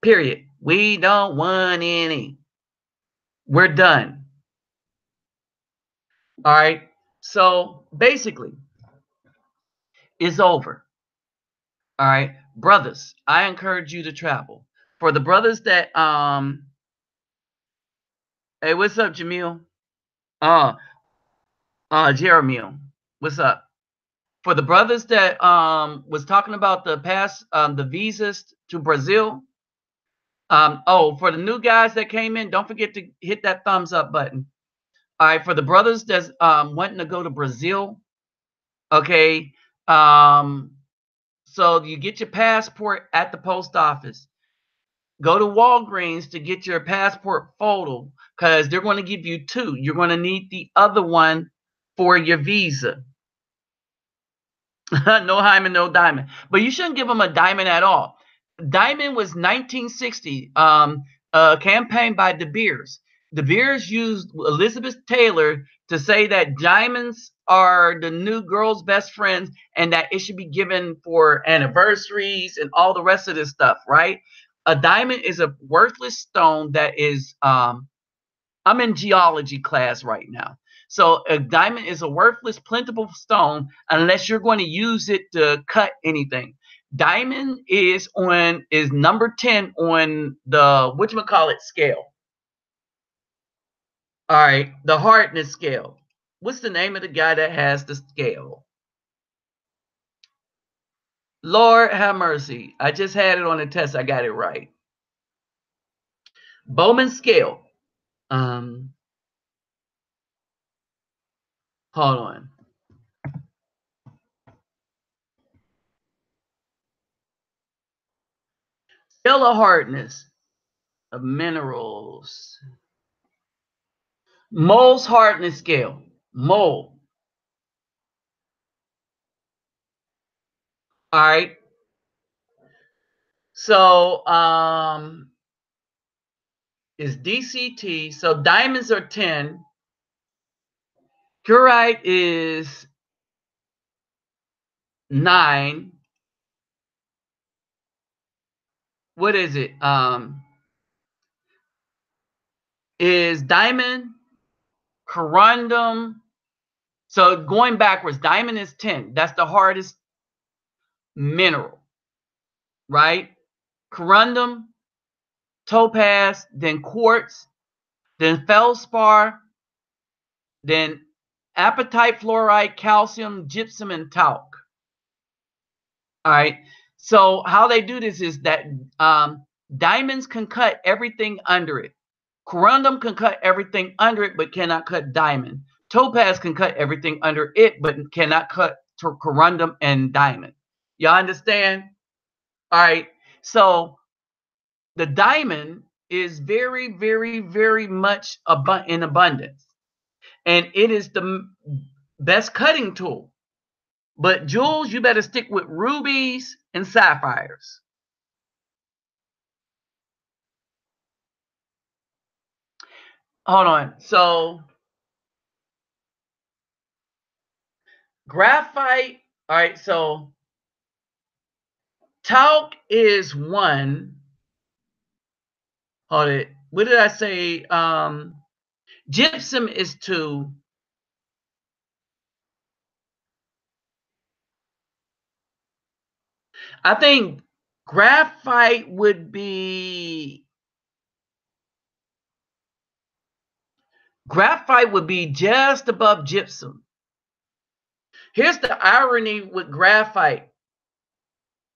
Period. We don't want any. We're done. All right. So basically, it's over. All right. Brothers, I encourage you to travel. For the brothers that hey, what's up, Jamil? Uh Jeremy, what's up? For the brothers that was talking about the past the visas to Brazil. Oh, for the new guys that came in, don't forget to hit that thumbs up button. All right, for the brothers that's wanting to go to Brazil, okay. So you get your passport at the post office. Go to Walgreens to get your passport photo because they're going to give you two. You're going to need the other one for your visa. No hymen, no diamond. But you shouldn't give them a diamond at all. Diamond was 1960, a campaign by De Beers. De Beers used Elizabeth Taylor to say that diamonds are the new girl's best friends and that it should be given for anniversaries and all the rest of this stuff, right? A diamond is a worthless stone that is, I'm in geology class right now. So a diamond is a worthless, plentiful stone unless you're going to use it to cut anything. Diamond is number 10 on the whatchamacallit scale. All right, the hardness scale. What's the name of the guy that has the scale? Lord have mercy. I just had it on the test. I got it right. Bowman scale. Hold on. Scale of hardness of minerals. Mohs hardness scale. Mohs. All right. So is DCT. So diamonds are 10. Chlorite is 9. What is it? Is diamond, corundum. So going backwards, diamond is 10. That's the hardest mineral, right? Corundum, topaz, then quartz, then feldspar, then apatite, fluorite, calcium, gypsum, and talc. All right. So how they do this is that diamonds can cut everything under it. Corundum can cut everything under it, but cannot cut diamond. Topaz can cut everything under it, but cannot cut corundum and diamond. Y'all understand? All right. So the diamond is very, very, very much in abundance, and it is the best cutting tool. But jewels, you better stick with rubies and sapphires. Hold on. So graphite. All right. So talc is 1. Hold it. What did I say? Gypsum is 2. I think graphite would be just above gypsum. Here's the irony with graphite.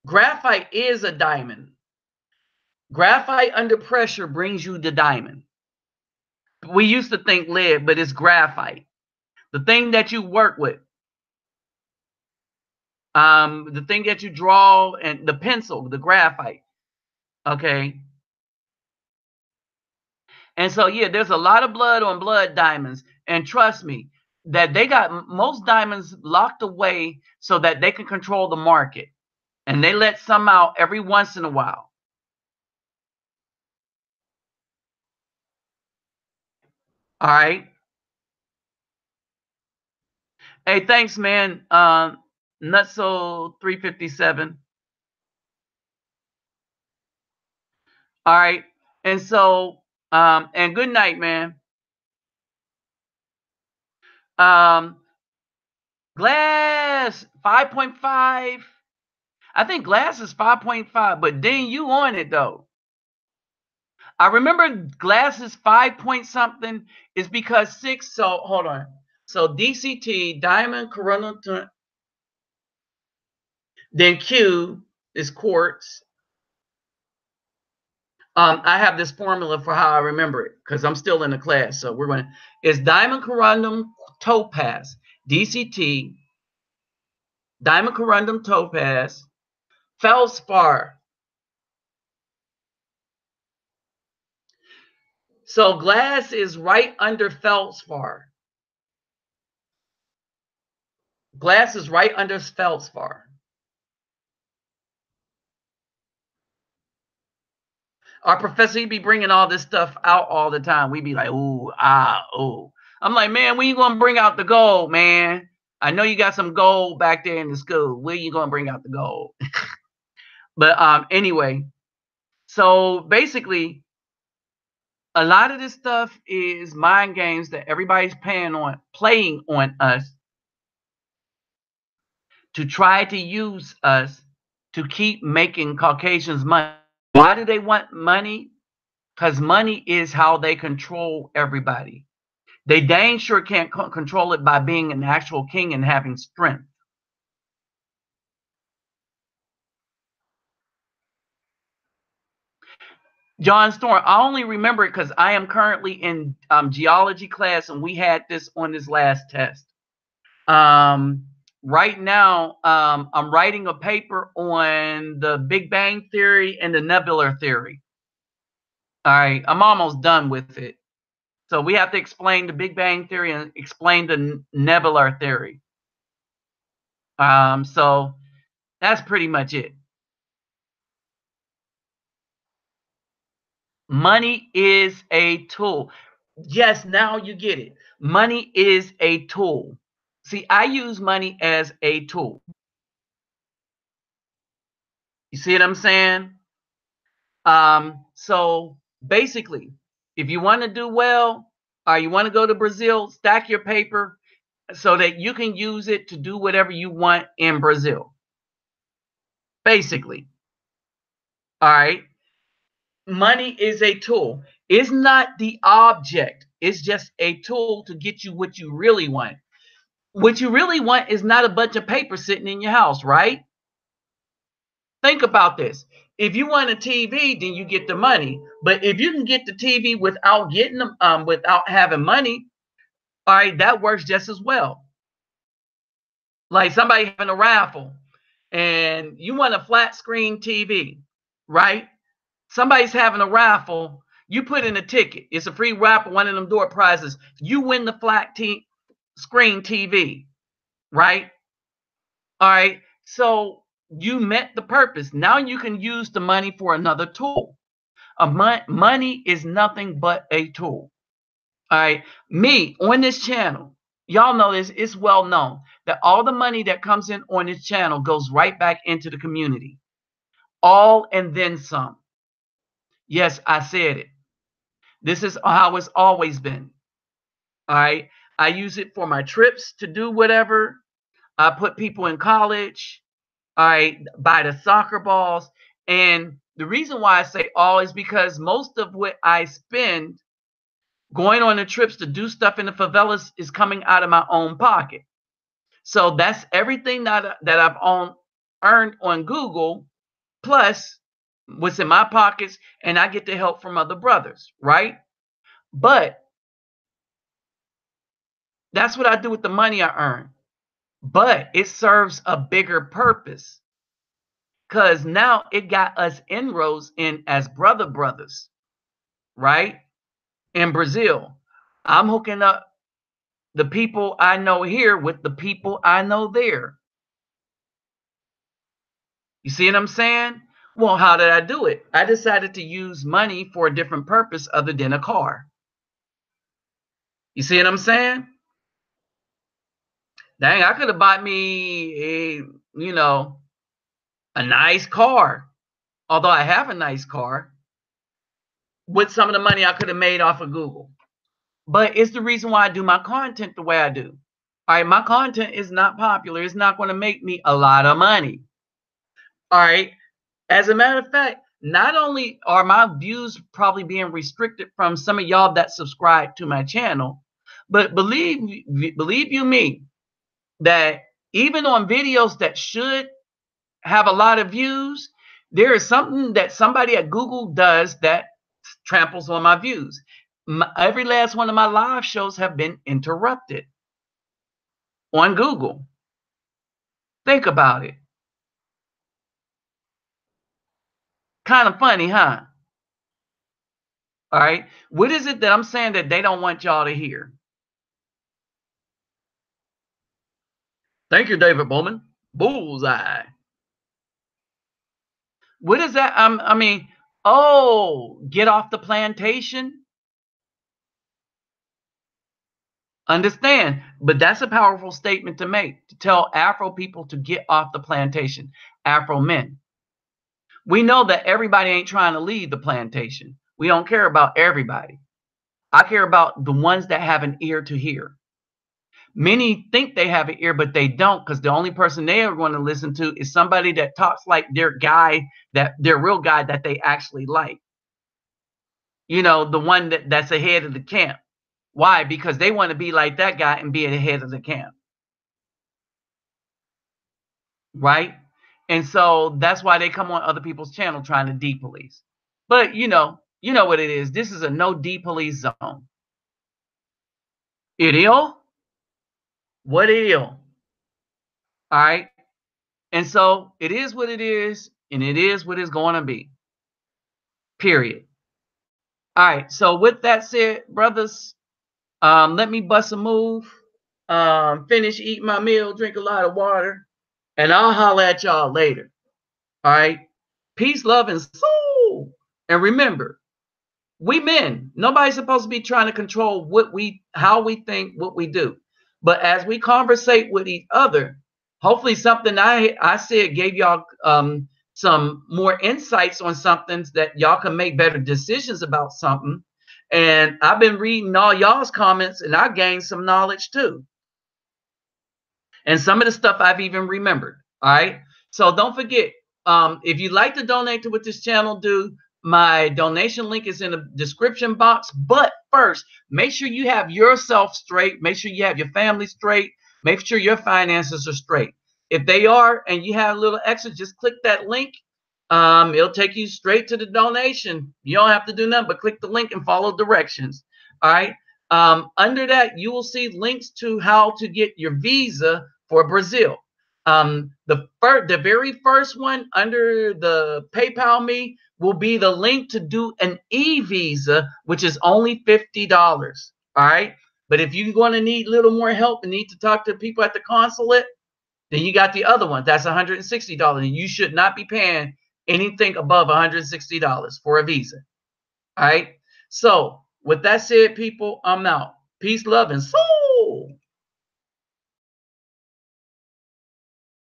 Graphite is a diamond. Graphite under pressure brings you the diamond. We used to think lead, but it's graphite. The thing that you work with. The thing that you draw and the pencil, the graphite. Okay. And so, yeah, there's a lot of blood on blood diamonds. And trust me, that they got most diamonds locked away so that they can control the market. And they let some out every once in a while. All right. Hey, thanks, man. Nutso 357. All right. And so, and good night, man. Glass 5.5. I think Glass is 5.5, but then you on it though. I remember Glass is 5 point something is because 6. So hold on. So DCT, diamond, coronal, then Q is quartz. I have this formula for how I remember it because I'm still in the class. So we're going to, it's diamond, corundum, topaz, DCT, diamond, corundum, topaz, feldspar. So glass is right under feldspar. Glass is right under feldspar. Our professor, he'd be bringing all this stuff out all the time. We'd be like, ooh, ah, ooh. I'm like, man, when you gonna bring out the gold, man? I know you got some gold back there in the school. When you gonna bring out the gold? But anyway, so basically, a lot of this stuff is mind games that everybody's playing on us to try to use us to keep making Caucasians money. Why do they want money? Because money is how they control everybody. They dang sure can't control it by being an actual king and having strength. John Storm, I only remember it because I am currently in geology class and we had this on this last test. Right now, I'm writing a paper on the Big Bang Theory and the nebular theory. All right, I'm almost done with it. So we have to explain the Big Bang Theory and explain the nebular theory. So that's pretty much it. Money is a tool. Yes, now you get it. Money is a tool. See, I use money as a tool. You see what I'm saying? So basically, if you want to do well, or you want to go to Brazil, stack your paper so that you can use it to do whatever you want in Brazil. Basically. All right. Money is a tool. It's not the object. It's just a tool to get you what you really want. What you really want is not a bunch of paper sitting in your house, right? Think about this. If you want a TV, then you get the money. But if you can get the TV without getting them, without having money, all right, that works just as well. Like somebody having a raffle, and you want a flat screen TV, right? Somebody's having a raffle. You put in a ticket. It's a free raffle, one of them door prizes. You win the flat screen TV, right? All right. So you met the purpose. Now you can use the money for another tool. Money is nothing but a tool. All right. Me on this channel, y'all know this, it's well known that all the money that comes in on this channel goes right back into the community. All and then some. Yes, I said it. This is how it's always been. All right. I use it for my trips to do whatever. I put people in college. I buy the soccer balls. And the reason why I say all is because most of what I spend going on the trips to do stuff in the favelas is coming out of my own pocket. So that's everything that I've earned on Google, plus what's in my pockets, and I get the help from other brothers, right? But that's what I do with the money I earn. But it serves a bigger purpose because now it got us inroads in as brothers, right? In Brazil, I'm hooking up the people I know here with the people I know there. You see what I'm saying? Well, how did I do it? I decided to use money for a different purpose other than a car. You see what I'm saying? Dang, I could have bought me a nice car. Although I have a nice car, with some of the money I could have made off of Google. But it's the reason why I do my content the way I do. All right, my content is not popular. It's not going to make me a lot of money. All right. As a matter of fact, not only are my views probably being restricted from some of y'all that subscribe to my channel, but believe you me, that even on videos that should have a lot of views, there is something that somebody at Google does that tramples on my views. Every last one of my live shows have been interrupted on Google. Think about it. Kind of funny, huh? All right. What is it that I'm saying that they don't want y'all to hear? Thank you, David Bowman. Bullseye. What is that? I mean, oh, get off the plantation. Understand, but that's a powerful statement to make, to tell Afro people to get off the plantation, Afro men. We know that everybody ain't trying to leave the plantation. We don't care about everybody. I care about the ones that have an ear to hear. Many think they have an ear, but they don't, because the only person they are going to listen to is somebody that talks like their guy, that their real guy that they actually like. You know, the one that's ahead of the camp. Why? Because they want to be like that guy and be ahead of the camp. Right? And so that's why they come on other people's channel trying to depolice. But you know what it is. This is a no depolice zone. Idio? What idio? All right. And so it is what it is, and it is what it's going to be. Period. All right. So with that said, brothers, let me bust a move. Finish eating my meal, drink a lot of water, and I'll holler at y'all later. All right. Peace, love, and soul. And remember, we men, nobody's supposed to be trying to control how we think, what we do. But as we conversate with each other, hopefully something I said gave y'all some more insights on something that y'all can make better decisions about something. And I've been reading all y'all's comments, and I gained some knowledge too. And some of the stuff I've even remembered. All right. So don't forget, if you'd like to donate to what this channel do, my donation link is in the description box. But first, make sure you have yourself straight. Make sure you have your family straight. Make sure your finances are straight. If they are, and you have a little extra, just click that link. It'll take you straight to the donation. You don't have to do nothing but click the link and follow directions. All right. Under that, you will see links to how to get your visa for Brazil. The very first one under the PayPal me will be the link to do an e-visa, which is only $50. All right. But if you're going to need a little more help and need to talk to people at the consulate, then you got the other one. That's $160. And you should not be paying anything above $160 for a visa. All right. So with that said, people, I'm out. Peace, love, and soul.